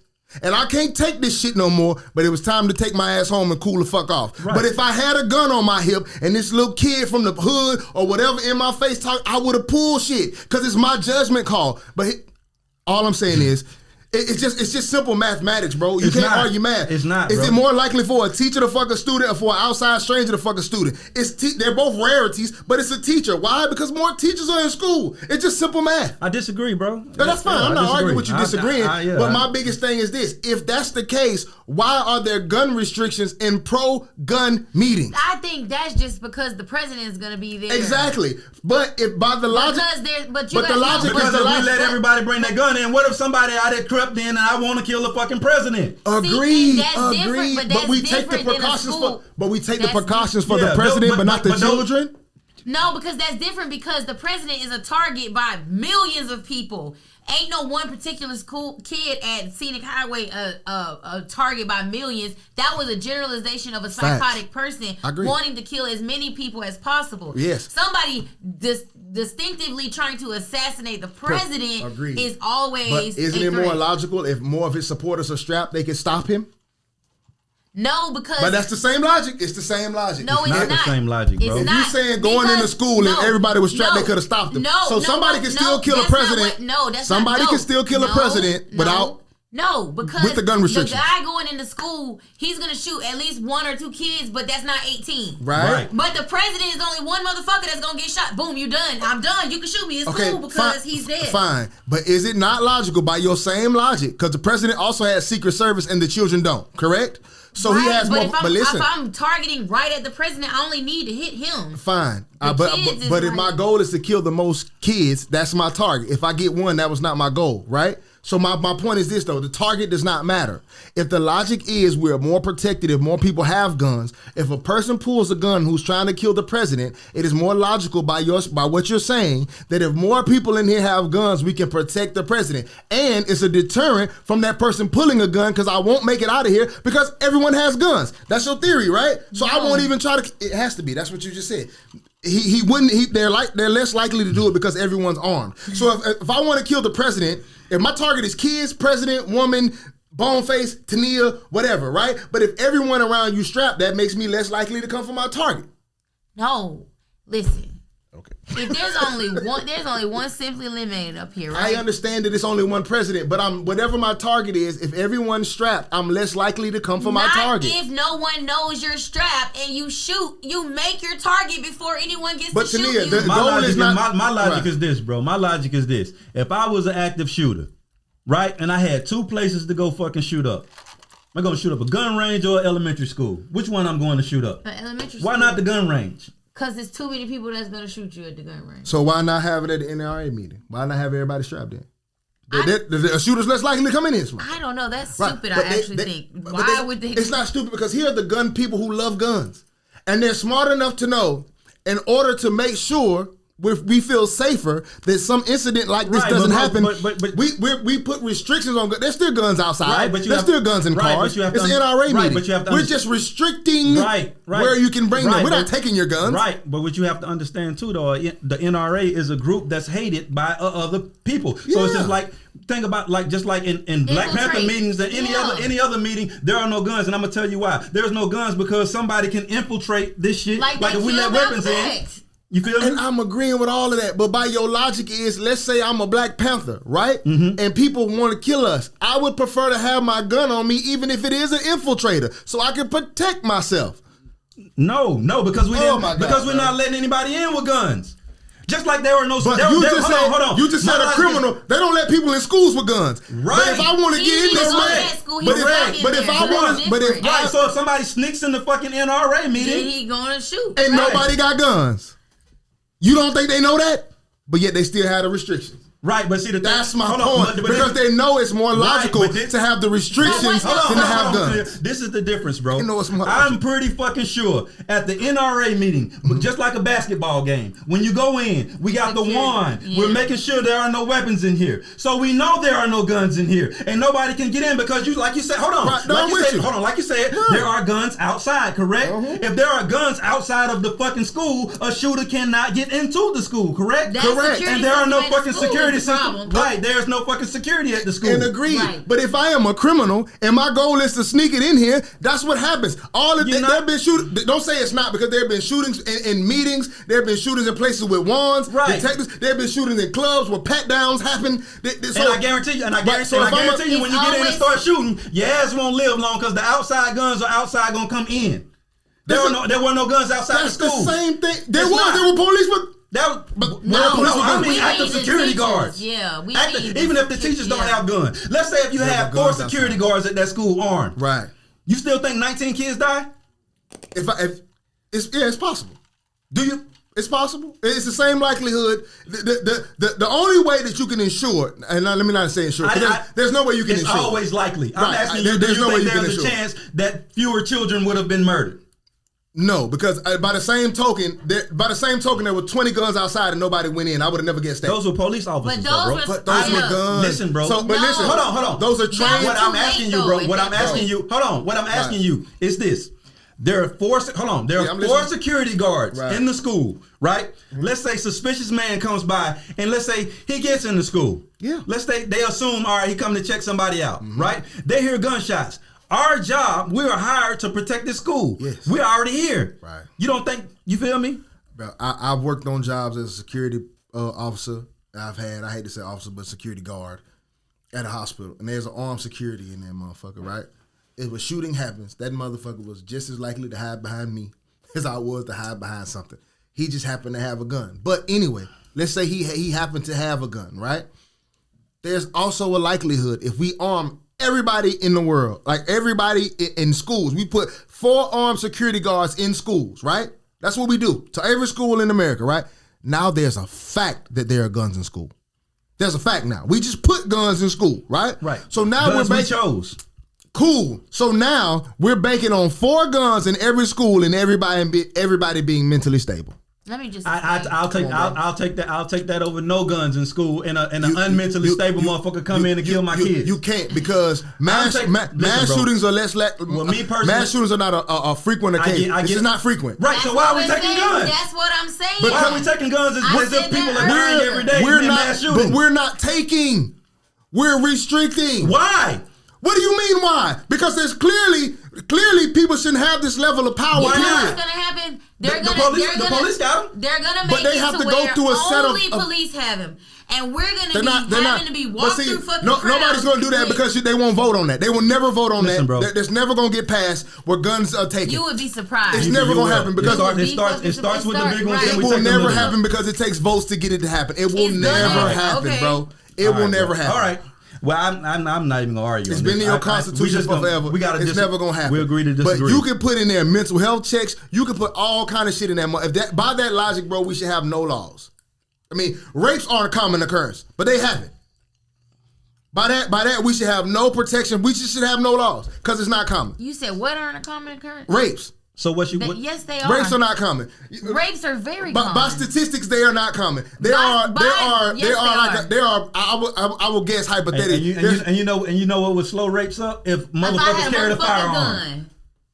[SPEAKER 1] And I can't take this shit no more, but it was time to take my ass home and cool the fuck off.
[SPEAKER 2] Right.
[SPEAKER 1] But if I had a gun on my hip and this little kid from the hood or whatever in my face talk, I would have pulled shit because it's my judgment call. But all I'm saying is, it's just simple mathematics, bro. You
[SPEAKER 2] It's
[SPEAKER 1] can't
[SPEAKER 2] not.
[SPEAKER 1] argue math.
[SPEAKER 2] It's not,
[SPEAKER 1] Is
[SPEAKER 2] bro.
[SPEAKER 1] it more likely for a teacher to fuck a student or for an outside stranger to fuck a student? They're both rarities, but it's a teacher. Why? Because more teachers are in school. It's just simple math.
[SPEAKER 2] I disagree, bro.
[SPEAKER 1] No, that's fine. I'm not arguing with you disagreeing. But my
[SPEAKER 2] I-
[SPEAKER 1] biggest thing is this. If that's the case, why are there gun restrictions in pro-gun meetings?
[SPEAKER 3] I think that's just because the president is gonna be there.
[SPEAKER 1] Exactly. But if by the logic...
[SPEAKER 3] Because there, but
[SPEAKER 1] But
[SPEAKER 3] you
[SPEAKER 1] the
[SPEAKER 3] gotta
[SPEAKER 1] logic
[SPEAKER 3] know,
[SPEAKER 1] is
[SPEAKER 2] Because
[SPEAKER 1] the
[SPEAKER 2] if we
[SPEAKER 1] logic-
[SPEAKER 2] let everybody bring their gun in, what if somebody out there crept in and I want to kill the fucking president?
[SPEAKER 1] Agreed,
[SPEAKER 3] that's different,
[SPEAKER 1] agreed.
[SPEAKER 3] but
[SPEAKER 1] But
[SPEAKER 3] that's
[SPEAKER 1] we take the
[SPEAKER 3] different than a
[SPEAKER 1] precautions
[SPEAKER 3] school.
[SPEAKER 1] for... But we take the
[SPEAKER 3] That's
[SPEAKER 1] precautions for
[SPEAKER 2] Yeah,
[SPEAKER 1] the president,
[SPEAKER 2] but-
[SPEAKER 1] but not the
[SPEAKER 2] but don't-
[SPEAKER 1] children?
[SPEAKER 3] No, because that's different because the president is a target by millions of people. Ain't no one particular school kid at Scenic Highway a target by millions. That was a generalization of a psychotic person
[SPEAKER 1] I agree.
[SPEAKER 3] wanting to kill as many people as possible.
[SPEAKER 1] Yes.
[SPEAKER 3] Somebody distinctively trying to assassinate the president
[SPEAKER 1] Agreed.
[SPEAKER 3] is always
[SPEAKER 1] But isn't
[SPEAKER 3] a
[SPEAKER 1] it more
[SPEAKER 3] threat.
[SPEAKER 1] logical if more of his supporters are strapped, they can stop him?
[SPEAKER 3] No, because
[SPEAKER 1] But that's the same logic. It's the same logic.
[SPEAKER 3] no, it's
[SPEAKER 2] not
[SPEAKER 3] not
[SPEAKER 2] the same logic, bro.
[SPEAKER 3] It's
[SPEAKER 2] If
[SPEAKER 3] not,
[SPEAKER 1] you saying going into
[SPEAKER 3] because-
[SPEAKER 1] school and everybody was strapped, they coulda stopped him.
[SPEAKER 3] No,
[SPEAKER 1] So
[SPEAKER 3] no,
[SPEAKER 1] somebody
[SPEAKER 3] no,
[SPEAKER 1] can still
[SPEAKER 3] no,
[SPEAKER 1] kill a
[SPEAKER 3] that's not
[SPEAKER 1] president.
[SPEAKER 3] what- no, that's
[SPEAKER 1] Somebody
[SPEAKER 3] not,
[SPEAKER 1] can still kill a president without-
[SPEAKER 3] No, because
[SPEAKER 1] with the gun restrictions.
[SPEAKER 3] The guy going into school, he's gonna shoot at least 1 or 2 kids, but that's not 18.
[SPEAKER 1] Right?
[SPEAKER 3] But the president is only one motherfucker that's gonna get shot. Boom, you done. I'm done. You can shoot me. It's cool because he's dead.
[SPEAKER 1] Fine. But is it not logical by your same logic? Because the president also has Secret Service and the children don't, correct? So he
[SPEAKER 3] Right,
[SPEAKER 1] has
[SPEAKER 3] but
[SPEAKER 1] more. But listen.
[SPEAKER 3] if I'm targeting right at the president, I only need to hit him.
[SPEAKER 1] Fine.
[SPEAKER 3] The
[SPEAKER 1] But
[SPEAKER 3] kids is
[SPEAKER 1] if my
[SPEAKER 3] like-
[SPEAKER 1] goal is to kill the most kids, that's my target. If I get one, that was not my goal, right? So my point is this, though. The target does not matter. If the logic is we're more protected if more people have guns, if a person pulls a gun who's trying to kill the president, it is more logical by what you're saying that if more people in here have guns, we can protect the president. And it's a deterrent from that person pulling a gun because I won't make it out of here because everyone has guns. That's your theory, right? So I won't even try to... It has to be. That's what you just said. He wouldn't. They're less likely to do it because everyone's armed. So if I want to kill the president, if my target is kids, president, woman, Boneface, Tania, whatever, right? But if everyone around you strapped, that makes me less likely to come for my target.
[SPEAKER 3] No, listen.
[SPEAKER 1] Okay.
[SPEAKER 3] If there's only one simply eliminated up here, right?
[SPEAKER 1] I understand that it's only one president, but whatever my target is, if everyone's strapped, I'm less likely to come for my target.
[SPEAKER 3] If no one knows you're strapped and you shoot, you make your target before anyone gets
[SPEAKER 1] But
[SPEAKER 3] to shoot
[SPEAKER 1] Tania,
[SPEAKER 3] you.
[SPEAKER 1] the
[SPEAKER 2] My
[SPEAKER 1] goal
[SPEAKER 2] logic,
[SPEAKER 1] is not
[SPEAKER 2] my logic
[SPEAKER 1] right.
[SPEAKER 2] is this, bro. My logic is this. If I was an active shooter, right, and I had 2 places to go fucking shoot up, am I going to shoot up a gun range or elementary school? Which one I'm going to shoot up?
[SPEAKER 3] Elementary
[SPEAKER 2] Why
[SPEAKER 3] school.
[SPEAKER 2] not the gun range?
[SPEAKER 3] Because there's too many people that's gonna shoot you at the gun range.
[SPEAKER 1] So why not have it at the NRA meeting? Why not have everybody strapped in? A shooter's less likely to come in here.
[SPEAKER 3] I don't know. That's
[SPEAKER 1] Right,
[SPEAKER 3] stupid.
[SPEAKER 1] but
[SPEAKER 3] I actually think. Why would they?
[SPEAKER 1] It's not stupid because here are the gun people who love guns, and they're smart enough to know, in order to make sure we feel safer that some incident like this
[SPEAKER 2] Right,
[SPEAKER 1] doesn't
[SPEAKER 2] but-
[SPEAKER 1] happen.
[SPEAKER 2] but-
[SPEAKER 1] we put restrictions on. There's still guns outside.
[SPEAKER 2] Right, but you
[SPEAKER 1] there's
[SPEAKER 2] have-
[SPEAKER 1] still guns in
[SPEAKER 2] right,
[SPEAKER 1] cars.
[SPEAKER 2] but you have
[SPEAKER 1] It's
[SPEAKER 2] to
[SPEAKER 1] an NRA
[SPEAKER 2] right,
[SPEAKER 1] meeting.
[SPEAKER 2] but you have to
[SPEAKER 1] We're
[SPEAKER 2] understand-
[SPEAKER 1] just restricting
[SPEAKER 2] Right.
[SPEAKER 1] where you can bring them.
[SPEAKER 2] Right,
[SPEAKER 1] We're not
[SPEAKER 2] but-
[SPEAKER 1] taking your guns.
[SPEAKER 2] Right, but what you have to understand too, though, the NRA is a group that's hated by other people. So it's
[SPEAKER 1] Yeah.
[SPEAKER 2] just like think about just like in Black Panther
[SPEAKER 3] Infiltrate.
[SPEAKER 2] meetings and any other meeting, there are no guns, and I'm gonna tell you why. There's no guns because somebody can infiltrate this shit.
[SPEAKER 3] Like
[SPEAKER 2] if we let weapons in, you feel me?
[SPEAKER 1] And I'm agreeing with all of that. But by your logic is, let's say I'm a Black Panther, right?
[SPEAKER 2] Mm-hmm.
[SPEAKER 1] And people want to kill us. I would prefer to have my gun on me, even if it is an infiltrator, so I can protect myself.
[SPEAKER 2] No, because we
[SPEAKER 1] Oh
[SPEAKER 2] didn't,
[SPEAKER 1] my God,
[SPEAKER 2] because we're
[SPEAKER 1] bro.
[SPEAKER 2] not letting anybody in with guns. Just like there were no.
[SPEAKER 1] But
[SPEAKER 2] there,
[SPEAKER 1] you
[SPEAKER 2] there,
[SPEAKER 1] just
[SPEAKER 2] hold
[SPEAKER 1] said,
[SPEAKER 2] on, hold on.
[SPEAKER 1] you just said
[SPEAKER 2] My
[SPEAKER 1] a
[SPEAKER 2] logic is-
[SPEAKER 1] criminal. They don't let people in schools with guns.
[SPEAKER 2] Right.
[SPEAKER 1] But if I want to
[SPEAKER 3] He
[SPEAKER 1] get in
[SPEAKER 3] didn't
[SPEAKER 1] this
[SPEAKER 3] go to
[SPEAKER 1] man,
[SPEAKER 3] that school. He
[SPEAKER 1] but
[SPEAKER 3] was
[SPEAKER 1] if,
[SPEAKER 3] back in
[SPEAKER 1] but if
[SPEAKER 3] there.
[SPEAKER 1] I
[SPEAKER 3] So
[SPEAKER 1] want
[SPEAKER 3] it's
[SPEAKER 1] to, but if
[SPEAKER 3] different.
[SPEAKER 2] Right, so if somebody sneaks in the fucking NRA
[SPEAKER 3] Then
[SPEAKER 2] meeting,
[SPEAKER 3] he gonna shoot.
[SPEAKER 1] and
[SPEAKER 3] Right.
[SPEAKER 1] nobody got guns, you don't think they know that? But yet they still have the restrictions.
[SPEAKER 2] right? But see,
[SPEAKER 1] That's my
[SPEAKER 2] hold on,
[SPEAKER 1] point. Because they know it's more logical
[SPEAKER 2] but this-
[SPEAKER 1] to have the restrictions
[SPEAKER 3] Hold on,
[SPEAKER 1] than to
[SPEAKER 3] hold
[SPEAKER 1] have
[SPEAKER 2] on.
[SPEAKER 1] guns.
[SPEAKER 2] This is the difference, bro.
[SPEAKER 1] You know it's more
[SPEAKER 2] I'm
[SPEAKER 1] logical.
[SPEAKER 2] pretty fucking sure at the NRA meeting, just like a basketball game, when you go in, we got
[SPEAKER 3] Security,
[SPEAKER 2] the wand.
[SPEAKER 3] yeah.
[SPEAKER 2] We're making sure there are no weapons in here. So we know there are no guns in here. And nobody can get in because like you said, hold on.
[SPEAKER 1] Right, no,
[SPEAKER 2] like
[SPEAKER 1] I'm
[SPEAKER 2] you
[SPEAKER 1] with
[SPEAKER 2] said,
[SPEAKER 1] you.
[SPEAKER 2] hold on, like you said,
[SPEAKER 1] Yeah.
[SPEAKER 2] there are guns outside, correct? If there are guns outside of the fucking school, a shooter cannot get into the school, correct?
[SPEAKER 3] That's
[SPEAKER 1] Correct.
[SPEAKER 3] security
[SPEAKER 2] And there are no
[SPEAKER 3] system at
[SPEAKER 2] fucking
[SPEAKER 3] the school
[SPEAKER 2] security
[SPEAKER 3] is the
[SPEAKER 2] system.
[SPEAKER 3] problem.
[SPEAKER 2] Right, there's no fucking security at the school.
[SPEAKER 1] And agreed.
[SPEAKER 3] Right.
[SPEAKER 1] But if I am a criminal and my goal is to sneak it in here, that's what happens. All of
[SPEAKER 2] You're
[SPEAKER 1] there
[SPEAKER 2] not-
[SPEAKER 1] have been shootings. Don't say it's not, because there have been shootings in meetings. There have been shootings in places with wands,
[SPEAKER 2] Right.
[SPEAKER 1] detectives. There have been shootings in clubs where pat downs happen.
[SPEAKER 2] And I guarantee you,
[SPEAKER 1] Right, so if I'm a-
[SPEAKER 2] guarantee you, when you
[SPEAKER 3] It's
[SPEAKER 2] get in and
[SPEAKER 3] always-
[SPEAKER 2] start shooting, your ass won't live long because the outside guns are outside gonna come in. There were no guns outside
[SPEAKER 1] That's
[SPEAKER 2] the
[SPEAKER 1] the
[SPEAKER 2] school.
[SPEAKER 1] same thing. There
[SPEAKER 2] It's
[SPEAKER 1] was.
[SPEAKER 2] not.
[SPEAKER 1] There were police,
[SPEAKER 2] That was,
[SPEAKER 1] But
[SPEAKER 2] no,
[SPEAKER 1] where police were
[SPEAKER 2] I
[SPEAKER 1] guns?
[SPEAKER 2] mean
[SPEAKER 3] We
[SPEAKER 2] active
[SPEAKER 3] need the
[SPEAKER 2] security
[SPEAKER 3] teachers.
[SPEAKER 2] guards.
[SPEAKER 3] Yeah, we
[SPEAKER 2] Active,
[SPEAKER 3] need
[SPEAKER 2] even
[SPEAKER 3] the
[SPEAKER 2] if the teachers don't
[SPEAKER 3] yeah.
[SPEAKER 2] have guns. Let's say if you
[SPEAKER 1] There
[SPEAKER 2] had
[SPEAKER 1] were
[SPEAKER 2] 4
[SPEAKER 1] guns
[SPEAKER 2] security
[SPEAKER 1] outside.
[SPEAKER 2] guards at that school armed,
[SPEAKER 1] right.
[SPEAKER 2] you still think 19 kids die?
[SPEAKER 1] If it's possible.
[SPEAKER 2] Do you?
[SPEAKER 1] It's possible. It's the same likelihood. The only way that you can ensure, and let me not say ensure, 'cause there's no way you can
[SPEAKER 2] It's
[SPEAKER 1] ensure.
[SPEAKER 2] always likely. I'm
[SPEAKER 1] Right.
[SPEAKER 2] asking you, do
[SPEAKER 1] There's
[SPEAKER 2] you
[SPEAKER 1] no way
[SPEAKER 2] think
[SPEAKER 1] you can
[SPEAKER 2] there's a
[SPEAKER 1] ensure.
[SPEAKER 2] chance that fewer children would have been murdered?
[SPEAKER 1] No, because by the same token, there were 20 guns outside and nobody went in. I would have never guessed that.
[SPEAKER 2] Those were police officers,
[SPEAKER 3] But those
[SPEAKER 2] though, bro.
[SPEAKER 3] were-
[SPEAKER 1] But those were
[SPEAKER 3] Yeah.
[SPEAKER 1] guns.
[SPEAKER 2] Listen, bro.
[SPEAKER 1] So, but
[SPEAKER 3] No.
[SPEAKER 1] listen,
[SPEAKER 2] Hold on.
[SPEAKER 1] Those are
[SPEAKER 3] That
[SPEAKER 1] trained.
[SPEAKER 3] was
[SPEAKER 2] What I'm
[SPEAKER 3] too
[SPEAKER 2] asking
[SPEAKER 3] late,
[SPEAKER 2] you, bro.
[SPEAKER 3] though,
[SPEAKER 2] What
[SPEAKER 3] at
[SPEAKER 2] I'm
[SPEAKER 3] that
[SPEAKER 2] asking
[SPEAKER 3] point.
[SPEAKER 2] you. Hold on. What I'm asking
[SPEAKER 1] Right.
[SPEAKER 2] you is this. There are four. Hold on. There
[SPEAKER 1] Yeah,
[SPEAKER 2] are
[SPEAKER 1] I'm
[SPEAKER 2] 4
[SPEAKER 1] listening.
[SPEAKER 2] security guards
[SPEAKER 1] Right.
[SPEAKER 2] in the school, right? Let's say suspicious man comes by, and let's say he gets in the school.
[SPEAKER 1] Yeah.
[SPEAKER 2] Let's say they assume, all right, he come to check somebody out, right? They hear gunshots. Our job, we are hired to protect this school.
[SPEAKER 1] Yes.
[SPEAKER 2] We're already here.
[SPEAKER 1] Right.
[SPEAKER 2] You don't think? You feel me?
[SPEAKER 1] Bro, I've worked on jobs as a security officer. I hate to say officer, but security guard at a hospital. And there's an armed security in that motherfucker, right? If a shooting happens, that motherfucker was just as likely to hide behind me as I was to hide behind something. He just happened to have a gun. But anyway, let's say he happened to have a gun, right? There's also a likelihood if we arm everybody in the world, like everybody in schools, we put 4 armed security guards in schools, right? That's what we do to every school in America, right? Now there's a fact that there are guns in school. There's a fact now. We just put guns in school, right?
[SPEAKER 2] Right.
[SPEAKER 1] So now
[SPEAKER 2] Guns
[SPEAKER 1] we're
[SPEAKER 2] we
[SPEAKER 1] banking.
[SPEAKER 2] chose.
[SPEAKER 1] Cool. So now we're banking on 4 guns in every school and everybody being mentally stable.
[SPEAKER 3] Let me just.
[SPEAKER 2] I'll take that over no guns in school and an unmentally stable motherfucker come in and kill my kids.
[SPEAKER 1] You can't, because mass
[SPEAKER 2] listen, bro.
[SPEAKER 1] shootings are less.
[SPEAKER 2] me personally-
[SPEAKER 1] mass shootings are not a frequent occasion.
[SPEAKER 2] I
[SPEAKER 1] This
[SPEAKER 2] get
[SPEAKER 1] is
[SPEAKER 2] it.
[SPEAKER 1] not frequent.
[SPEAKER 2] Right. So why are we
[SPEAKER 3] That's what
[SPEAKER 2] taking
[SPEAKER 3] I'm saying.
[SPEAKER 2] guns?
[SPEAKER 3] That's what I'm saying.
[SPEAKER 2] Why are we taking guns
[SPEAKER 3] I
[SPEAKER 2] as if
[SPEAKER 3] said
[SPEAKER 2] people
[SPEAKER 3] that
[SPEAKER 2] are dying
[SPEAKER 3] earlier.
[SPEAKER 2] every day
[SPEAKER 1] We're
[SPEAKER 2] in
[SPEAKER 1] not.
[SPEAKER 2] mass
[SPEAKER 1] But
[SPEAKER 2] shootings?
[SPEAKER 1] we're not taking. We're restricting.
[SPEAKER 2] Why?
[SPEAKER 1] What do you mean why? Because there's clearly people shouldn't have this level of power.
[SPEAKER 2] Why
[SPEAKER 3] You know
[SPEAKER 2] not?
[SPEAKER 1] period.
[SPEAKER 3] what's gonna happen?
[SPEAKER 2] The police got him.
[SPEAKER 3] They're gonna
[SPEAKER 1] But
[SPEAKER 3] make
[SPEAKER 1] they
[SPEAKER 3] it
[SPEAKER 1] have
[SPEAKER 3] to
[SPEAKER 1] to go
[SPEAKER 3] where
[SPEAKER 1] through a set of-
[SPEAKER 3] only police have him, and we're gonna
[SPEAKER 1] They're
[SPEAKER 3] be
[SPEAKER 1] not.
[SPEAKER 3] having to be
[SPEAKER 1] But
[SPEAKER 3] walked
[SPEAKER 1] see,
[SPEAKER 3] through fucking
[SPEAKER 1] nobody's going to do that
[SPEAKER 3] crowds.
[SPEAKER 1] because they won't vote on that. They will never vote on
[SPEAKER 2] Listen,
[SPEAKER 1] that.
[SPEAKER 2] bro.
[SPEAKER 1] That's never going to get passed where guns are taken.
[SPEAKER 3] You would be surprised.
[SPEAKER 1] It's never
[SPEAKER 2] You
[SPEAKER 1] gonna
[SPEAKER 2] will.
[SPEAKER 1] happen because
[SPEAKER 2] it starts with the big ones.
[SPEAKER 3] Right.
[SPEAKER 2] Then
[SPEAKER 1] It
[SPEAKER 2] we
[SPEAKER 1] will
[SPEAKER 2] take the
[SPEAKER 1] never
[SPEAKER 2] little
[SPEAKER 1] happen
[SPEAKER 2] ones.
[SPEAKER 1] because it takes votes to get it to happen. It will
[SPEAKER 3] It's
[SPEAKER 1] never
[SPEAKER 3] gonna
[SPEAKER 1] happen,
[SPEAKER 3] okay.
[SPEAKER 1] bro. It
[SPEAKER 2] All
[SPEAKER 1] will
[SPEAKER 2] right,
[SPEAKER 1] never
[SPEAKER 2] bro.
[SPEAKER 1] happen.
[SPEAKER 2] All right. Well, I'm not even gonna argue.
[SPEAKER 1] It's
[SPEAKER 2] on
[SPEAKER 1] been
[SPEAKER 2] this.
[SPEAKER 1] in your
[SPEAKER 2] we
[SPEAKER 1] constitution
[SPEAKER 2] just
[SPEAKER 1] for
[SPEAKER 2] gonna-
[SPEAKER 1] forever.
[SPEAKER 2] We gotta.
[SPEAKER 1] It's never gonna happen.
[SPEAKER 2] We agree to disagree.
[SPEAKER 1] But you can put in there mental health checks. You can put all kind of shit in there. If that by that logic, bro, we should have no laws. I mean, rapes aren't a common occurrence, but they happen. By that, we should have no protection. We should have no laws because it's not common.
[SPEAKER 3] You said what aren't a common occurrence?
[SPEAKER 1] Rapes.
[SPEAKER 2] So what you?
[SPEAKER 3] Yes, they are.
[SPEAKER 1] Rapes are not common.
[SPEAKER 3] Rapes are very
[SPEAKER 1] But
[SPEAKER 3] common.
[SPEAKER 1] by statistics, they are not common. They are. I will guess hypothetically.
[SPEAKER 2] And you know what would slow rapes up if motherfuckers carried a firearm.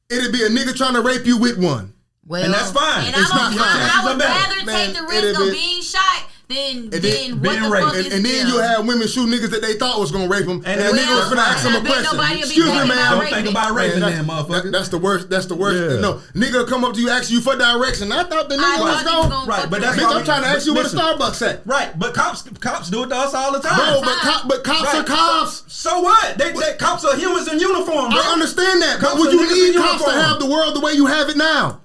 [SPEAKER 1] It'd be a nigga trying to rape you with one.
[SPEAKER 3] Well,
[SPEAKER 2] and that's fine.
[SPEAKER 3] And
[SPEAKER 1] it's not fine.
[SPEAKER 3] I would rather
[SPEAKER 1] Man,
[SPEAKER 3] take the risk of being shot than what
[SPEAKER 2] being
[SPEAKER 3] the
[SPEAKER 2] raped.
[SPEAKER 3] fuck is
[SPEAKER 1] And then you have women shoot niggas that they thought was gonna rape them, and the nigga was finna ask them a question. Excuse me, man.
[SPEAKER 2] Don't think about raping them, motherfucker.
[SPEAKER 1] That's the worst. That's the worst.
[SPEAKER 2] Yeah.
[SPEAKER 1] No, nigga come up to you, ask you for direction. I thought the nigga was going.
[SPEAKER 2] Right, but that's
[SPEAKER 1] Bitch, I'm trying to ask you where the Starbucks at.
[SPEAKER 2] Right, but cops do it to us all the time.
[SPEAKER 1] No, but cops are cops.
[SPEAKER 2] So what? They cops are humans in uniform, bro.
[SPEAKER 1] I understand that, but
[SPEAKER 2] Cops
[SPEAKER 1] would
[SPEAKER 2] are
[SPEAKER 1] you
[SPEAKER 2] niggas in
[SPEAKER 1] need cops to
[SPEAKER 2] uniform.
[SPEAKER 1] have the world the way you have it now?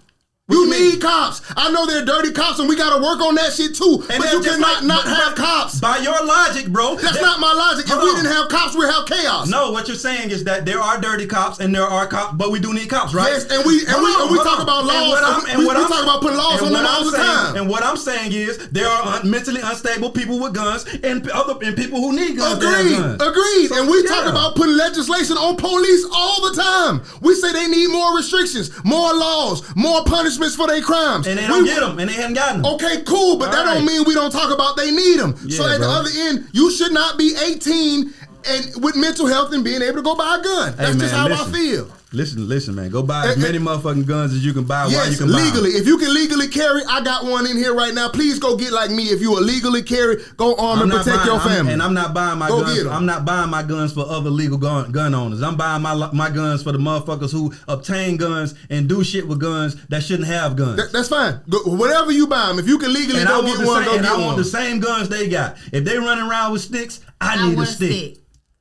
[SPEAKER 1] You need cops. I know they're dirty cops, and we got to work on that shit too.
[SPEAKER 2] And
[SPEAKER 1] but you
[SPEAKER 2] just
[SPEAKER 1] cannot not have cops.
[SPEAKER 2] By your logic, bro.
[SPEAKER 1] That's not my logic. If we didn't have cops, we'd have chaos.
[SPEAKER 2] No, what you're saying is that there are dirty cops and there are cops, but we do need cops, right?
[SPEAKER 1] Yes, and we talk about laws. We talk about putting laws on them all the time.
[SPEAKER 2] And what I'm saying is there are mentally unstable people with guns and people who need guns.
[SPEAKER 1] Agreed. And we talk about putting legislation on police all the time. We say they need more restrictions, more laws, more punishments for their crimes.
[SPEAKER 2] And they don't get them, and they haven't gotten them.
[SPEAKER 1] Okay, cool, but that don't mean we don't talk about they need them.
[SPEAKER 2] Yeah,
[SPEAKER 1] so at the other end, you should not be 18 and with mental health and being able to go buy a gun. That's just how I feel.
[SPEAKER 2] Listen, man. Go buy as many motherfucking guns as you can buy while you can buy
[SPEAKER 1] legally.
[SPEAKER 2] them.
[SPEAKER 1] If you can legally carry, I got one in here right now. Please go get like me. If you illegally carry, go arm and protect your family.
[SPEAKER 2] And I'm not buying my guns.
[SPEAKER 1] Get 'em.
[SPEAKER 2] I'm not buying my guns for other legal gun owners. I'm buying my guns for the motherfuckers who obtain guns and do shit with guns that shouldn't have guns.
[SPEAKER 1] That's fine. Whatever you buy them. If you can legally go get one, go get one.
[SPEAKER 2] I want the same guns they got. If they running around with sticks, I need a stick.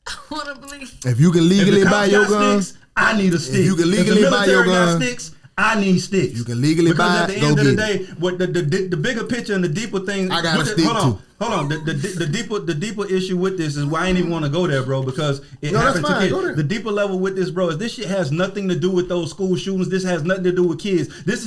[SPEAKER 3] I want to believe.
[SPEAKER 1] If you can legally buy your guns,
[SPEAKER 2] I need a stick.
[SPEAKER 1] If you can legally buy your gun,
[SPEAKER 2] sticks, I need sticks.
[SPEAKER 1] You can legally buy.
[SPEAKER 2] Because at the end of the day, what the bigger picture and the deeper thing.
[SPEAKER 1] I got a stick too.
[SPEAKER 2] Hold on. The deeper issue with this is why I ain't even want to go there, bro. Because it happens to kids. The deeper level with this, bro, is this shit has nothing to do with those school shootings. This has nothing to do with kids. That's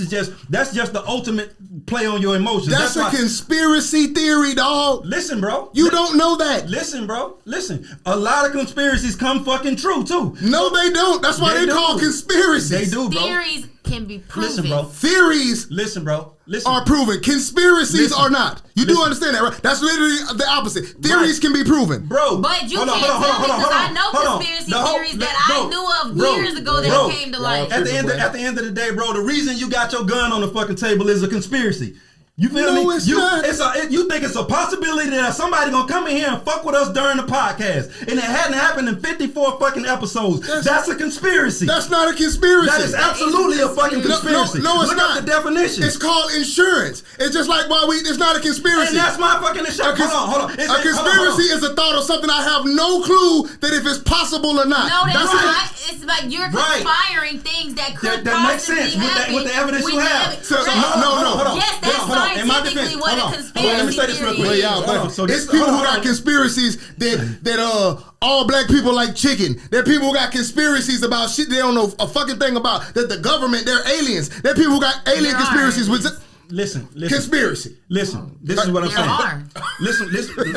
[SPEAKER 2] just the ultimate play on your emotions.
[SPEAKER 1] That's a conspiracy theory, dog.
[SPEAKER 2] Listen, bro.
[SPEAKER 1] You don't know that.
[SPEAKER 2] Listen, bro. Listen. A lot of conspiracies come fucking true too.
[SPEAKER 1] No, they don't. That's why they call conspiracies.
[SPEAKER 2] They do, bro.
[SPEAKER 3] Theories can be proven.
[SPEAKER 2] Listen, bro.
[SPEAKER 1] Theories.
[SPEAKER 2] Listen, bro. Listen.
[SPEAKER 1] Are proven. Conspiracies are not. You do understand that, right? That's literally the opposite. Theories can be proven.
[SPEAKER 2] Bro.
[SPEAKER 3] But you can't tell me because I know conspiracy theories that I knew of years ago that came to light.
[SPEAKER 2] At the end of the day, bro, the reason you got your gun on the fucking table is a conspiracy. You feel me?
[SPEAKER 1] It's not.
[SPEAKER 2] You think it's a possibility that somebody gonna come in here and fuck with us during the podcast, and it hadn't happened in 54 fucking episodes. That's a conspiracy.
[SPEAKER 1] That's not a conspiracy.
[SPEAKER 2] That is absolutely a fucking conspiracy.
[SPEAKER 1] No, it's
[SPEAKER 2] Look
[SPEAKER 1] not.
[SPEAKER 2] up the definition.
[SPEAKER 1] It's called insurance. It's just like it's not a conspiracy.
[SPEAKER 2] And that's my fucking insurance. Hold on.
[SPEAKER 1] A conspiracy is a thought of something I have no clue that if it's possible or not.
[SPEAKER 3] No, that's not. It's like you're conspiring things that could possibly happen
[SPEAKER 2] with the evidence you have.
[SPEAKER 3] No. Yes, that's scientifically what a conspiracy theory is.
[SPEAKER 1] It's people who got conspiracies that all black people like chicken. There are people who got conspiracies about shit they don't know a fucking thing about. That the government, they're aliens. There are people who got alien conspiracies with.
[SPEAKER 2] Listen.
[SPEAKER 1] Conspiracy.
[SPEAKER 2] Listen. This is what I'm saying. Listen.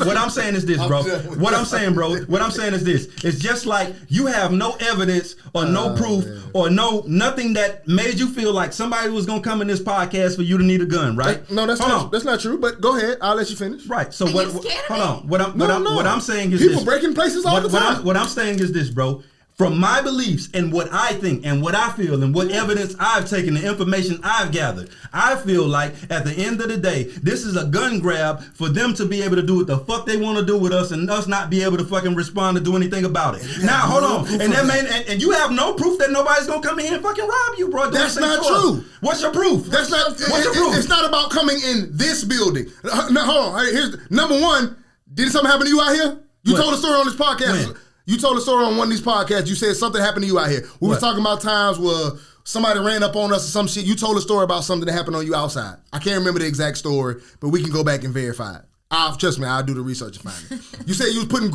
[SPEAKER 2] What I'm saying is this, bro. What I'm saying is this. It's just like you have no evidence or no proof or nothing that made you feel like somebody was gonna come in this podcast for you to need a gun, right?
[SPEAKER 1] No, that's not true. But go ahead. I'll let you finish.
[SPEAKER 2] Right. So what? Hold on. What I'm saying is
[SPEAKER 1] people
[SPEAKER 2] this.
[SPEAKER 1] breaking places all the time.
[SPEAKER 2] What I'm saying is this, bro. From my beliefs and what I think and what I feel and what evidence I've taken, the information I've gathered, I feel like at the end of the day, this is a gun grab for them to be able to do what the fuck they want to do with us and us not be able to fucking respond to do anything about it. Now, hold on. And you have no proof that nobody's going to come in here and fucking rob you, bro.
[SPEAKER 1] That's not true.
[SPEAKER 2] What's your proof?
[SPEAKER 1] What's your proof? It's not about coming in this building. Now, hold on. Here's number one. Did something happen to you out here? You told a story on this podcast.
[SPEAKER 2] When?
[SPEAKER 1] You told a story on one of these podcasts. You said something happened to you out here. We was talking about times where somebody ran up on us or some shit. You told a story about something that happened on you outside. I can't remember the exact story, but we can go back and verify it. Trust me, I'll do the research and find it. You said you was putting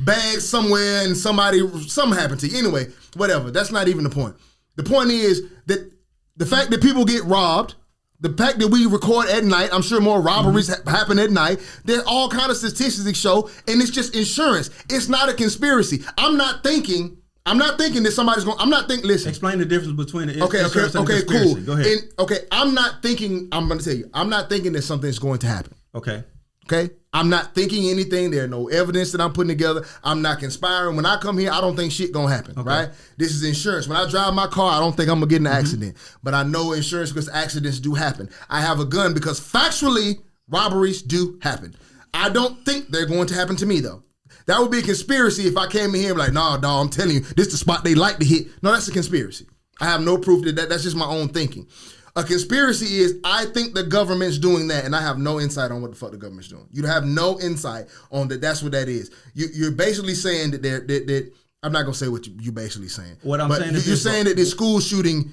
[SPEAKER 1] bags somewhere and something happened to you. Anyway, whatever. That's not even the point. The point is that the fact that people get robbed, the fact that we record at night, I'm sure more robberies happen at night. There's all kind of statistics that show, and it's just insurance. It's not a conspiracy. I'm not thinking I'm not thinking that somebody's going. I'm not thinking. Listen.
[SPEAKER 2] Explain the difference between the
[SPEAKER 1] Okay,
[SPEAKER 2] insurance and the
[SPEAKER 1] cool.
[SPEAKER 2] conspiracy. Go ahead.
[SPEAKER 1] I'm not thinking. I'm going to tell you. I'm not thinking that something's going to happen.
[SPEAKER 2] Okay.
[SPEAKER 1] Okay, I'm not thinking anything. There's no evidence that I'm putting together. I'm not conspiring. When I come here, I don't think shit gonna happen. Okay. Right? This is insurance. When I drive my car, I don't think I'm gonna get in an accident. But I know insurance because accidents do happen. I have a gun because factually robberies do happen. I don't think they're going to happen to me though. That would be a conspiracy if I came in here and be like, nah, dog, I'm telling you, this is the spot they like to hit. No, that's a conspiracy. I have no proof that that's just my own thinking. A conspiracy is, I think the government's doing that, and I have no insight on what the fuck the government's doing. You have no insight on that. That's what that is. You're basically saying that I'm not gonna say what you're basically saying.
[SPEAKER 2] What I'm saying is
[SPEAKER 1] you're saying that this school shooting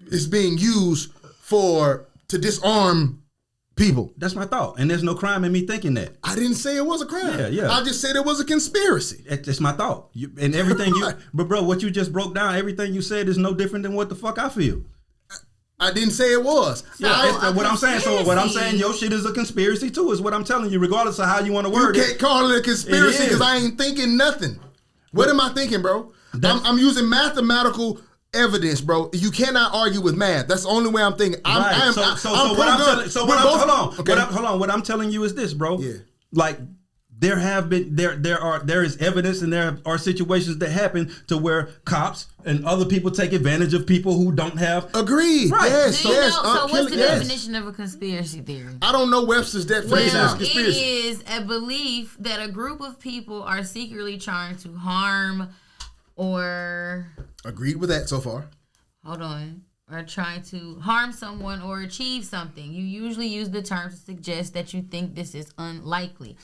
[SPEAKER 1] is being used to disarm people.
[SPEAKER 2] That's my thought, and there's no crime in me thinking that.
[SPEAKER 1] I didn't say it was a crime.
[SPEAKER 2] Yeah.
[SPEAKER 1] I just said it was a conspiracy.
[SPEAKER 2] It's my thought, and everything But bro, what you just broke down, everything you said is no different than what the fuck I feel.
[SPEAKER 1] I didn't say it was.
[SPEAKER 2] What I'm saying, your shit is a conspiracy too, is what I'm telling you, regardless of how you want to word it.
[SPEAKER 1] You can't call it a conspiracy because I ain't thinking nothing. What am I thinking, bro? I'm using mathematical evidence, bro. You cannot argue with math. That's the only way I'm thinking. Hold on.
[SPEAKER 2] What I'm telling you is this, bro.
[SPEAKER 1] Yeah.
[SPEAKER 2] Like, there is evidence, and there are situations that happen to where cops and other people take advantage of people who don't have.
[SPEAKER 1] Agreed.
[SPEAKER 2] Right.
[SPEAKER 1] Yes.
[SPEAKER 3] Do you
[SPEAKER 1] yes.
[SPEAKER 3] know, so what's the definition of a conspiracy theory?
[SPEAKER 1] I don't know Webster's definition of conspiracy.
[SPEAKER 3] It is a belief that a group of people are secretly trying to harm or.
[SPEAKER 1] Agreed with that so far.
[SPEAKER 3] Hold on. Or trying to harm someone or achieve something. You usually use the term to suggest that you think this is unlikely.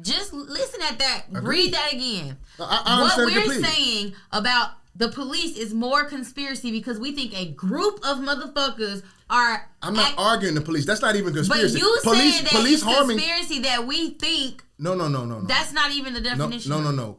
[SPEAKER 3] Just listen at that.
[SPEAKER 1] Agreed.
[SPEAKER 3] Read that again.
[SPEAKER 1] I
[SPEAKER 3] what we're
[SPEAKER 1] completely.
[SPEAKER 3] saying about the police is more conspiracy because we think a group of motherfuckers are.
[SPEAKER 1] I'm not arguing the police. That's not even conspiracy.
[SPEAKER 3] But you saying that
[SPEAKER 1] police
[SPEAKER 3] it's
[SPEAKER 1] harming.
[SPEAKER 3] conspiracy that we think.
[SPEAKER 1] No.
[SPEAKER 3] That's not even the definition.
[SPEAKER 1] No.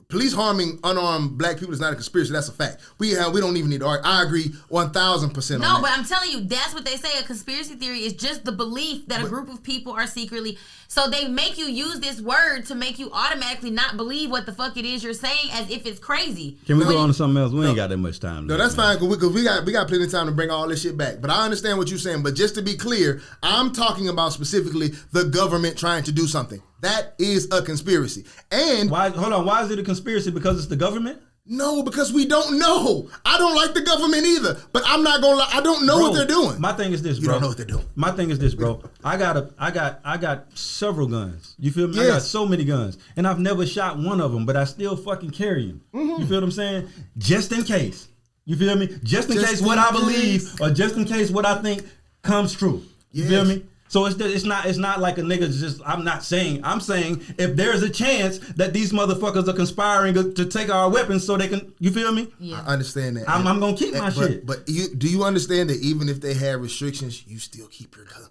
[SPEAKER 1] Police harming unarmed black people is not a conspiracy. That's a fact. We don't even need to argue. I agree 1,000% on that.
[SPEAKER 3] No, but I'm telling you, that's what they say. A conspiracy theory is just the belief that a group of people are secretly. So they make you use this word to make you automatically not believe what the fuck it is you're saying, as if it's crazy.
[SPEAKER 2] Can we go on to something else? We ain't got that much time.
[SPEAKER 1] No, that's fine because we got plenty of time to bring all this shit back. But I understand what you're saying. But just to be clear, I'm talking about specifically the government trying to do something. That is a conspiracy. And
[SPEAKER 2] why? Hold on. Why is it a conspiracy? Because it's the government?
[SPEAKER 1] No, because we don't know. I don't like the government either. But I'm not gonna lie. I don't know what they're doing.
[SPEAKER 2] My thing is this, bro.
[SPEAKER 1] You don't know what they're doing.
[SPEAKER 2] My thing is this, bro. I got several guns. You feel me?
[SPEAKER 1] Yes.
[SPEAKER 2] I got so many guns, and I've never shot one of them, but I still fucking carry them. Mm-hmm. You feel what I'm saying? Just in case. You feel me? Just in case what I believe, or just in case what I think comes true. You feel me? So it's not like a nigga just. I'm saying if there's a chance that these motherfuckers are conspiring to take our weapons so they can. You feel me?
[SPEAKER 1] Yeah. I understand that.
[SPEAKER 2] I'm gonna keep my shit.
[SPEAKER 1] But do you understand that even if they have restrictions, you still keep your guns?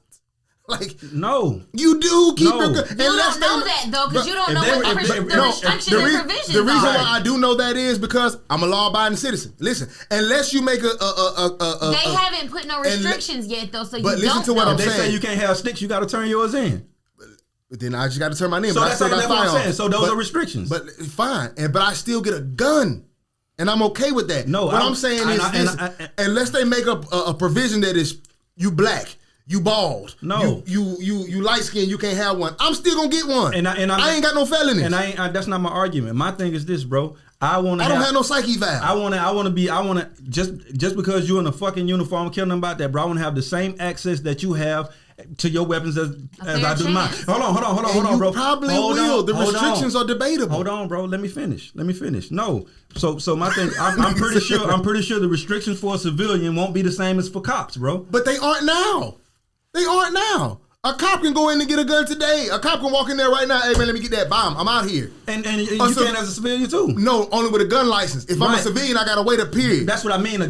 [SPEAKER 1] Like
[SPEAKER 2] no,
[SPEAKER 1] you do keep your guns.
[SPEAKER 3] You don't know that though, because you don't know what the restrictions and provisions are.
[SPEAKER 1] The reason why I do know that is because I'm a law-abiding citizen. Listen, unless you make
[SPEAKER 3] they haven't put no restrictions yet though, so you don't know.
[SPEAKER 1] But listen to what I'm saying.
[SPEAKER 2] They say you can't have sticks, you got to turn yours in.
[SPEAKER 1] But then I just got to turn mine in.
[SPEAKER 2] So
[SPEAKER 1] but
[SPEAKER 2] that's what I'm saying. So those are restrictions.
[SPEAKER 1] But fine, but I still get a gun. And I'm okay with that.
[SPEAKER 2] No,
[SPEAKER 1] what I'm saying is this: unless they make a provision that is you black, you bald,
[SPEAKER 2] no,
[SPEAKER 1] you light skinned, you can't have one. I'm still gonna get one, and I ain't got no felonies.
[SPEAKER 2] And that's not my argument. My thing is this, bro. I don't
[SPEAKER 1] have no psyche valve.
[SPEAKER 2] I want to just because you're in a fucking uniform, kill them about that, bro. I want to have the same access that you have to your weapons as I do mine. Hold on, bro.
[SPEAKER 1] Probably will. The restrictions are debatable.
[SPEAKER 2] Hold on, bro. Let me finish. No. So my thing, I'm pretty sure the restrictions for a civilian won't be the same as for cops, bro.
[SPEAKER 1] But they aren't now. A cop can go in and get a gun today. A cop can walk in there right now. Hey man, let me get that bomb. I'm out here.
[SPEAKER 2] And you can as a civilian too.
[SPEAKER 1] No, only with a gun license. If I'm a civilian, I gotta wait a period.
[SPEAKER 2] That's what I mean. A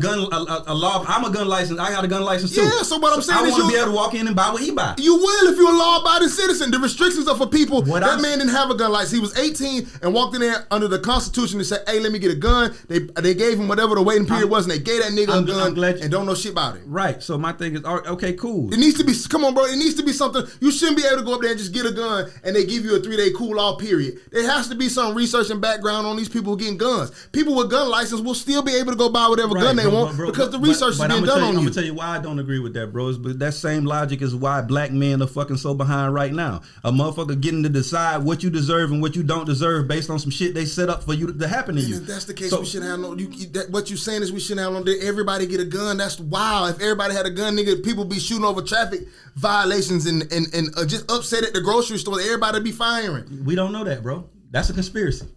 [SPEAKER 2] law. I'm a gun license. I got a gun license too.
[SPEAKER 1] Yeah. So what I'm saying
[SPEAKER 2] I
[SPEAKER 1] is
[SPEAKER 2] want to be able to walk in and buy what he buy.
[SPEAKER 1] You will if you're a law-abiding citizen. The restrictions are for people. That man didn't have a gun license. He was 18 and walked in there under the Constitution and said, "Hey, let me get a gun." They gave him whatever the waiting period was, and they gave that nigga a gun and don't know shit about it.
[SPEAKER 2] Right. So my thing is, okay, cool.
[SPEAKER 1] It needs to be. Come on, bro. It needs to be something. You shouldn't be able to go up there and just get a gun and they give you a 3-day cool-off period. There has to be some research and background on these people getting guns. People with gun license will still be able to go buy whatever gun they want because the research is being done on you.
[SPEAKER 2] I'm gonna tell you why I don't agree with that, bro. But that same logic is why black men are fucking so behind right now. A motherfucker getting to decide what you deserve and what you don't deserve based on some shit they set up for you to happen to you.
[SPEAKER 1] If that's the case, we shouldn't have no. What you saying is we shouldn't have no. Everybody get a gun. That's wild. If everybody had a gun, nigga, people be shooting over traffic violations and just upset at the grocery store. Everybody be firing.
[SPEAKER 2] We don't know that, bro. That's a conspiracy.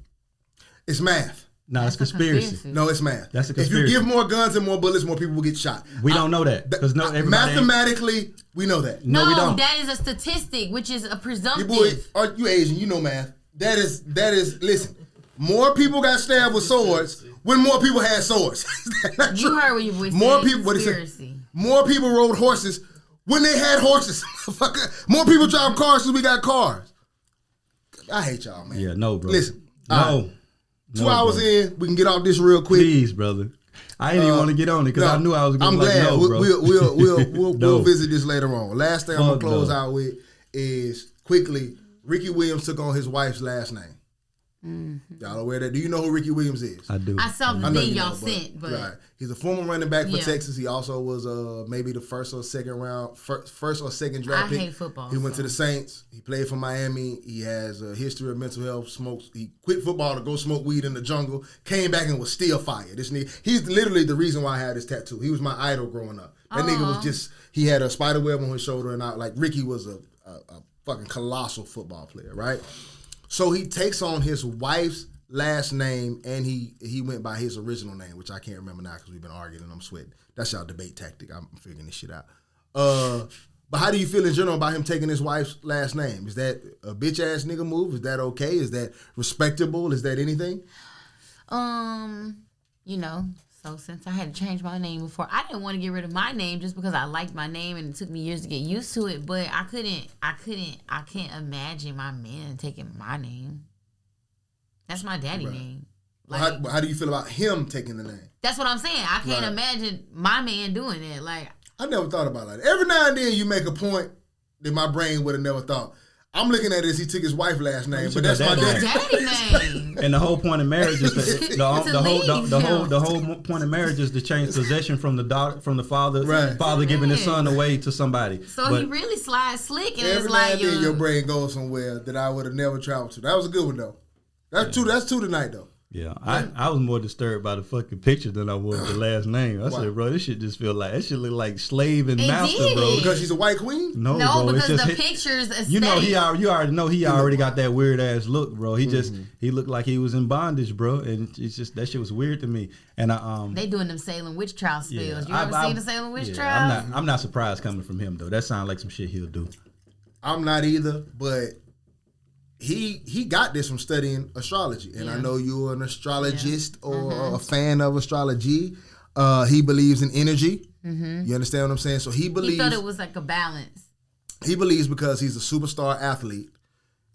[SPEAKER 1] It's math.
[SPEAKER 2] No, it's conspiracy.
[SPEAKER 1] No, it's math.
[SPEAKER 2] That's a conspiracy.
[SPEAKER 1] If you give more guns and more bullets, more people will get shot.
[SPEAKER 2] We don't know that because
[SPEAKER 1] mathematically we know that.
[SPEAKER 2] No, we don't.
[SPEAKER 3] That is a statistic, which is a presumptive.
[SPEAKER 1] You Asian, you know math. That is. Listen, more people got stabbed with swords when more people had swords.
[SPEAKER 3] You heard what your voice
[SPEAKER 1] more
[SPEAKER 3] said.
[SPEAKER 1] People. What he said? More people rode horses when they had horses. More people drive cars because we got cars. I hate y'all, man.
[SPEAKER 2] Yeah, no, bro.
[SPEAKER 1] Listen,
[SPEAKER 2] no.
[SPEAKER 1] 2 hours in, we can get off this real quick.
[SPEAKER 2] Please, brother. I didn't even want to get on it because I knew I was going to
[SPEAKER 1] glad.
[SPEAKER 2] No, bro.
[SPEAKER 1] We'll visit this later on. Last thing I'm going to close out with is quickly, Ricky Williams took on his wife's last name. Mm-hmm. Y'all aware of that? Do you know who Ricky Williams is?
[SPEAKER 2] I do.
[SPEAKER 3] I saw the thing y'all sent, but
[SPEAKER 1] right. He's a former running back for Texas. He also was maybe the first or second draft pick.
[SPEAKER 3] I hate football.
[SPEAKER 1] He went to the Saints. He played for Miami. He has a history of mental health. He quit football to go smoke weed in the jungle. Came back and was still fired. This nigga, he's literally the reason why I had this tattoo. He was my idol growing up. That nigga was just, he had a spider web on his shoulder, and Ricky was a fucking colossal football player, right? So he takes on his wife's last name, and he went by his original name, which I can't remember now because we've been arguing and I'm sweating. That's y'all debate tactic. I'm figuring this shit out. But how do you feel in general about him taking his wife's last name? Is that a bitch ass nigga move? Is that okay? Is that respectable? Is that anything?
[SPEAKER 3] So since I had to change my name before, I didn't want to get rid of my name just because I liked my name and it took me years to get used to it. But I can't imagine my man taking my name. That's my daddy name.
[SPEAKER 1] How do you feel about him taking the name?
[SPEAKER 3] That's what I'm saying. I can't imagine my man doing it.
[SPEAKER 1] I never thought about that. Every now and then you make a point that my brain would have never thought. I'm looking at it as he took his wife's last name, but that's my
[SPEAKER 3] daddy name.
[SPEAKER 2] And the whole point of marriage is the whole point of marriage is to change possession from the father giving his son away to somebody.
[SPEAKER 3] So he really slides slick, and
[SPEAKER 1] every now and then your brain goes somewhere that I would have never traveled to. That was a good one though. That's two tonight though.
[SPEAKER 2] Yeah, I was more disturbed by the fucking picture than I was the last name. I said, bro, this shit just feel like, that shit look like slave and master, bro.
[SPEAKER 1] Because she's a white queen?
[SPEAKER 2] No, bro,
[SPEAKER 3] because the pictures aesthetic.
[SPEAKER 2] You know, you already know he already got that weird ass look, bro. He he looked like he was in bondage, bro, and it's just, that shit was weird to me. And
[SPEAKER 3] they doing them Salem witch trial spells. You ever seen the Salem witch trial?
[SPEAKER 2] I'm not surprised coming from him though. That sounds like some shit he'll do.
[SPEAKER 1] I'm not either, but he got this from studying astrology, and I know you're an astrologist or a fan of astrology. He believes in energy. Mm-hmm. You understand what I'm saying? So he believes.
[SPEAKER 3] He thought it was like a balance.
[SPEAKER 1] He believes because he's a superstar athlete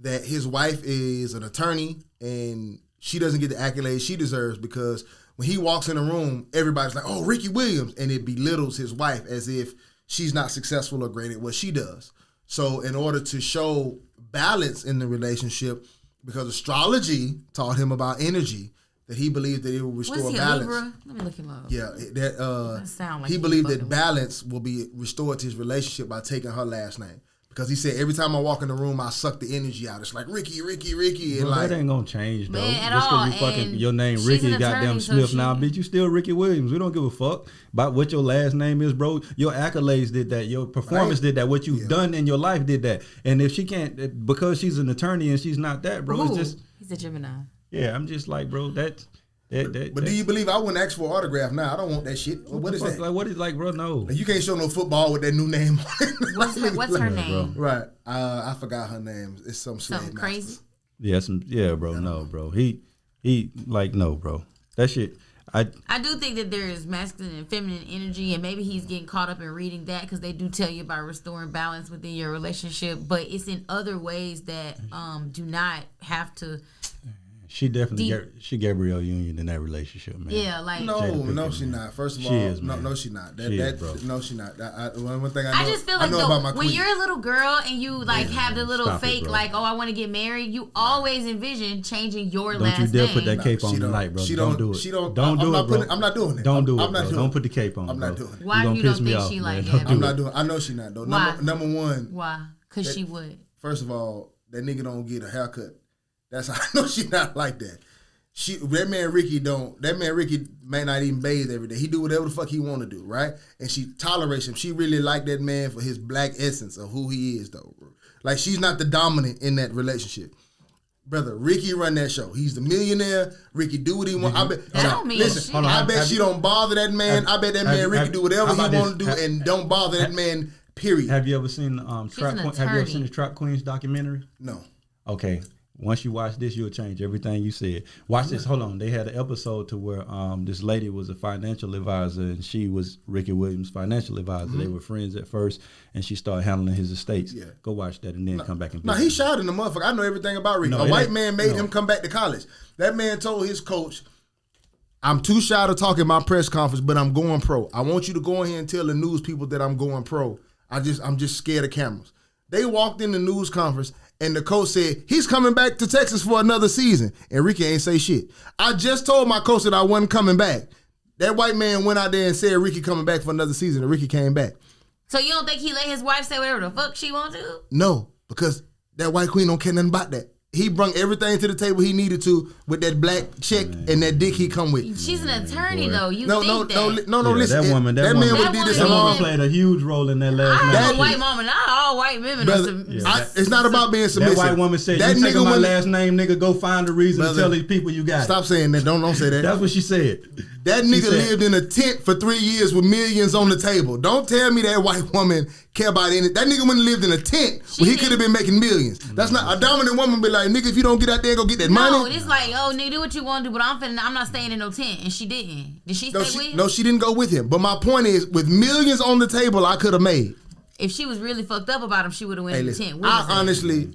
[SPEAKER 1] that his wife is an attorney and she doesn't get the accolades she deserves because when he walks in a room, everybody's like, "Oh, Ricky Williams," and it belittles his wife as if she's not successful or great at what she does. So in order to show balance in the relationship, because astrology taught him about energy, that he believed that it will restore balance.
[SPEAKER 3] Libra? Let me look him up.
[SPEAKER 1] Yeah, that
[SPEAKER 3] sound like
[SPEAKER 1] he believed that balance will be restored to his relationship by taking her last name. Because he said every time I walk in the room, I suck the energy out. It's like Ricky, and
[SPEAKER 2] bro,
[SPEAKER 1] like
[SPEAKER 2] that ain't gonna change though.
[SPEAKER 3] Man,
[SPEAKER 2] just because you fucking your name Ricky, goddamn Smith now, bitch, you still Ricky Williams. We don't give a fuck about what your last name is, bro. Your accolades did that. Your performance did that. What you've done in your life did that. And if she can't, because she's an attorney and she's not that, bro, it's just
[SPEAKER 3] he's a Gemini.
[SPEAKER 2] Yeah, I'm just like, bro, But
[SPEAKER 1] do you believe I wouldn't ask for an autograph now? I don't want that shit. What is that?
[SPEAKER 2] Like, what is like, bro? No.
[SPEAKER 1] You can't show no football with that new name.
[SPEAKER 3] What's her name?
[SPEAKER 1] Bro. Right. I forgot her name. It's something
[SPEAKER 3] crazy.
[SPEAKER 2] Yeah, bro. No, bro. He like, no, bro. That shit. I
[SPEAKER 3] do think that there is masculine and feminine energy, and maybe he's getting caught up in reading that because they do tell you about restoring balance within your relationship, but it's in other ways that do not have to
[SPEAKER 2] She definitely she Gabrielle Union in that relationship, man.
[SPEAKER 3] Yeah, like
[SPEAKER 1] No, she not. First of all,
[SPEAKER 2] is,
[SPEAKER 1] no, she not.
[SPEAKER 2] She is, bro.
[SPEAKER 1] No, she not. One thing I know,
[SPEAKER 3] just feel like
[SPEAKER 1] about my
[SPEAKER 3] when
[SPEAKER 1] queen.
[SPEAKER 3] you're a little girl and you like have the little
[SPEAKER 2] Stop it,
[SPEAKER 3] fake
[SPEAKER 2] bro.
[SPEAKER 3] like, oh, I want to get married, you always envision changing your
[SPEAKER 2] Don't
[SPEAKER 3] last
[SPEAKER 2] you dare
[SPEAKER 3] name.
[SPEAKER 2] put that cape on
[SPEAKER 1] She don't-
[SPEAKER 2] tonight, bro.
[SPEAKER 1] she
[SPEAKER 2] Don't
[SPEAKER 1] don't-
[SPEAKER 2] do it.
[SPEAKER 1] she don't-
[SPEAKER 2] Don't
[SPEAKER 1] I'm
[SPEAKER 2] do
[SPEAKER 1] not
[SPEAKER 2] it, bro.
[SPEAKER 1] putting- I'm not doing it.
[SPEAKER 2] Don't do it,
[SPEAKER 1] I'm not
[SPEAKER 2] bro.
[SPEAKER 1] doing
[SPEAKER 2] Don't
[SPEAKER 1] it.
[SPEAKER 2] put the cape on,
[SPEAKER 1] I'm
[SPEAKER 2] bro.
[SPEAKER 1] not doing it.
[SPEAKER 3] Why
[SPEAKER 2] gonna
[SPEAKER 3] you don't
[SPEAKER 2] piss me
[SPEAKER 3] think
[SPEAKER 2] off,
[SPEAKER 3] she
[SPEAKER 2] man.
[SPEAKER 3] like
[SPEAKER 2] Don't
[SPEAKER 3] that?
[SPEAKER 2] do
[SPEAKER 1] I'm
[SPEAKER 2] it.
[SPEAKER 1] not doing. I know she not though.
[SPEAKER 3] Why?
[SPEAKER 1] Number one.
[SPEAKER 3] Why? Because she would.
[SPEAKER 1] First of all, that nigga don't get a haircut. That's how I know she not like that. That man Ricky may not even bathe every day. He do whatever the fuck he want to do, right? And she tolerates him. She really like that man for his black essence of who he is, though. Bro. Like she's not the dominant in that relationship. Brother, Ricky run that show. He's the millionaire. Ricky do what he want. I bet.
[SPEAKER 3] That don't mean
[SPEAKER 1] listen,
[SPEAKER 3] shit.
[SPEAKER 1] I bet she don't bother that man. I bet that man Ricky do whatever he want to do and don't bother that man. Period.
[SPEAKER 2] Have you ever seen Trap?
[SPEAKER 3] an
[SPEAKER 2] Have you ever
[SPEAKER 3] attorney.
[SPEAKER 2] seen the Trap Queens documentary?
[SPEAKER 1] No.
[SPEAKER 2] Okay. Once you watch this, you'll change everything you said. Watch this. Hold on. They had an episode to where this lady was a financial advisor and she was Ricky Williams' financial advisor. They were friends at first, and she started handling his estates.
[SPEAKER 1] Yeah.
[SPEAKER 2] Go watch that and then come back and
[SPEAKER 1] No, he shot in the motherfucker. I know everything about Ricky.
[SPEAKER 2] No,
[SPEAKER 1] A
[SPEAKER 2] it
[SPEAKER 1] white
[SPEAKER 2] ain't-
[SPEAKER 1] man made
[SPEAKER 2] no.
[SPEAKER 1] him come back to college. That man told his coach, I'm too shy to talk in my press conference, but I'm going pro. I want you to go in here and tell the news people that I'm going pro. I'm just scared of cameras. They walked in the news conference and the coach said, he's coming back to Texas for another season. And Ricky ain't say shit. I just told my coach that I wasn't coming back. That white man went out there and said Ricky coming back for another season, and Ricky came back.
[SPEAKER 3] So you don't think he let his wife say whatever the fuck she want to?
[SPEAKER 1] No, because that white queen don't care nothing about that. He brung everything to the table he needed to with that black check and that dick he come with.
[SPEAKER 3] She's an attorney
[SPEAKER 2] boy.
[SPEAKER 3] though. You
[SPEAKER 1] No,
[SPEAKER 3] think
[SPEAKER 1] no,
[SPEAKER 3] that?
[SPEAKER 1] no, listen.
[SPEAKER 2] That woman
[SPEAKER 1] would have
[SPEAKER 3] That
[SPEAKER 1] did this
[SPEAKER 2] That
[SPEAKER 3] woman
[SPEAKER 2] woman
[SPEAKER 1] along.
[SPEAKER 2] played a huge role in that last
[SPEAKER 3] I'm
[SPEAKER 2] night.
[SPEAKER 3] a white mama. Not all white women
[SPEAKER 1] Brother,
[SPEAKER 3] are
[SPEAKER 1] it's not about being submissive.
[SPEAKER 2] That white woman said,
[SPEAKER 1] that
[SPEAKER 2] "You taking my
[SPEAKER 1] when-
[SPEAKER 2] last name, nigga? Go find a reason
[SPEAKER 1] Brother,
[SPEAKER 2] to tell these people you got
[SPEAKER 1] Stop
[SPEAKER 2] it."
[SPEAKER 1] saying that. Don't say that.
[SPEAKER 2] That's what she said.
[SPEAKER 1] That
[SPEAKER 2] She
[SPEAKER 1] nigga
[SPEAKER 2] said-
[SPEAKER 1] lived in a tent for 3 years with millions on the table. Don't tell me that white woman care about anything. That nigga wouldn't lived in a tent where he could have been making millions. That's not a dominant woman. Be like, nigga, if you don't get out there and go get that
[SPEAKER 3] No,
[SPEAKER 1] money.
[SPEAKER 3] it's like, oh, nigga, do what you want to do, but I'm not staying in no tent. And she didn't. Did she stay with him?
[SPEAKER 1] No, she didn't go with him. But my point is, with millions on the table, I could have made.
[SPEAKER 3] If she was really fucked up about him, she would have went
[SPEAKER 1] Hey,
[SPEAKER 3] in the
[SPEAKER 1] listen,
[SPEAKER 3] tent.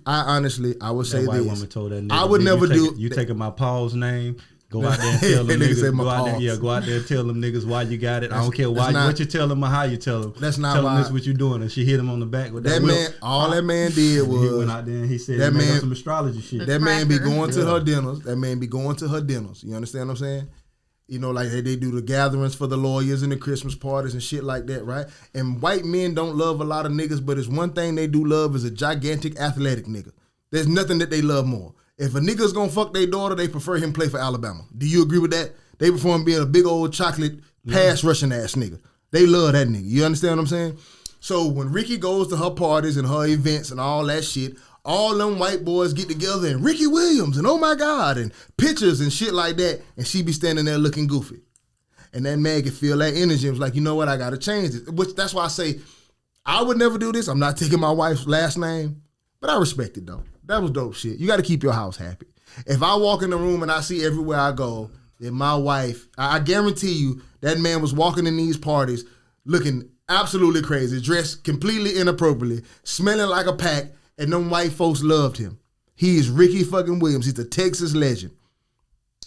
[SPEAKER 1] I honestly, I would say
[SPEAKER 2] That white
[SPEAKER 1] this.
[SPEAKER 2] woman told that nigga,
[SPEAKER 1] I would
[SPEAKER 2] "Nigga,
[SPEAKER 1] never
[SPEAKER 2] you
[SPEAKER 1] do.
[SPEAKER 2] You taking my Paul's name? Go out there and tell them
[SPEAKER 1] That nigga said
[SPEAKER 2] niggas.
[SPEAKER 1] my
[SPEAKER 2] Go out there,
[SPEAKER 1] Paul's.
[SPEAKER 2] yeah, go out there and tell them niggas why you got it. I don't care why
[SPEAKER 1] not-
[SPEAKER 2] what you tell them or how you tell them.
[SPEAKER 1] That's not
[SPEAKER 2] tell them
[SPEAKER 1] why-
[SPEAKER 2] this what you doing. And she hit him on the back with
[SPEAKER 1] That
[SPEAKER 2] that whip.
[SPEAKER 1] man, all that man did
[SPEAKER 2] He
[SPEAKER 1] was
[SPEAKER 2] went out there and he said
[SPEAKER 1] that
[SPEAKER 2] he made
[SPEAKER 1] man-
[SPEAKER 2] up some astrology shit.
[SPEAKER 1] that man be
[SPEAKER 3] cracker.
[SPEAKER 1] going to
[SPEAKER 2] Yeah.
[SPEAKER 1] her dinners. That man be going to her dinners. You understand what I'm saying? You know, like they do the gatherings for the lawyers and the Christmas parties and shit like that, right? And white men don't love a lot of niggas, but it's one thing they do love is a gigantic athletic nigga. There's nothing that they love more. If a nigga's gonna fuck their daughter, they prefer him play for Alabama. Do you agree with that? They prefer him being a big old chocolate pass rushing ass nigga. They love that nigga. You understand what I'm saying? So when Ricky goes to her parties and her events and all that shit, all them white boys get together and Ricky Williams and oh my God and pictures and shit like that, and she be standing there looking goofy. And that man can feel that energy. It was like, you know what, I gotta change this. Which that's why I say I would never do this. I'm not taking my wife's last name, but I respect it though. That was dope shit. You gotta keep your house happy. If I walk in the room and I see everywhere I go that my wife, I guarantee you that man was walking in these parties looking absolutely crazy, dressed completely inappropriately, smelling like a pack, and them white folks loved him. He is Ricky fucking Williams. He's a Texas legend.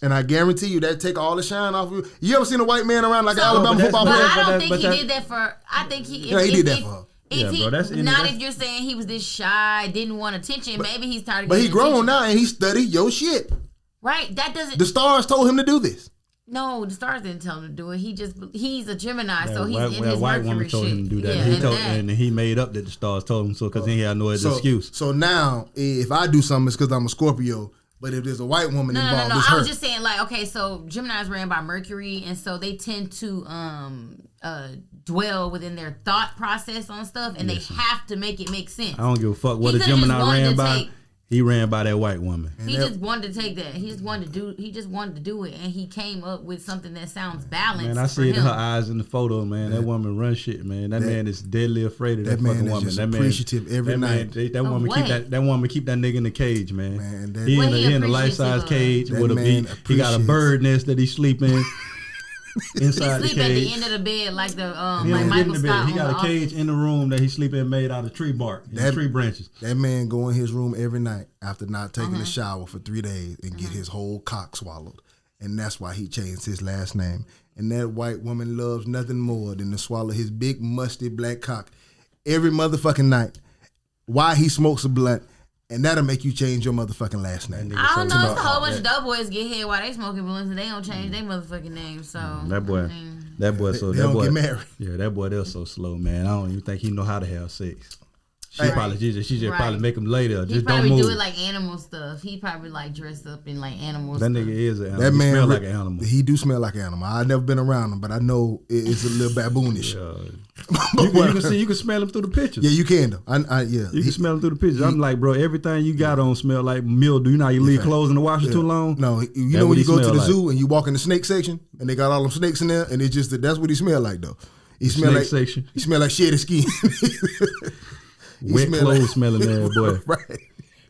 [SPEAKER 1] And I guarantee you that take all the shine off of you. You ever seen a white man around like an Alabama
[SPEAKER 2] but
[SPEAKER 1] football
[SPEAKER 3] But
[SPEAKER 1] player?
[SPEAKER 3] I don't
[SPEAKER 2] that-
[SPEAKER 3] think
[SPEAKER 2] but
[SPEAKER 3] he
[SPEAKER 2] that-
[SPEAKER 3] did that for. I think he.
[SPEAKER 1] Yeah, he did that for her.
[SPEAKER 3] If
[SPEAKER 2] Yeah,
[SPEAKER 3] he,
[SPEAKER 2] bro, that's-
[SPEAKER 3] not
[SPEAKER 2] that's-
[SPEAKER 3] if you're saying he was this shy, didn't want attention. Maybe he started.
[SPEAKER 1] But he
[SPEAKER 3] getting
[SPEAKER 1] grown
[SPEAKER 3] attention.
[SPEAKER 1] now and he studied your shit.
[SPEAKER 3] Right? That doesn't.
[SPEAKER 1] The stars told him to do this.
[SPEAKER 3] No, the stars didn't tell him to do it. He's a Gemini, so
[SPEAKER 2] That
[SPEAKER 3] he's
[SPEAKER 2] white,
[SPEAKER 3] in
[SPEAKER 2] that
[SPEAKER 3] his
[SPEAKER 2] white
[SPEAKER 3] Mercury
[SPEAKER 2] woman told
[SPEAKER 3] shit.
[SPEAKER 2] him to do that.
[SPEAKER 3] Yeah,
[SPEAKER 2] and he made up that the stars told him so because he had no other excuse.
[SPEAKER 1] So now, if I do something, it's because I'm a Scorpio. But if there's a white woman involved,
[SPEAKER 3] No.
[SPEAKER 1] it's
[SPEAKER 3] I
[SPEAKER 1] her.
[SPEAKER 3] was just saying, like, okay, so Gemini's ran by Mercury, and so they tend to dwell within their thought process on stuff, and they have to make it make sense.
[SPEAKER 2] I don't give a fuck what
[SPEAKER 3] He
[SPEAKER 2] a
[SPEAKER 3] could've just
[SPEAKER 2] Gemini
[SPEAKER 3] wanted
[SPEAKER 2] ran
[SPEAKER 3] to
[SPEAKER 2] by.
[SPEAKER 3] take-
[SPEAKER 2] He ran by that white woman.
[SPEAKER 3] He just wanted to take that. He just wanted to do it, and he came up with something that sounds balanced.
[SPEAKER 2] Man, I
[SPEAKER 3] for
[SPEAKER 2] see it in
[SPEAKER 3] him.
[SPEAKER 2] her eyes in the photo, man. That woman run shit, man. That man is deadly afraid of that,
[SPEAKER 1] that man
[SPEAKER 2] fucking
[SPEAKER 1] is
[SPEAKER 2] woman.
[SPEAKER 1] just
[SPEAKER 2] That man
[SPEAKER 1] appreciative every
[SPEAKER 2] that
[SPEAKER 1] night.
[SPEAKER 2] Man, that woman
[SPEAKER 3] what?
[SPEAKER 2] keep that nigga in the cage, man.
[SPEAKER 1] Man, that-
[SPEAKER 2] he
[SPEAKER 3] What
[SPEAKER 2] in
[SPEAKER 3] he
[SPEAKER 2] a life size
[SPEAKER 3] appreciative of?
[SPEAKER 2] cage
[SPEAKER 1] That
[SPEAKER 2] with
[SPEAKER 1] man
[SPEAKER 2] he got a
[SPEAKER 1] appreciates-
[SPEAKER 2] bird nest that he sleep in. inside the
[SPEAKER 3] He sleep at
[SPEAKER 2] cage.
[SPEAKER 3] the end of the bed like the
[SPEAKER 2] He
[SPEAKER 3] like
[SPEAKER 2] don't get in
[SPEAKER 3] Michael
[SPEAKER 2] the
[SPEAKER 3] Scott.
[SPEAKER 2] bed. He got a cage in the room that he sleep in made out of tree bark and tree branches.
[SPEAKER 1] That man go in his room every night after not taking a shower for 3 days and get his whole cock swallowed. And that's why he changed his last name. And that white woman loves nothing more than to swallow his big, musty black cock every motherfucking night. Why he smokes a blunt, and that'll make you change your motherfucking last name.
[SPEAKER 3] I don't know. It's a whole bunch of dope boys get head while they smoking blunts and they don't change their motherfucking name. So
[SPEAKER 2] That boy,
[SPEAKER 3] I mean,
[SPEAKER 2] that boy, so
[SPEAKER 1] They
[SPEAKER 2] that
[SPEAKER 1] don't
[SPEAKER 2] boy,
[SPEAKER 1] get married.
[SPEAKER 2] yeah, that boy, they're so slow, man. I don't even think he know how to have sex. She
[SPEAKER 3] Right.
[SPEAKER 2] probably, she just
[SPEAKER 3] Right.
[SPEAKER 2] probably make him later.
[SPEAKER 3] he
[SPEAKER 2] Just don't
[SPEAKER 3] probably
[SPEAKER 2] move.
[SPEAKER 3] do it like animal stuff. He probably like dress up in like animal
[SPEAKER 2] That
[SPEAKER 3] stuff.
[SPEAKER 2] nigga is an animal.
[SPEAKER 1] That
[SPEAKER 2] He
[SPEAKER 1] man
[SPEAKER 2] smell like an animal.
[SPEAKER 1] He do smell like an animal. I've never been around him, but I know it's a little baboonish.
[SPEAKER 2] You can see, you can smell him through the pictures.
[SPEAKER 1] Yeah, you can though. Yeah,
[SPEAKER 2] You can smell him through the pictures. I'm like, bro, everything you got on smell like mildew. You know how you leave clothes in the washer too long?
[SPEAKER 1] No,
[SPEAKER 2] That
[SPEAKER 1] you know
[SPEAKER 2] what
[SPEAKER 1] when
[SPEAKER 2] he
[SPEAKER 1] you go to
[SPEAKER 2] smell
[SPEAKER 1] the
[SPEAKER 2] like.
[SPEAKER 1] zoo and you walk in the snake section and they got all them snakes in there, and it's just that's what he smell like though. He smell
[SPEAKER 2] snake
[SPEAKER 1] like
[SPEAKER 2] section.
[SPEAKER 1] He smell like shedded skin.
[SPEAKER 2] Wet
[SPEAKER 1] smell
[SPEAKER 2] clothes
[SPEAKER 1] like-
[SPEAKER 2] smelling there, boy.
[SPEAKER 1] Right.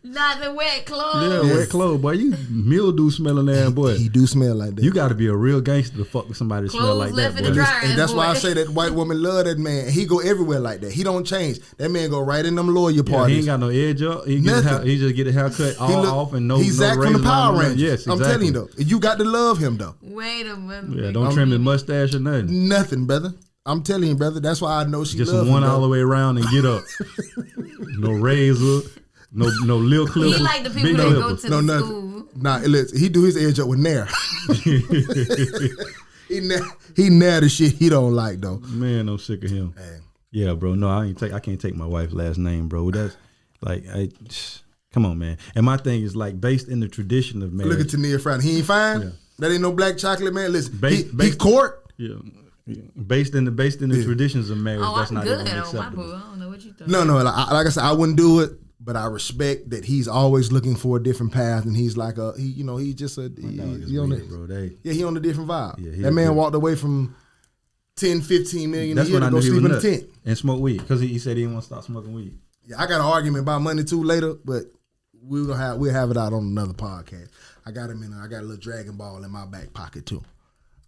[SPEAKER 3] Not the wet clothes.
[SPEAKER 2] Yeah, wet clothes, boy. You mildew smelling there, boy.
[SPEAKER 1] He do smell like that.
[SPEAKER 2] You got to be a real gangster to fuck with somebody that smell
[SPEAKER 3] Clothes
[SPEAKER 2] like
[SPEAKER 3] left
[SPEAKER 2] that,
[SPEAKER 3] in
[SPEAKER 2] boy.
[SPEAKER 3] the dryer.
[SPEAKER 1] And that's why I
[SPEAKER 3] boy.
[SPEAKER 1] say that white woman love that man. He go everywhere like that. He don't change. That man go right in them lawyer
[SPEAKER 2] Yeah,
[SPEAKER 1] parties.
[SPEAKER 2] he ain't got no edge up. He,
[SPEAKER 1] Nothing.
[SPEAKER 2] he just get a haircut
[SPEAKER 1] He
[SPEAKER 2] all
[SPEAKER 1] look-
[SPEAKER 2] off and no.
[SPEAKER 1] He's
[SPEAKER 2] no
[SPEAKER 1] Zach from the
[SPEAKER 2] razor
[SPEAKER 1] Power
[SPEAKER 2] line.
[SPEAKER 1] Rangers.
[SPEAKER 2] Yes, exactly.
[SPEAKER 1] I'm telling you though, you got to love him though.
[SPEAKER 3] Wait a minute.
[SPEAKER 2] Yeah, don't trim his mustache or nothing.
[SPEAKER 1] Nothing, brother. I'm telling you, brother. That's why I know she
[SPEAKER 2] Just
[SPEAKER 1] love
[SPEAKER 2] one
[SPEAKER 1] him.
[SPEAKER 2] all the
[SPEAKER 1] Though.
[SPEAKER 2] way around and get up. No razor, no lil clippers.
[SPEAKER 3] He like the people
[SPEAKER 2] big
[SPEAKER 3] that go
[SPEAKER 2] clippers.
[SPEAKER 3] to
[SPEAKER 1] No,
[SPEAKER 3] the
[SPEAKER 1] nothing.
[SPEAKER 3] school.
[SPEAKER 1] Nah, listen, he do his edge up with nair. he nair the shit he don't like though.
[SPEAKER 2] Man, I'm sick of him.
[SPEAKER 1] Man.
[SPEAKER 2] Yeah, bro. No, I can't take my wife's last name, bro. That's like, come on, man. And my thing is like based in the tradition of marriage.
[SPEAKER 1] Look at Tania Frown. He ain't fine.
[SPEAKER 2] Yeah.
[SPEAKER 1] That ain't no black chocolate, man. Listen,
[SPEAKER 2] Based-
[SPEAKER 1] he
[SPEAKER 2] based-
[SPEAKER 1] court.
[SPEAKER 2] Yeah. Based in the traditions of marriage,
[SPEAKER 3] Oh,
[SPEAKER 2] that's
[SPEAKER 3] I'm
[SPEAKER 2] not
[SPEAKER 3] good
[SPEAKER 2] even
[SPEAKER 3] on my
[SPEAKER 2] acceptable.
[SPEAKER 3] boo. I don't know what you thought.
[SPEAKER 1] No, like I said, I wouldn't do it, but I respect that he's always looking for a different path, and he's like he's just a he on
[SPEAKER 2] Weird,
[SPEAKER 1] a,
[SPEAKER 2] bro.
[SPEAKER 1] he on a different vibe.
[SPEAKER 2] Yeah, he
[SPEAKER 1] that
[SPEAKER 2] a
[SPEAKER 1] man
[SPEAKER 2] good-
[SPEAKER 1] walked away from 10, 15 million
[SPEAKER 2] That's
[SPEAKER 1] a year
[SPEAKER 2] when I
[SPEAKER 1] to
[SPEAKER 2] knew
[SPEAKER 1] go
[SPEAKER 2] he was
[SPEAKER 1] sleep in a
[SPEAKER 2] nuts
[SPEAKER 1] tent.
[SPEAKER 2] and smoke weed because he said he didn't want to stop smoking weed.
[SPEAKER 1] Yeah, I got an argument about money too later, but we'll have it out on another podcast. I got a little Dragon Ball in my back pocket too.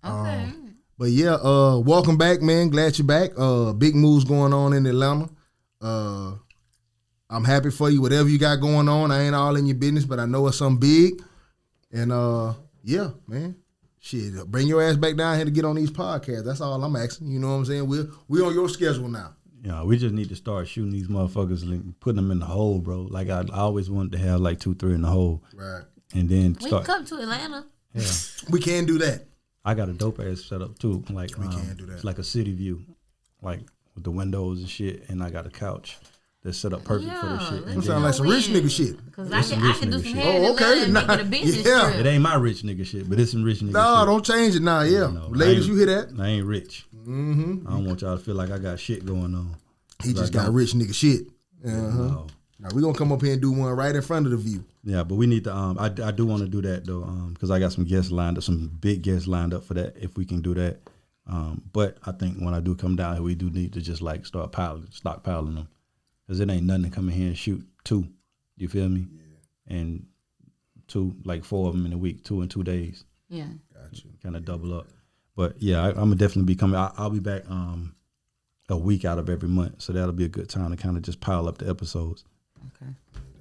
[SPEAKER 3] Okay.
[SPEAKER 1] But yeah, welcome back, man. Glad you're back. Big moves going on in Atlanta. I'm happy for you. Whatever you got going on, I ain't all in your business, but I know it's something big. And yeah, man. Shit, bring your ass back down here to get on these podcasts. That's all I'm asking. You know what I'm saying? We're on your schedule now.
[SPEAKER 2] Yeah, we just need to start shooting these motherfuckers and putting them in the hole, bro. Like I always wanted to have like 2, 3 in the hole,
[SPEAKER 1] Right.
[SPEAKER 2] and then
[SPEAKER 3] We
[SPEAKER 2] start.
[SPEAKER 3] come to Atlanta.
[SPEAKER 2] Yeah,
[SPEAKER 1] We can do that.
[SPEAKER 2] I got a dope ass setup too. Like
[SPEAKER 1] We can do that.
[SPEAKER 2] It's like a city view, like with the windows and shit, and I got a couch that's set up perfect for this shit.
[SPEAKER 3] let's
[SPEAKER 2] And
[SPEAKER 1] Sound
[SPEAKER 2] then,
[SPEAKER 1] like some rich nigga shit.
[SPEAKER 3] Because
[SPEAKER 2] That's
[SPEAKER 3] I
[SPEAKER 2] some
[SPEAKER 3] can
[SPEAKER 2] rich
[SPEAKER 3] do
[SPEAKER 2] nigga
[SPEAKER 3] some
[SPEAKER 2] shit.
[SPEAKER 3] hair in
[SPEAKER 1] Oh,
[SPEAKER 3] Atlanta
[SPEAKER 1] okay.
[SPEAKER 3] and make it a
[SPEAKER 1] Nah,
[SPEAKER 3] business
[SPEAKER 1] yeah.
[SPEAKER 2] it
[SPEAKER 3] trip.
[SPEAKER 2] ain't my rich nigga shit, but it's some rich nigga
[SPEAKER 1] No,
[SPEAKER 2] shit.
[SPEAKER 1] don't change it now. Yeah.
[SPEAKER 2] No, I
[SPEAKER 1] Ladies,
[SPEAKER 2] ain't-
[SPEAKER 1] you hear that?
[SPEAKER 2] I ain't rich.
[SPEAKER 1] Mm-hmm.
[SPEAKER 2] I don't want y'all to feel like I got shit going on.
[SPEAKER 1] He
[SPEAKER 2] 'Cause
[SPEAKER 1] just
[SPEAKER 2] I
[SPEAKER 1] got
[SPEAKER 2] don't.
[SPEAKER 1] rich nigga shit.
[SPEAKER 2] No.
[SPEAKER 1] Now we gonna come up here and do one right in front of the view.
[SPEAKER 2] Yeah, but we need to. I do want to do that though, because I got some guests lined up, some big guests lined up for that. If we can do that, but I think when I do come down here, we do need to just like stockpiling them, because it ain't nothing to come in here and shoot 2. You feel me? Yeah. And 2, like 4 of them in a week, 2 in 2 days,
[SPEAKER 3] Yeah.
[SPEAKER 1] Gotcha.
[SPEAKER 2] kind of double up. But yeah, I'm gonna definitely be coming. I'll be back a week out of every month, so that'll be a good time to kind of just pile up the episodes.
[SPEAKER 3] Okay.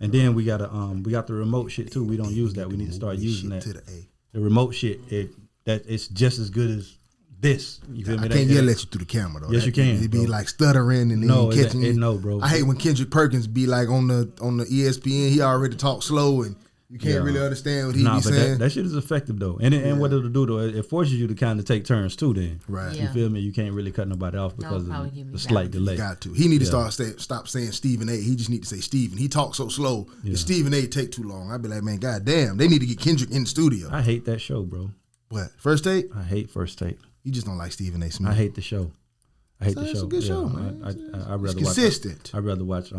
[SPEAKER 2] And then we got the remote shit too. We don't use that. We need to start using that.
[SPEAKER 1] To the A.
[SPEAKER 2] The remote shit, it's just as good as this. You feel me?
[SPEAKER 1] I
[SPEAKER 2] That-
[SPEAKER 1] can't
[SPEAKER 2] that-
[SPEAKER 1] yell at you through the camera though.
[SPEAKER 2] Yes, you can,
[SPEAKER 1] It be
[SPEAKER 2] bro.
[SPEAKER 1] like stuttering and then
[SPEAKER 2] No,
[SPEAKER 1] you catching.
[SPEAKER 2] no, bro.
[SPEAKER 1] I hate when Kendrick Perkins be like on the ESPN. He already talk slow and you can't
[SPEAKER 2] Yeah.
[SPEAKER 1] really understand what he
[SPEAKER 2] Nah,
[SPEAKER 1] be
[SPEAKER 2] but
[SPEAKER 1] saying.
[SPEAKER 2] that shit is effective though. And what it'll do though, it forces you to kind of take turns too. Then
[SPEAKER 1] Right.
[SPEAKER 3] Yeah.
[SPEAKER 2] you feel me? You can't really cut nobody off because
[SPEAKER 3] probably
[SPEAKER 2] of
[SPEAKER 3] give me
[SPEAKER 2] the slight
[SPEAKER 3] balance.
[SPEAKER 2] delay.
[SPEAKER 1] Got to. He need to
[SPEAKER 2] Yeah.
[SPEAKER 1] stop saying Stephen A. He just need to say Stephen. He talks so slow.
[SPEAKER 2] Yeah.
[SPEAKER 1] If Stephen A. take too long, I'd be like, man, goddamn, they need to get Kendrick in the studio.
[SPEAKER 2] I hate that show, bro.
[SPEAKER 1] What? First take?
[SPEAKER 2] I hate First Take.
[SPEAKER 1] You just don't like Stephen A. Smith.
[SPEAKER 2] I hate the show. I hate
[SPEAKER 1] So
[SPEAKER 2] the
[SPEAKER 1] it's
[SPEAKER 2] show.
[SPEAKER 1] a good
[SPEAKER 2] Yeah,
[SPEAKER 1] show, man.
[SPEAKER 2] I'd rather
[SPEAKER 1] It's
[SPEAKER 2] watch.
[SPEAKER 1] consistent.
[SPEAKER 2] I'd rather watch.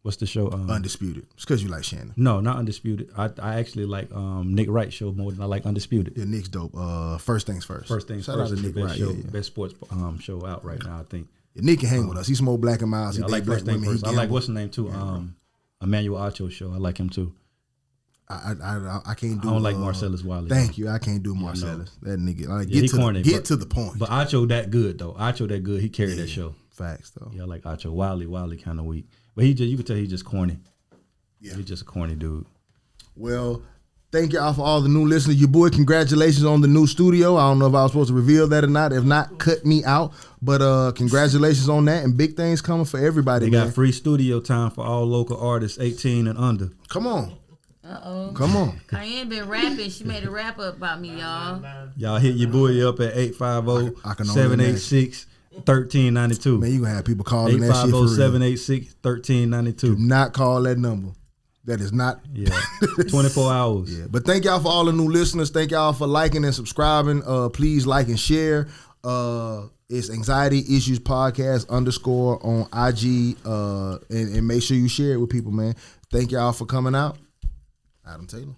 [SPEAKER 2] What's the show?
[SPEAKER 1] Undisputed. It's because you like Shannon.
[SPEAKER 2] No, not Undisputed. I actually like Nick Wright show more than I like Undisputed.
[SPEAKER 1] Yeah, Nick's dope. First things first.
[SPEAKER 2] First things
[SPEAKER 1] Shout
[SPEAKER 2] first
[SPEAKER 1] out
[SPEAKER 2] is
[SPEAKER 1] to
[SPEAKER 2] the
[SPEAKER 1] Nick
[SPEAKER 2] best
[SPEAKER 1] Wright.
[SPEAKER 2] show,
[SPEAKER 1] Yeah, yeah.
[SPEAKER 2] best sports show out right now. I think.
[SPEAKER 1] Yeah, Nick can hang with us. He smoke black and miles.
[SPEAKER 2] Yeah, I
[SPEAKER 1] he
[SPEAKER 2] like
[SPEAKER 1] date black
[SPEAKER 2] First Things
[SPEAKER 1] women.
[SPEAKER 2] First.
[SPEAKER 1] He
[SPEAKER 2] I like
[SPEAKER 1] gamble.
[SPEAKER 2] what's the name too? Emmanuel Acho show. I like him too.
[SPEAKER 1] I can't do.
[SPEAKER 2] I don't like Marcellus Wiley.
[SPEAKER 1] Thank you. I can't do Marcellus. That nigga. Like,
[SPEAKER 2] Yeah,
[SPEAKER 1] get to the point.
[SPEAKER 2] But Acho that good though. Acho that good. He carried that show.
[SPEAKER 1] Facts though.
[SPEAKER 2] Yeah, I like Acho. Wiley kind of weak, but you could tell he's just corny.
[SPEAKER 1] Yeah,
[SPEAKER 2] he's just a corny dude.
[SPEAKER 1] Well, thank y'all for all the new listeners. Your boy, congratulations on the new studio. I don't know if I was supposed to reveal that or not. If not, cut me out. But congratulations on that, and big things coming for everybody.
[SPEAKER 2] They got free studio time for all local artists 18 and under.
[SPEAKER 1] Come on.
[SPEAKER 3] Uh-oh.
[SPEAKER 1] Come on.
[SPEAKER 3] Cayenne been rapping. She made a rap up about me, y'all.
[SPEAKER 2] Y'all hit your boy up at 850-786-1392.
[SPEAKER 1] Man, you gonna have people calling that shit for real.
[SPEAKER 2] 850-786-1392.
[SPEAKER 1] Do not call that number. That is not.
[SPEAKER 2] Yeah, 24 hours.
[SPEAKER 1] Yeah, but thank y'all for all the new listeners. Thank y'all for liking and subscribing. Please like and share. It's Anxiety Issues Podcast _ on IG. And make sure you share it with people, man. Thank y'all for coming out. Adam Taylor.